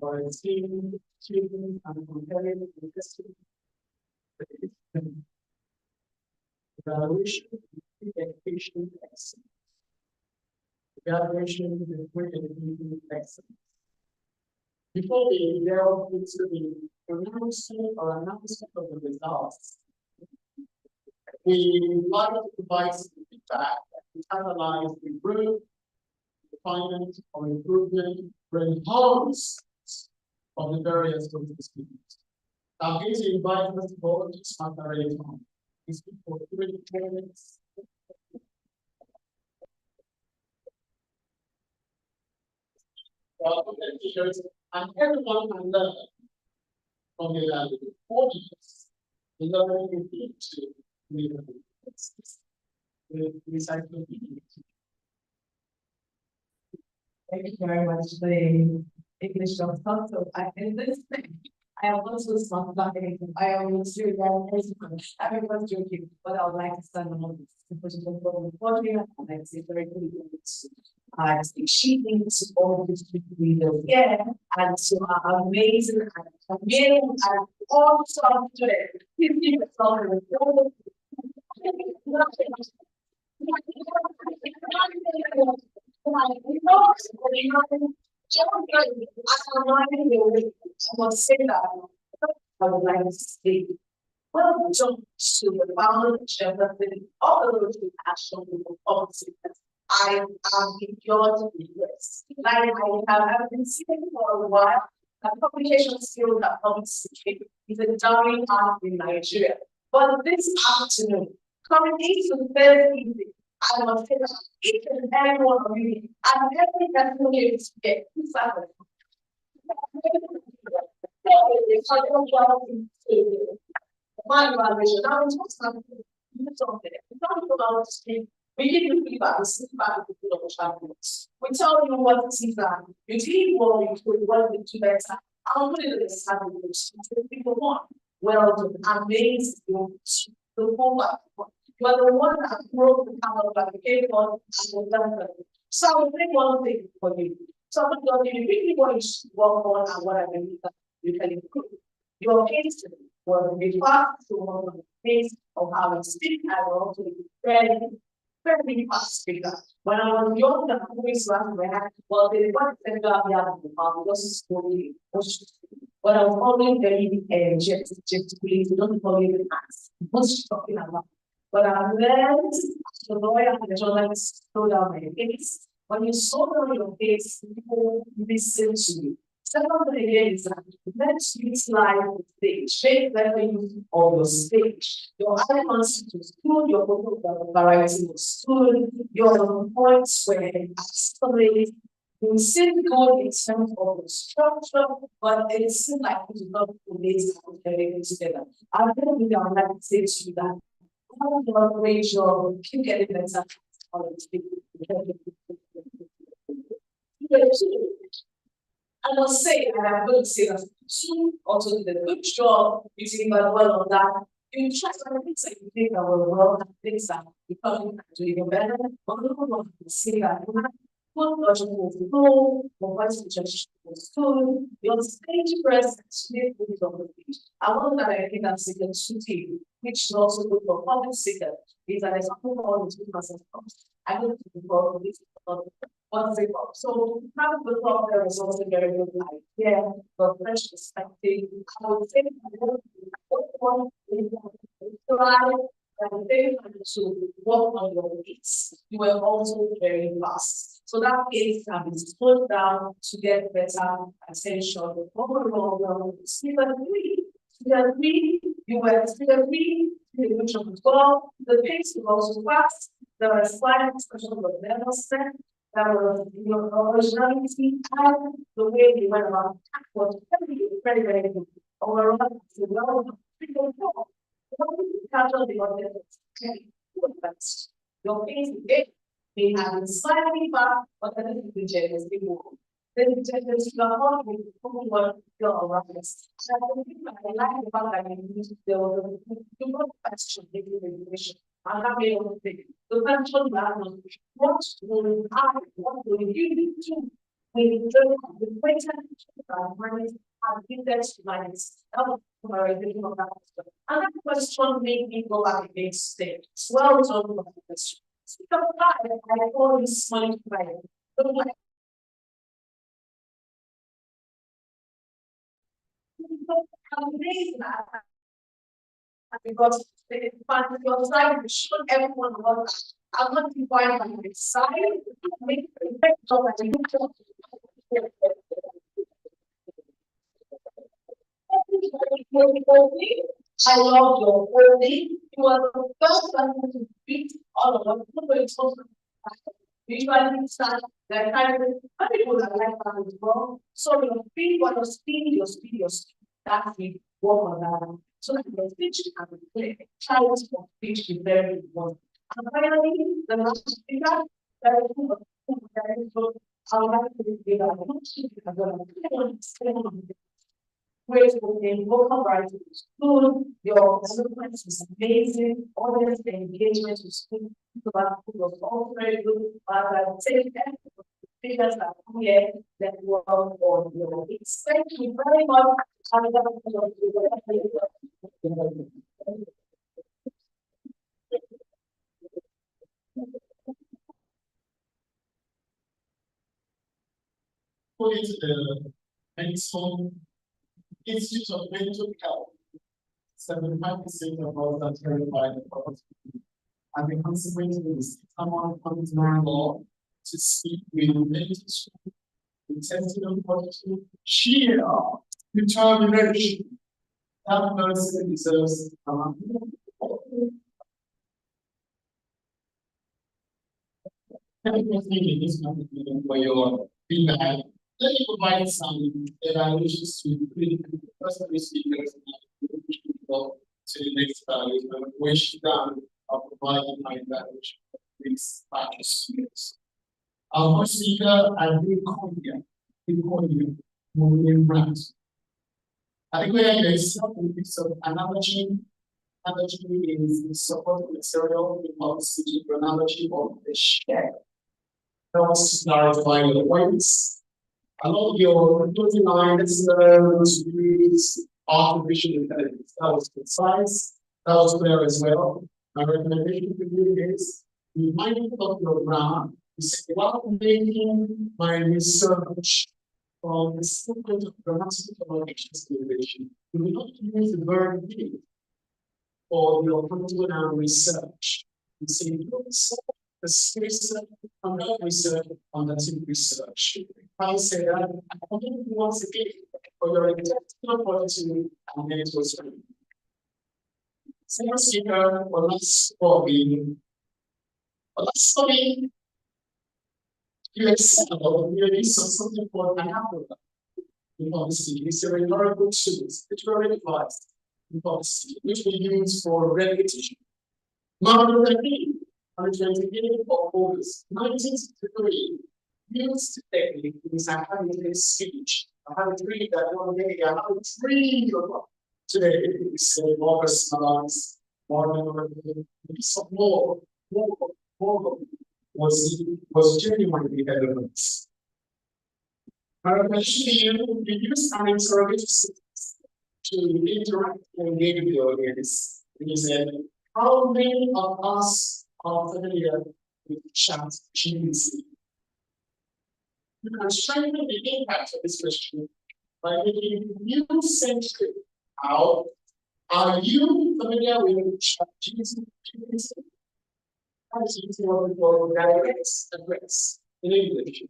By seeing children and comparing the history, evaluation, education, excellence. Evaluation, education, excellence. Before we delve into the announcement of the results, we would like to provide some feedback to analyze the growth, refinement, or improvement, or enhancement of the various students. I'm going to invite Mr. Board to start the raise on. We speak for 3 minutes. And everyone can learn from the evaluation. 4 years, the learning will be to recycle. Thank you very much, the English doctor. So I think this thing, I am also smart about anything. I am sure that everyone's joking, but I would like to stand on this. Unfortunately, I like to say very good. I speak sheeping to all the leaders here and to our amazing and amazing and awesome today. Please give a song with all I must say that I would like to say, well, jump to the knowledge of the all of those actual policies. I am beyond this. Like I have been saying for a while, that publication skills that public speaking is a dying art in Nigeria. But this afternoon, coming into the third evening, I must say that each and every one of you, and every person here is here, please have a my evaluation. Now it's not something you something. It's not about speak. We give you feedback, we see feedback of the champions. We tell you what it is that you did what we could, what we do better. I'll put it in the sandwich. People want. Well done, amazing. The whole life. You are the one that broke the camel that became one and the done. So I will say one thing for you. Somebody told you really want to work on and what I believe that you can improve. Your pace will be fast to one of the pace of how you speak. I will also be very fast speaker. When I was young, the always last back, well, they want to send out the other because slowly, but I was always very gesticulating, don't call me the ass. What's she talking about? But I learned the lawyer and the journalist slow down my pace. When you slow down your pace, people listen to you. Second thing again is that let's utilize the stage, shape value of your stage. Your eye concept is good, your vocal variety was good, your points were accelerated. You seem good in terms of the structure, but it seems like it is not related to everything together. I think we are like to say to you that how do you great job, keep getting better. I must say, and I'm going to say that you also did a good job. You did very well on that. You try some things that you think that were well, and things that you probably can do even better. But look what you say that you have good logic was low, your voice projection was good, your stage presence made good on the page. I want that I think that's second shooting, which is also good for public sector, is an example of all the 2% costs. I don't think the problem is what's it called? So part of the problem is also very good idea, the fresh perspective. I would say one try and then to work on your pace. You were also very fast. So that pace can be slowed down to get better attention. Overall, Stephen 3, you were Stephen 3, which of the 12, the pace was also fast. There were slight expressions of nervousness. That was your originality and the way you went about was very, very good. Overall, the well, your face is big, may have been slightly back, but then the generously more. Then the generous level will become what your awareness. So I like the fact that you need to build the question, the regulation. I'm not able to think. The question is what will I, what will you do when you don't have the greater minus and index minus another question made me go back against state. Well done for the question. Because I always smile by it. Because the your side will show everyone what I'm not defined by my side, make the effect of a I love your holding. You are the first person to beat all of us. Nobody supposed to usually start that kind of people that like that as well. So your speed, your speed, your speed, your speed. That's the work on that. So that your speech can be clear. Challenge for speech is very important. And finally, the last speaker, that is I would like to give a grateful in vocal writing to school. Your development is amazing. All this engagement with school was also very good. But I would say that the figures are clear that you are on your case. Thank you very much. Put it Mental Institute of Mental Health. 75% of us are terrified of poverty. And the consequence is someone comes now law to speak with mental school, intentional poverty, sheer determination. That person deserves for your feedback. Let me provide some evaluations to the first three speakers to the next which of providing my evaluation of these students. Our first speaker, Kukoyi, Moving Brand. I think there is some piece of analogy. Analogy is the support material of the analogy of the share. Helps to clarify your points. Along your closing lines, use artificial intelligence. That was concise. That was clear as well. My recommendation to you is be mindful of your grammar. While making my research on the sequence of grammatical connection stimulation, you will not use the verb be for your continual research. You say, the space on that research on the team research. I say that I want you once again for your intentional quality and mental strength. Second speaker, last for me, you excel, you use something called an apple. It's a rhetorical tool, literary device, which we use for repetition. Margaret on the 28th of August, 1963, used the technique in psychoanalytic speech. I have a dream that one day I have a dream today. It's August, more was genuinely eloquent. My recommendation to you, you use an interrogative sentence to interact and engage with the audience. You said, how many of us are familiar with ChatGPT? You can strengthen the impact of this question by making you centric. How are you familiar with ChatGPT? What we call direct address in English.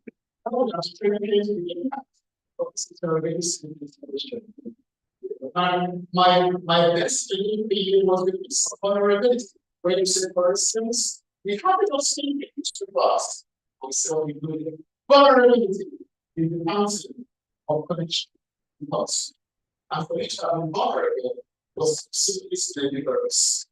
How does strengthen the impact of this interrogation? And my best feeling was with this vulnerability. When you said, for instance, the habit of speaking too fast, so including vulnerability in the mountain of connection because and for which I'm vulnerable was simply study verbs.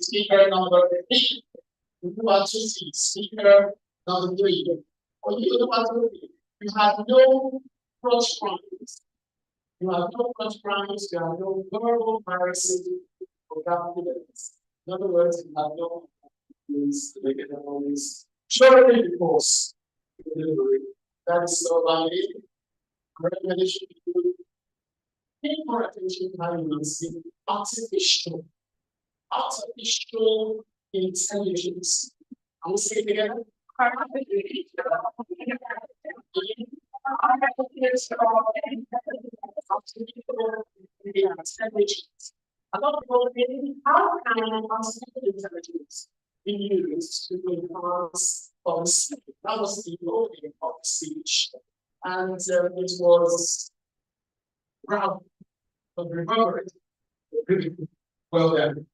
Speaker number 3. Speaker number 3. You have no cross crimes. You have no cross crimes. You have no verbal harassment or confidence. In other words, you have no means to make it always surely because delivery. That is so valuable. Recommendation to you. Pay more attention to how you see artificial intelligence. I'm going to say it again. A lot of people think, how can artificial intelligence be used to enhance policy? That was the opening of the speech. And it was proud of remembering. Really well done.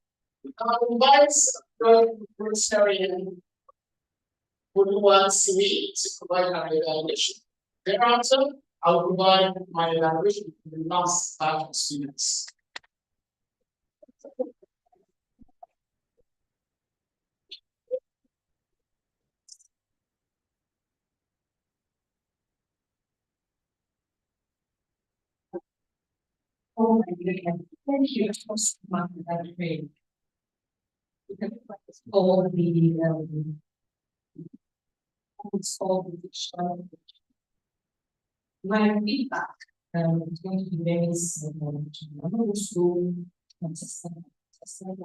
Vice President Oluwole to provide an evaluation. Thereafter, I will provide my evaluation to the last batch of students. Oh my goodness, thank you so much for that trade. All the it's all the show. My feedback is going to be very simple. I'm going to school consistent and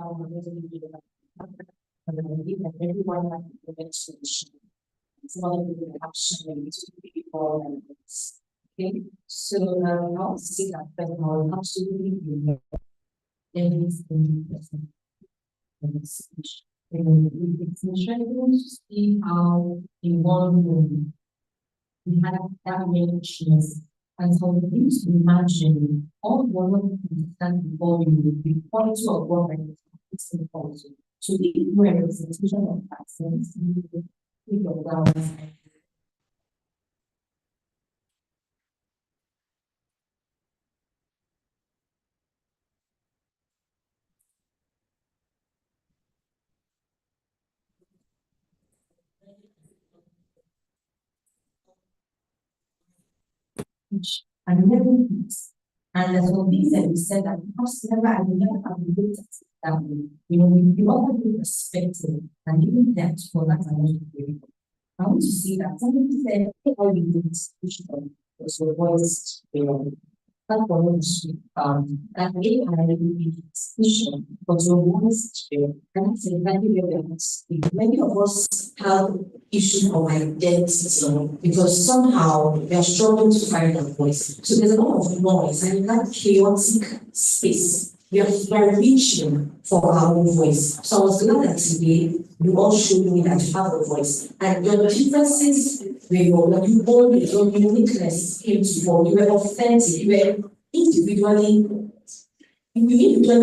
then I think that everyone has the next solution. It's not a good option to people and it's okay. So I'll see that but I'll absolutely be everything present. It's interesting to see how in one room we had that many chairs. And so we need to imagine all one of them stand before you with the quality of work that is important. So the representation of accents in your grounds. And never peace. And as for these that we said that because never I will never have looked at it that way. You know, we offer the perspective and giving depth for that I want to be. I want to see that somebody said, hey, I will do this was your voice, that was that way I will be institution was your voice, and that's exactly where we speak. Many of us have issues of identity because somehow we are struggling to find our voice. So there's a lot of noise and in that chaotic space, we are reaching for our own voice. So I was glad that today you all showed me that you have a voice and your differences were you own your uniqueness came to form. You were authentic, you were individually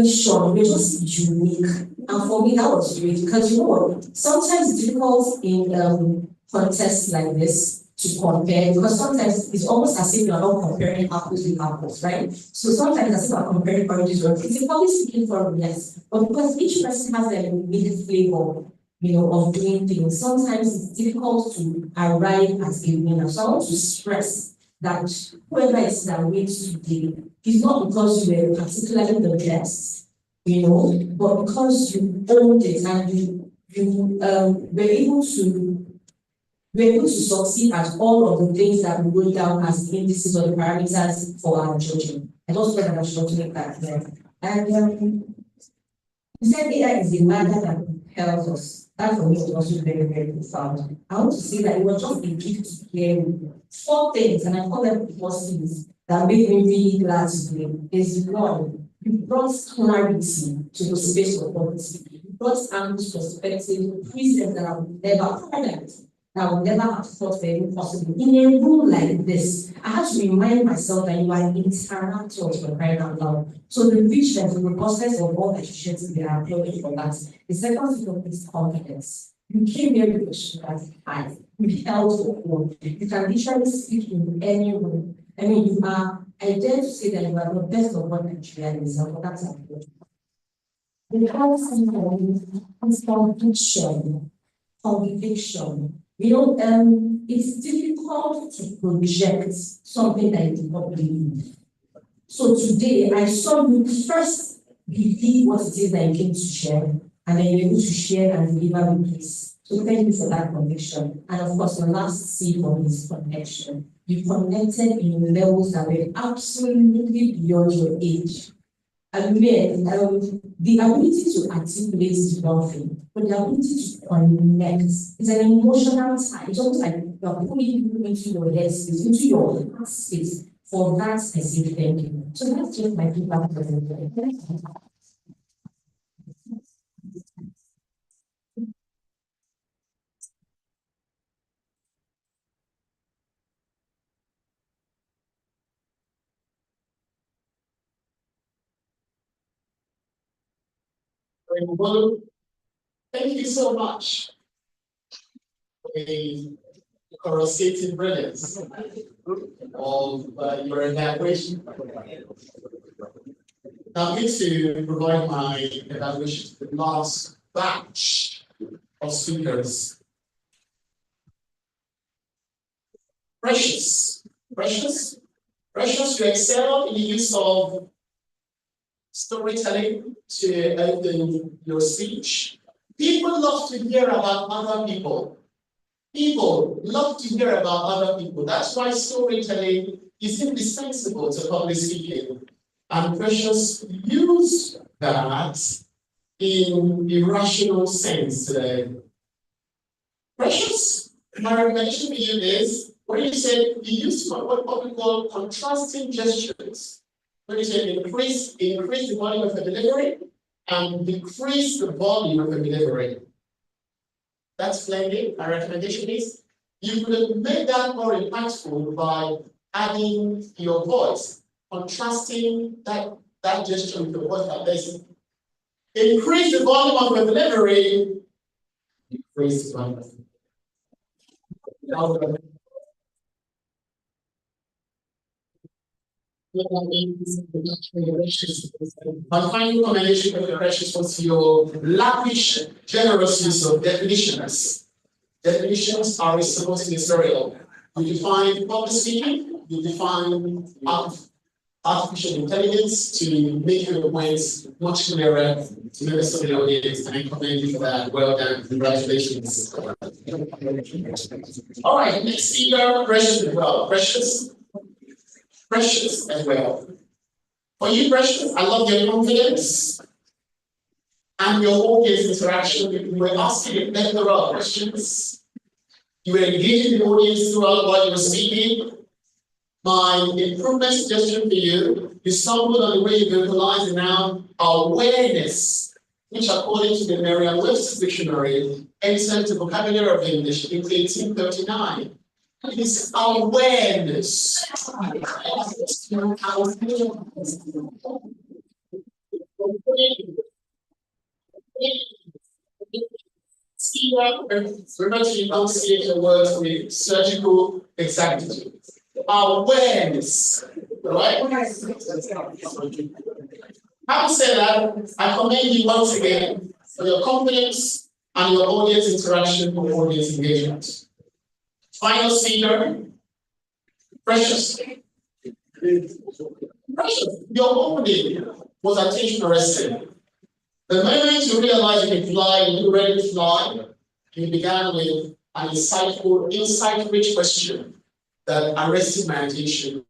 shown, you were just unique. And for me, that was great because you know what? Sometimes it's difficult in contests like this to compare because sometimes it's almost as if you're not comparing apples with apples, right? So sometimes as if I'm comparing oranges with oranges. It's a public speaking forum, yes, but because each person has their unique flavor, of doing things, sometimes it's difficult to arrive at a winner. So I want to stress that whoever is that wins today is not because you were particularly the best, but because you owned it and you were able to succeed at all of the things that we wrote down as the indices or the parameters for our judging. I just felt that I should make that clear. And you said AI is the matter that helps us. That for me was also very, very profound. I want to say that it was just a gift to hear 4 things, and I call them positives that made me really glad today. Is one, you brought clarity to the space of poverty. You brought Angus perspective, prisons that I would never that I would never have thought were even possible. In a room like this, I had to remind myself that you are interactors for crying out loud. So the richness, the robustness of all efficiency they are applauding for that. The second thing is confidence. You came here with a sugar high. You held your own. You can literally speak in any room. I mean, you are, I dare to say that you are the best of what Nigeria is, but that's a good. The other thing is conviction. It's difficult to project something that you do not believe. So today, I saw you first believe what it is that you came to share, and then you're able to share and deliver with peace. So thank you for that conviction. And of course, the last C for is connection. You connected in levels that were absolutely beyond your age. And the ability to articulate is one thing, but the ability to connect is an emotional tie. It's almost like you're pulling people into your head space, into your heart space. For that, I say thank you. So that's just my feedback for the Well, thank you so much a coruscating brilliance of your evaluation. Now, I'm going to provide my evaluation to the last batch of speakers. Precious, you excel in the use of storytelling to open your speech. People love to hear about other people. People love to hear about other people. That's why storytelling is indispensable to public speaking. And Precious used that in a rational sense today. Precious, my recommendation for you is when you say you use what we call contrasting gestures. When you say increase the volume of the delivery and decrease the volume of the delivery. That's splendid. My recommendation is you could make that more impactful by adding your voice, contrasting that gesture with the voice that there's increase the volume of the delivery, decrease the volume. My final commendation of the Precious was your lavish, generous use of definitions. Definitions are supposed to be serial. You define public speaking, you define artificial intelligence to make your points much clearer to members of the audience, and I commend you for that. Well done. Congratulations. All right, next speaker, Precious as well. Precious as well. For you, Precious, I love your confidence and your audience interaction. You were asking a plethora of questions. You were engaging the audience throughout while you were speaking. My improvement suggestion for you, you stumbled on the way you verbalize the noun awareness, which according to the Merriam-Webster Dictionary, entered the vocabulary of English in 1839. It is awareness. Remember to enunciate the words with surgical exactitude. Awareness. Right? Having said that, I commend you once again for your confidence and your audience interaction or audience engagement. Final speaker, Precious. Precious, your opening was attention arresting. The moment you realized you could fly, you were ready to fly, you began with an insightful, insight-rich question that arrested my attention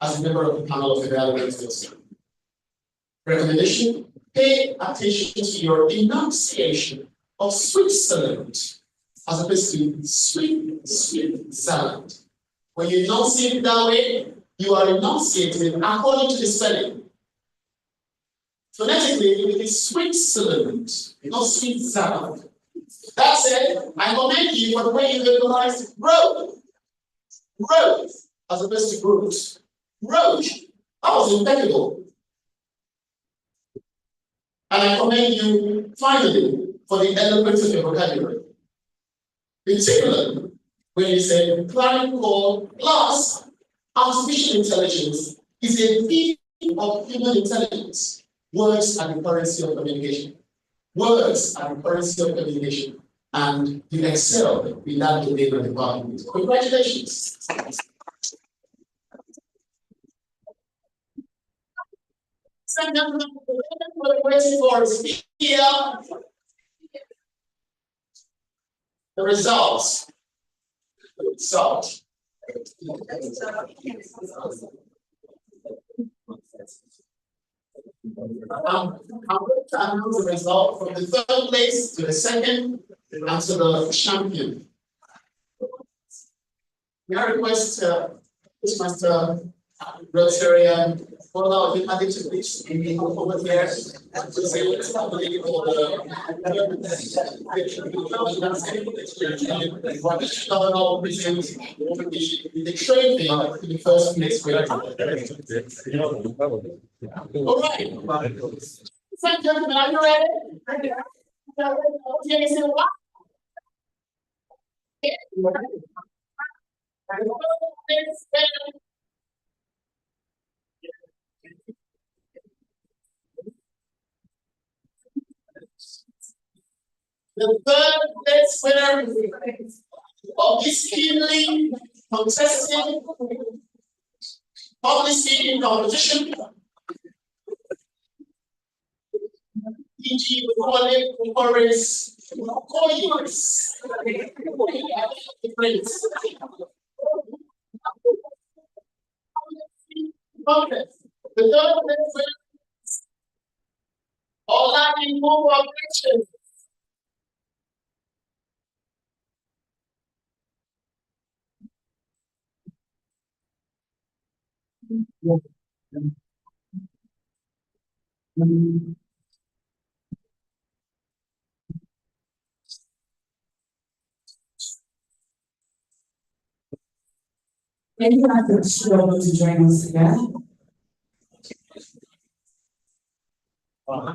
as a member of the panel of evaluators. Recommendation: pay attention to your enunciation of Switzerland as opposed to Switzerland. When you enunciate it that way, you are enunciating according to the spelling. Phonetically, it is Switzerland, not Switzerland. That said, I commend you for the way you verbalized growth. Growth, as opposed to growth. Growth, that was impeccable. And I commend you, finally, for the eloquence of your vocabulary. Particularly, when you say planning call plus artificial intelligence is a thief of human intelligence. Words are the currency of communication. Words are the currency of communication. And you excel in that domain of department. Congratulations. Second, what we're waiting for is here. The results. I'm going to announce the result from the third place to the second and to the champion. May I request Master Rotarian Bola of the Addiction please over here to say what's happening for the trophy to the first place winner. All right. Thank you, gentlemen. Are you ready? The third place winner of this keenly contested public speaking competition, E.G. Kukoyi's Kukoyi. Okay. The third place winner, Oluwole Operation. Thank you, Dr. Oluwole, to join us again. And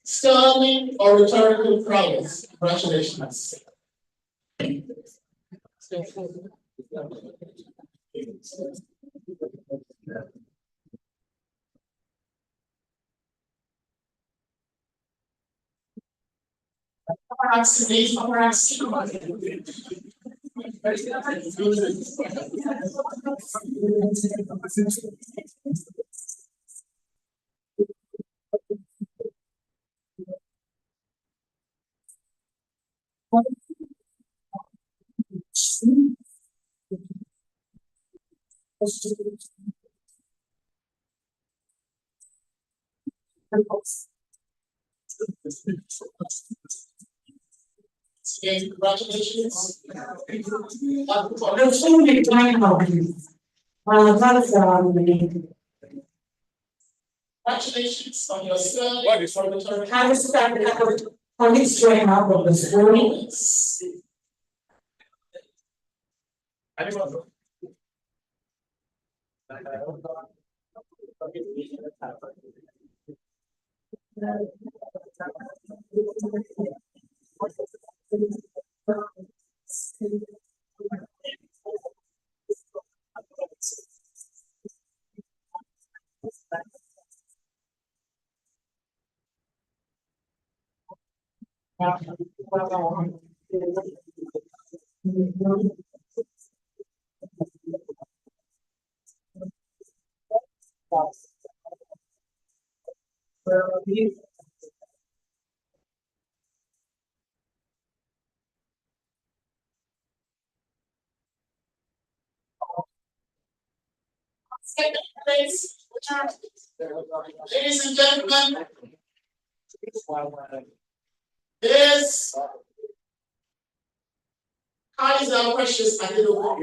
sterling or rhetorical prowess. Congratulations. Congratulations. There's so many time problems. That's Congratulations on your sterling. How is that on his join out of the school? Second place, ladies and gentlemen, is Kaiser Precious Adelowo.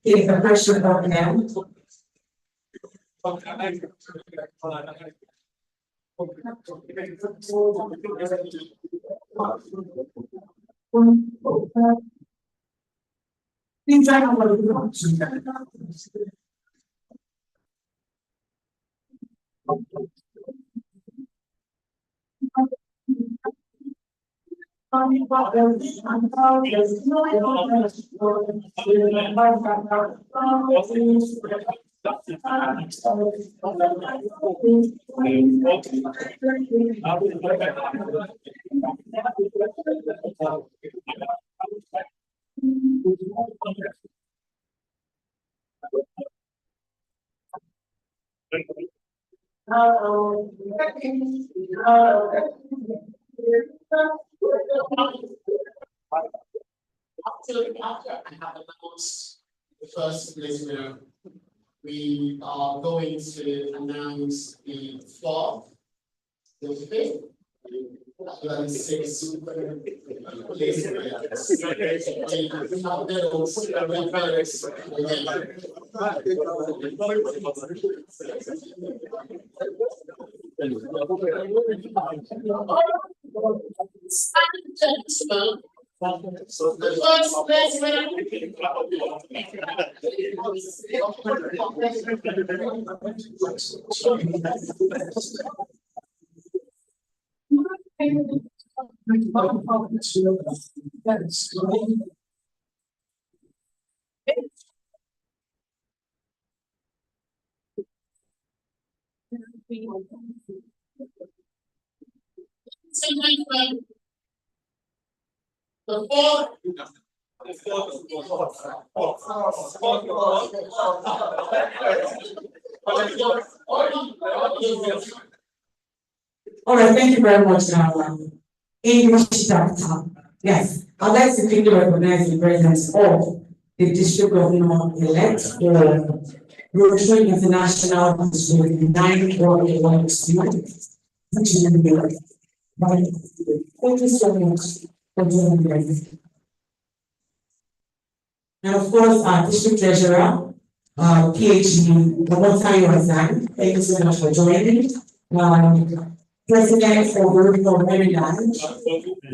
Take the pressure off now. Things I don't want to do. Shortly after I have announced the first place winner, we are going to announce the fourth, the fifth, and sixth place the first place the All right, thank you very much, English doctor. Yes, I'd like to quickly recognize the presence of the district governor-elect for Rotary International District 9 for a student. Thank you so much for joining us. And of course, our district treasurer, PhD, Tayo Azan, thank you so much for joining. President for Rural Maryland,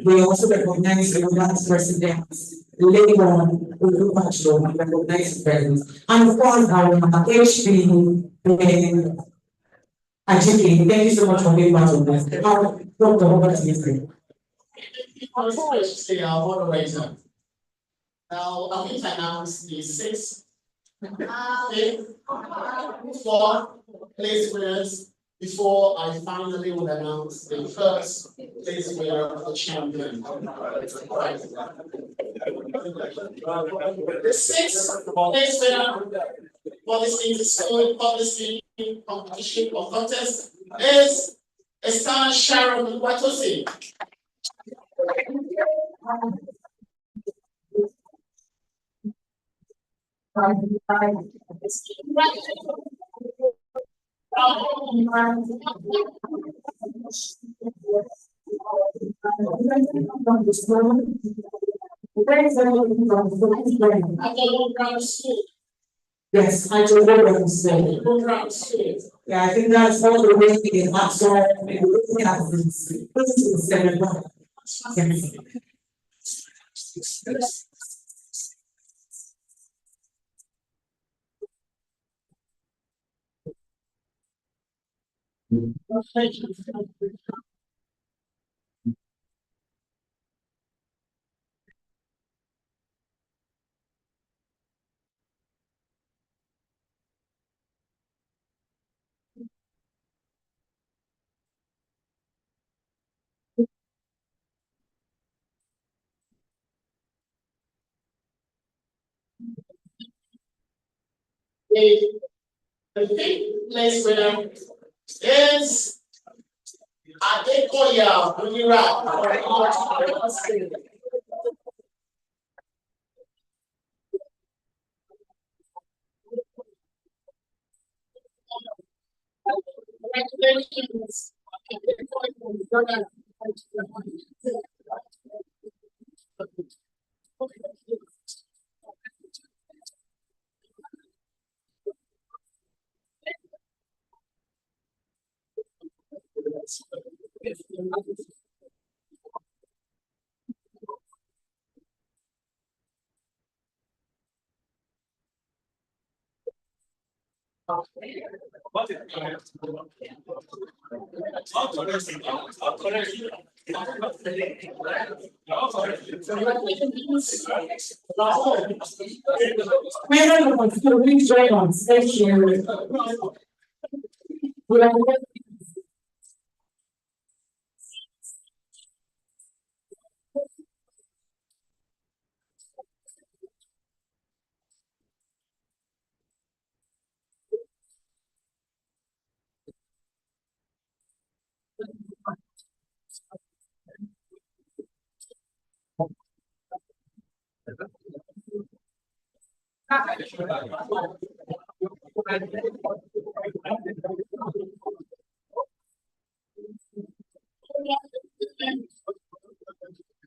we also recognize the Vice President, Legon Oluwole, recognize the presence. And of course, our HB, Ajiki, thank you so much for being part of this. Dr. Robert Smith. our moderator. Now, I'm going to announce the sixth, fifth, fourth place winners before I finally will announce the first place winner of the champion. The sixth place winner for this inter-school publishing competition or contest is Esther Sharon Watosi. Yes, I just want to say. Yeah, I think that's all the way in Axel. Maybe looking at this. This is the 7. The fifth place winner is Adekoya Munira. Congratulations. Please join on stage here.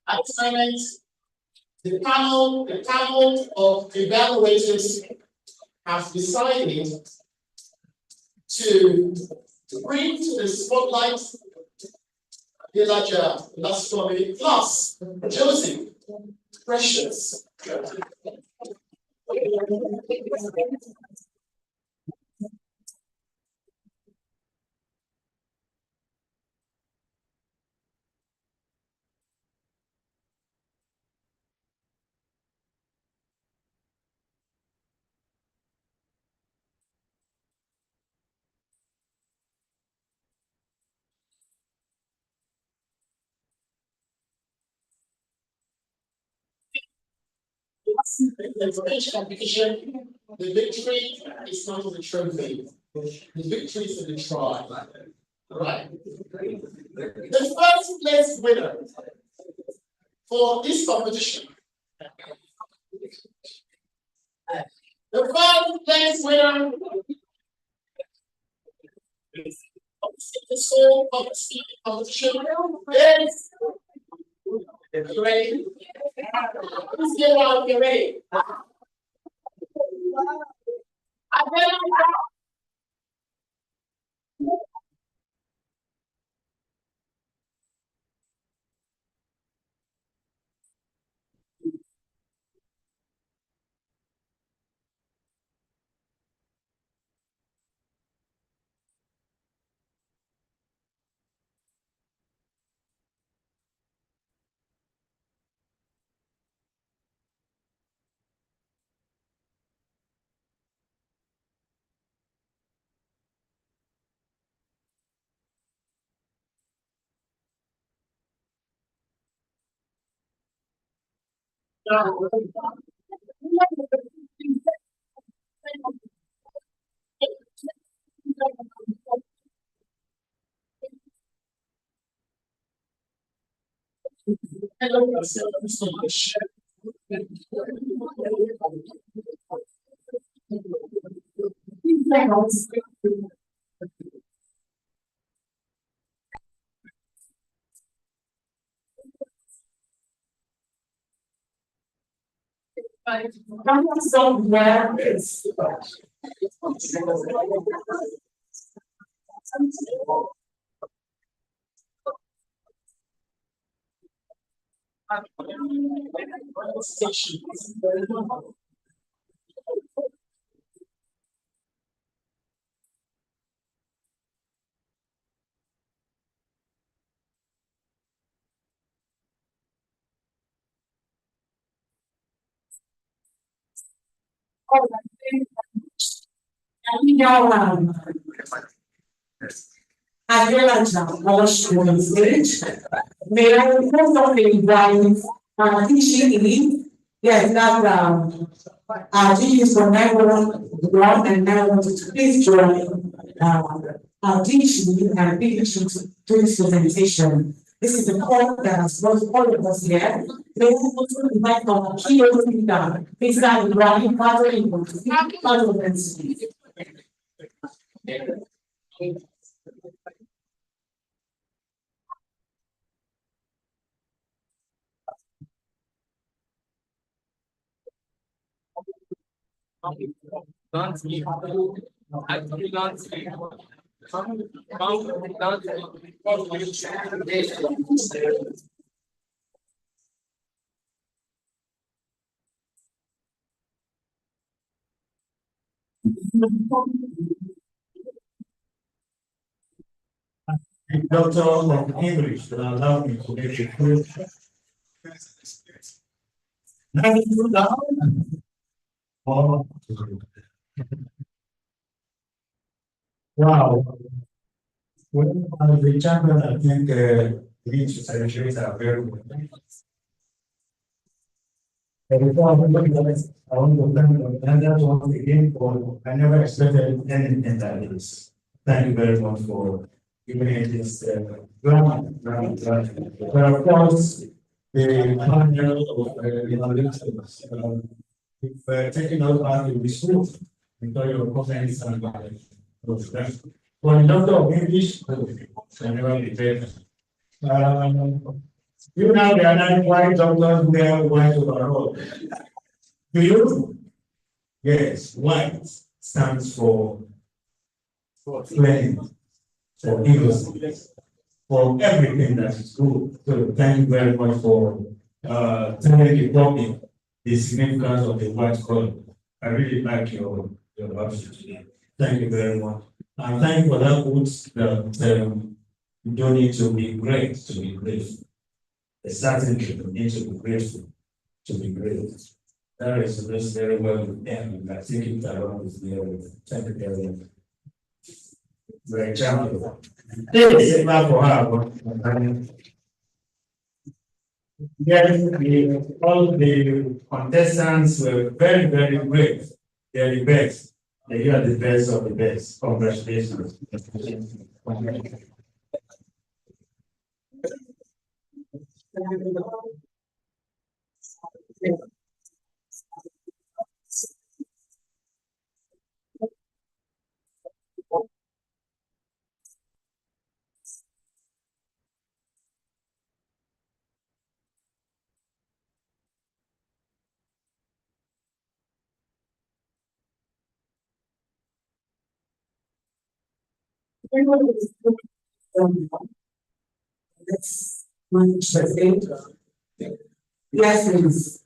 Assignment, the panel of evaluators has decided to bring to the spotlight Villager Lascombe plus Joseph Precious. For each competition, the victory is not the trophy. The victory is in the try. Right. The first place winner for this competition. The first place winner of the soul competition is. You ready? Who's here now? You ready? I realize now, most on stage. May I formally invite TCE, yes, that teachers from 911 and 912 please join TCE and PVC to this presentation. This is the call that has brought all of us here. May I also invite our key speaker, Mr. Ibrahim Father, to speak part of the speech. Don't speak. Actually, don't speak. Doctor of English that allow me to make a quick. Now you down. Oh. Wow. Well, as the champion, I think we need to celebrate our very well. Before I want to thank Canada once again for I never expected anything like this. Thank you very much for giving me this grant. But of course, the panel of evaluators if taking us back to the school, because your conference and for the doctor of English, can never be better. You now realize why doctors wear white overall. Do you? Yes, white stands for clean, for innocence, for everything that is good. So thank you very much for telling the public the significance of the white color. I really like your option today. Thank you very much. And thank you for that quote that you don't need to be great to be grateful. Certainly you need to be grateful to be great. That is just very well done, and I think it around is very thank you very much. Very challenging. This is not for her. Yes, all the contestants were very, very great. They are the best. They are the best of the best. Congratulations. That's my thing. Yes, please.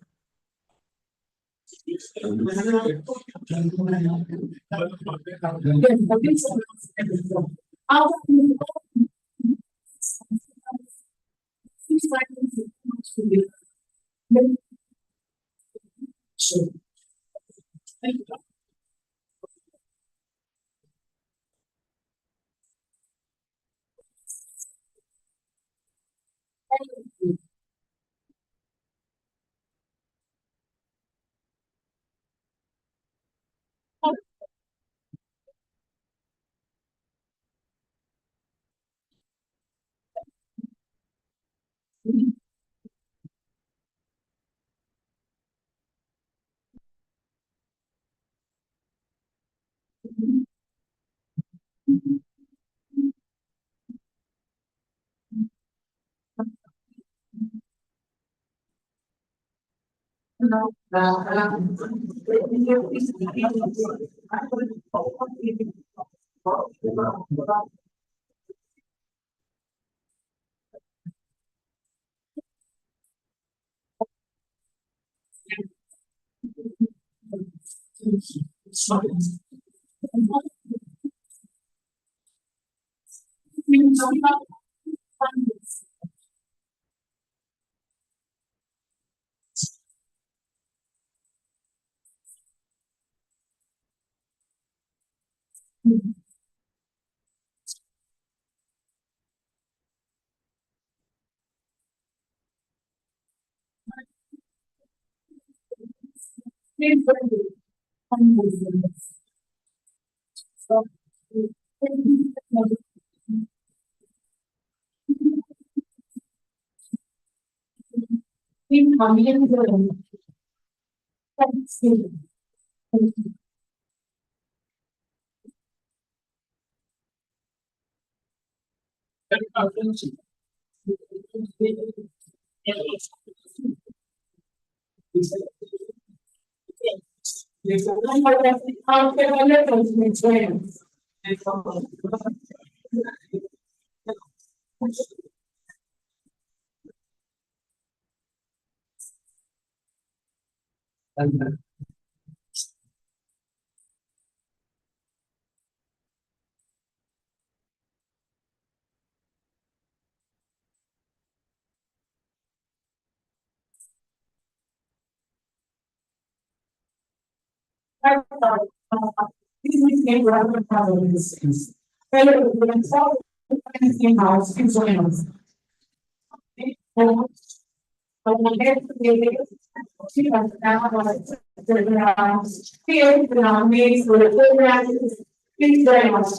Please very much.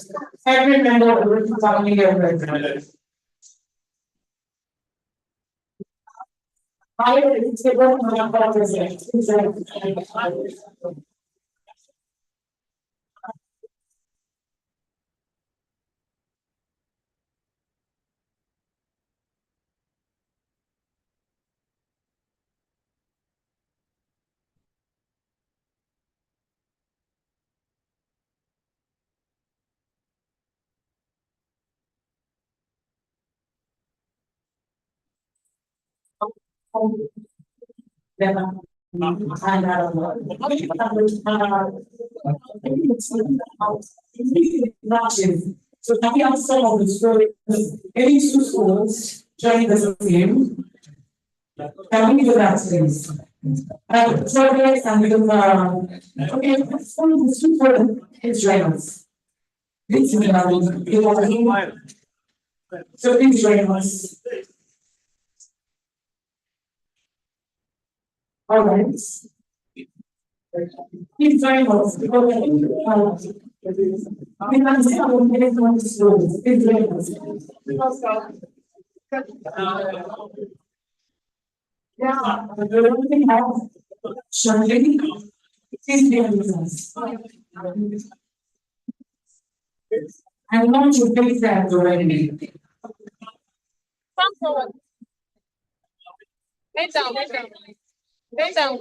Every member of the family of So can we have some of the stories? Any two schools join the team? Can we do that, please? So guys, and we do, okay, some of the students join us. This is so please join us. All right. Please join us. We can see how we get on the schools. Please join us. Yeah, we have Shirley. Please join us. I want to take that already. Come forward. Bend down, bend down. Bend down.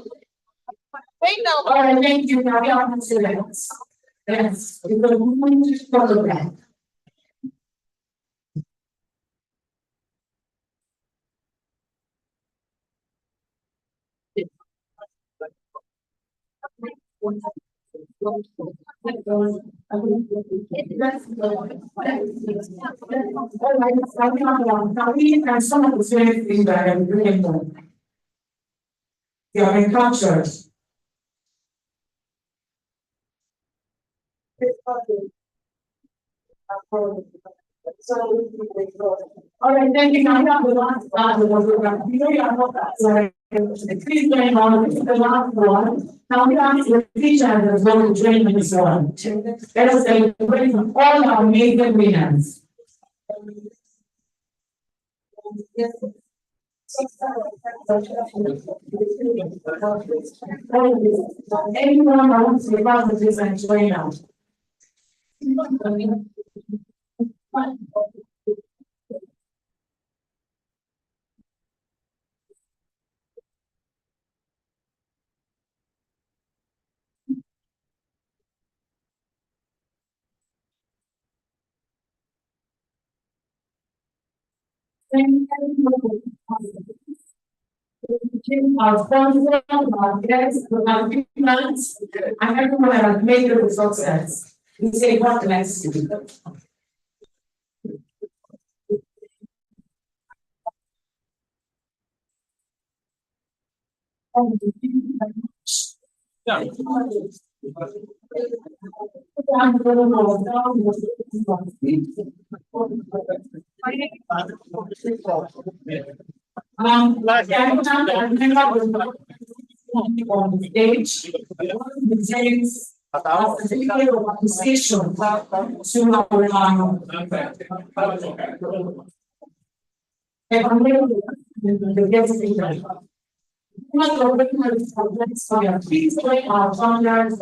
Bend down. All right, thank you. Now we are on students. Yes, we will move to program. Now we have some of the same things that I'm doing. They are in culture. All right, thank you. Now we have the last part of the program. You know, you are not that. Sorry. Please join on. This is the last one. Now we have the teacher as well to join in this one. Let us celebrate all our major winners. Anyone who wants to be part of this and join us. Our sponsor, our guests, our plans, and everyone that has made it a success. We say, God bless you. Like every time I remember on the stage, the James appreciation to the guest speaker. Please play our founders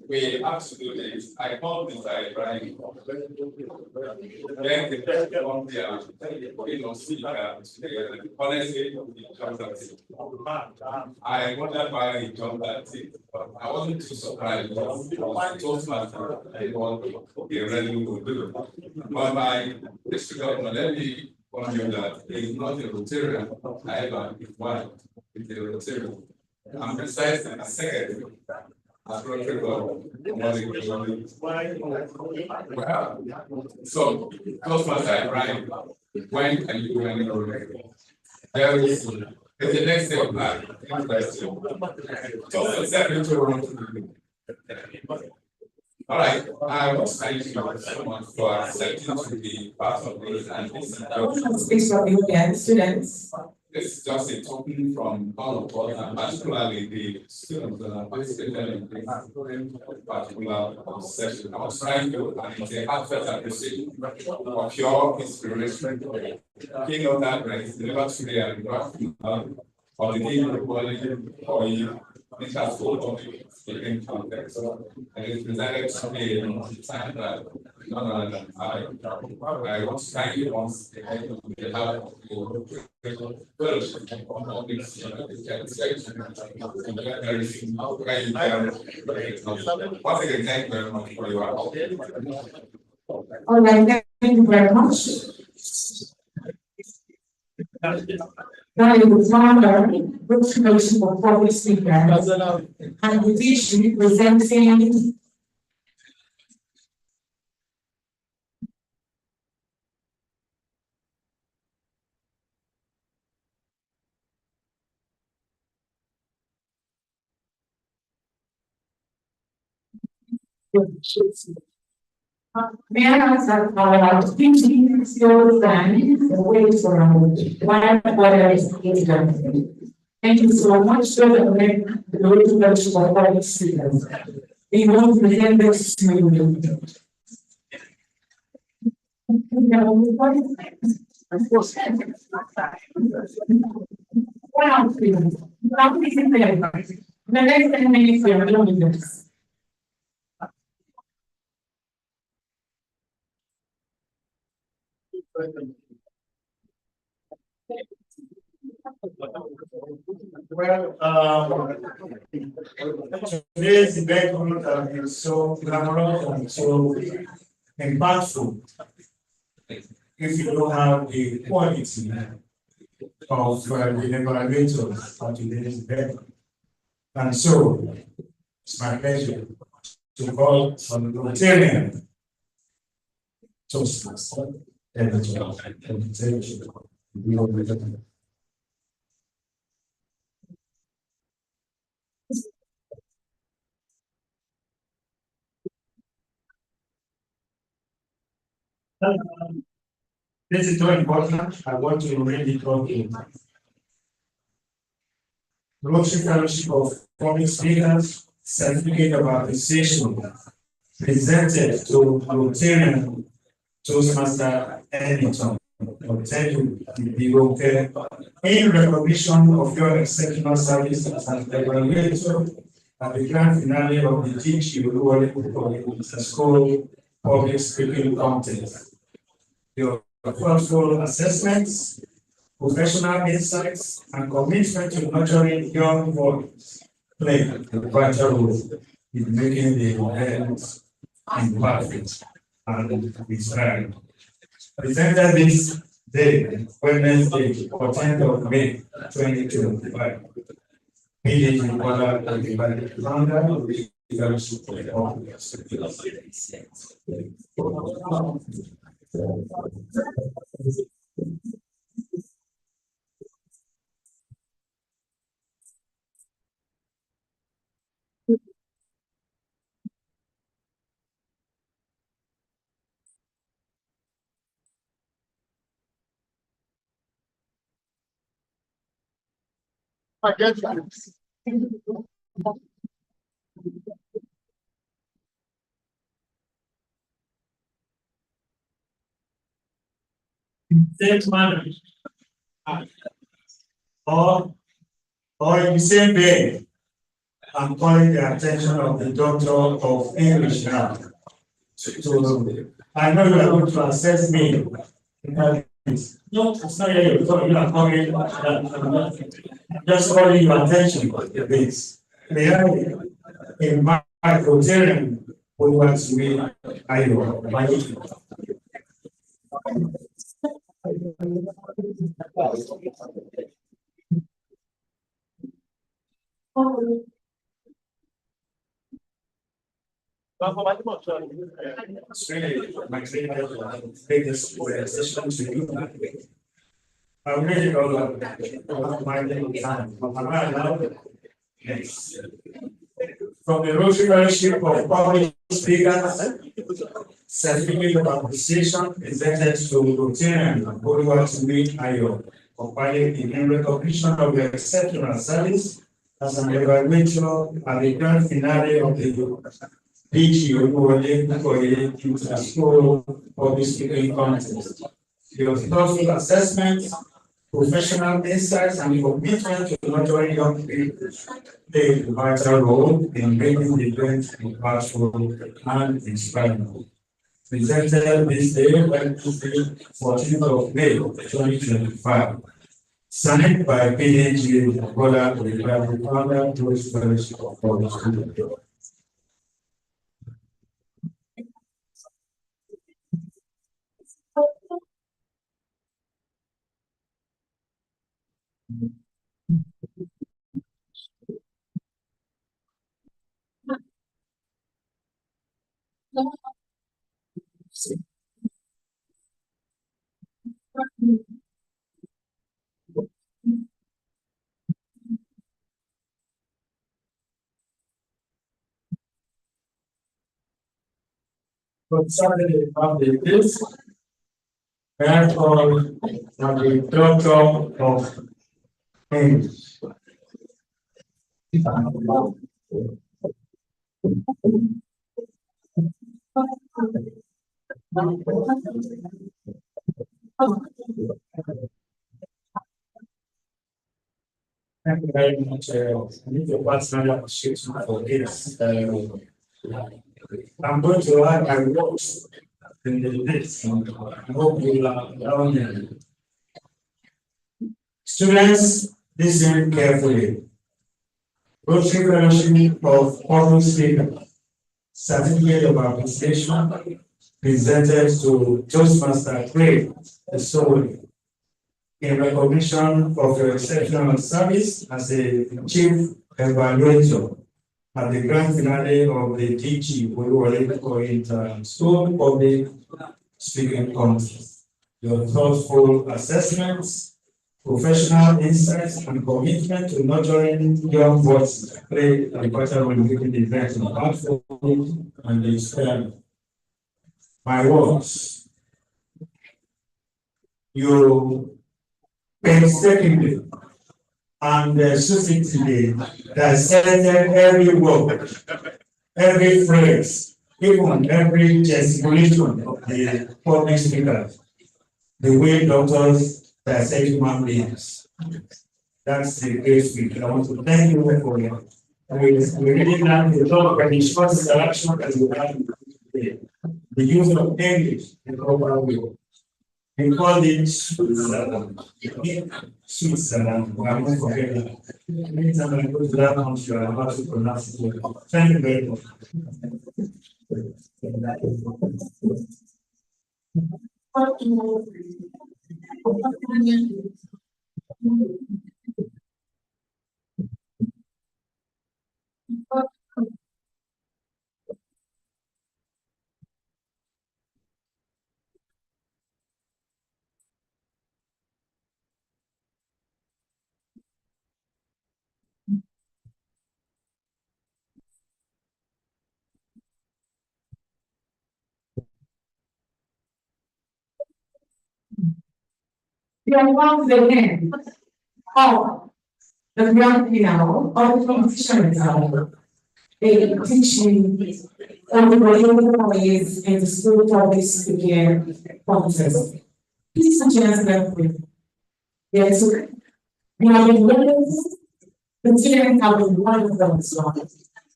We have to do this. I called this I Brian. Then the president on there, honestly, I wondered why he jumped that thing, but I wasn't too surprised because I told myself what he really would do. But my district governor, let me warn you that he's not a Rotarian, however, his wife is a Rotarian. And besides, the secretary. Well, so close my side, right? When can you do any very soon? It's the next day of life. All right, I want to thank you so much for accepting to be part of this and this. Students. This is just a token from all of us, and particularly the students that are participating in this particular session. I was trying to, and it's a heartfelt appreciation of your inspiration. King of that race, delivered today and brought for the king of quality for you. It has full of in context. And it's presented to me in the time that none other than I want to thank you once again on behalf of your fellowship on all these everything. Once again, thank you very much for your help. All right, thank you very much. Now you will find our group commission for public speakers, and with each representing may I ask that our teaching skills and the ways around whatever is done. Thank you so much for the group for public speakers. We want to present this to you. Wow, please. The next 10 minutes we are doing this. Well, today's event has been so glamorous and so impactful. If you don't have the quality of the evaluators for today's event. And so, it's my pleasure to call on the Rotarian Toastmasters and this is very important. I want to really talk in Rotary Fellowship of Public Speakers Certificate of Appreciation presented to Rotarian Toastmaster Ellington. Thank you, in recognition of your exceptional service as an evaluator at the grand finale of the DG Oluwole School Public Speaking Contest. Your thoughtful assessments, professional insights, and commitment to nurturing young voices play a vital role in making the event impactful and inspiring. Presented this day, Wednesday, 14th of May, 2025. PDG Bola and the founder of the Fellowship of same manner, or in the same way, I'm calling the attention of the doctor of English now. I know you are going to assess me. No, it's not yet. You are calling. Just calling your attention to this. They have in my Rotarian who wants to be Iowa. It's really my biggest session to you. I really don't love my time. Yes. From the Rotary Fellowship of Public Speakers, certificate of appreciation presented to Rotarian Oluwole Ayo, compiling in recognition of the exceptional service as an evaluator at the grand finale of the PG Oluwole Kukoyi School Public Speaking Contest. Your thoughtful assessment, professional insights, and commitment to nurturing young people play a vital role in making the event impactful and inspiring. Presented this day, Wednesday, 14th of May, 2025. Signed by PDG Bola Oliver, founder, Bruce Fellowship of Public School. Concerning the this, therefore, the doctor of English. Thank you very much. I need to personally appreciate you for this. I'm going to add my words in the list. I hope you will allow me. Students, listen carefully. Rotary Fellowship of Public Speakers, certificate of appreciation presented to Toastmaster Craig Oluwole in recognition of your exceptional service as a chief evaluator at the grand finale of the DG Oluwole School Public Speaking Contest. Your thoughtful assessments, professional insights, and commitment to nurturing young voices play a vital role in making the event impactful and inspiring. My words, you painstakingly and succinctly dissected every word, every phrase, even every gesticulation of the public speaker, the way doctors dissect human beings. That's the great speech. I want to thank you for it. We really learned a lot of the short interaction that we had today. The use of English in proper way. We call it Switzerland. Switzerland. I won't forget that. Anytime I go to that country, I have to pronounce it well. Thank you very much. We are once again of the grand finale of the competition exam. They teach me on the ways in the school public speaking contest. Please put your hands together. Yes, we have been learning The children have been wonderful as well.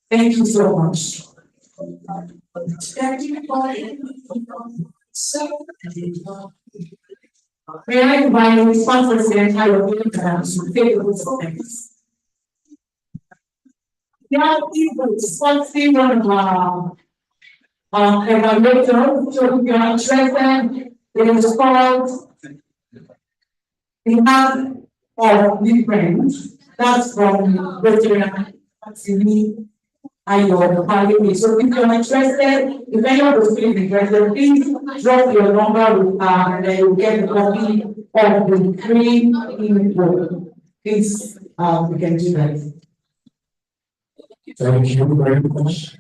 Thank you so much. May I invite sponsors the entire program to take the things. Now, people sponsoring one of our evaluators, so if you are interested, it is called we have different. That's from veteran activity and your family. So if you're interested, if any of those people interested, please drop your number with and then you'll get a copy of the free info. Please, we can do that. Thank you very much.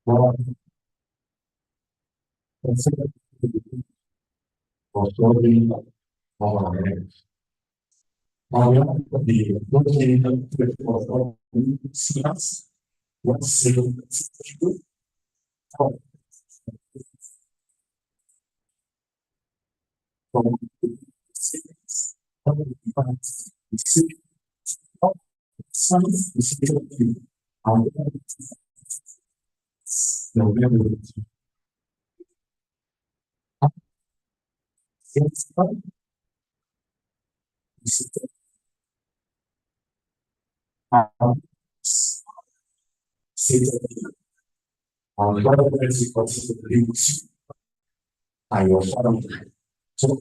Well, that's it. For showing our hands. The located for us. What's saying? From your family. So,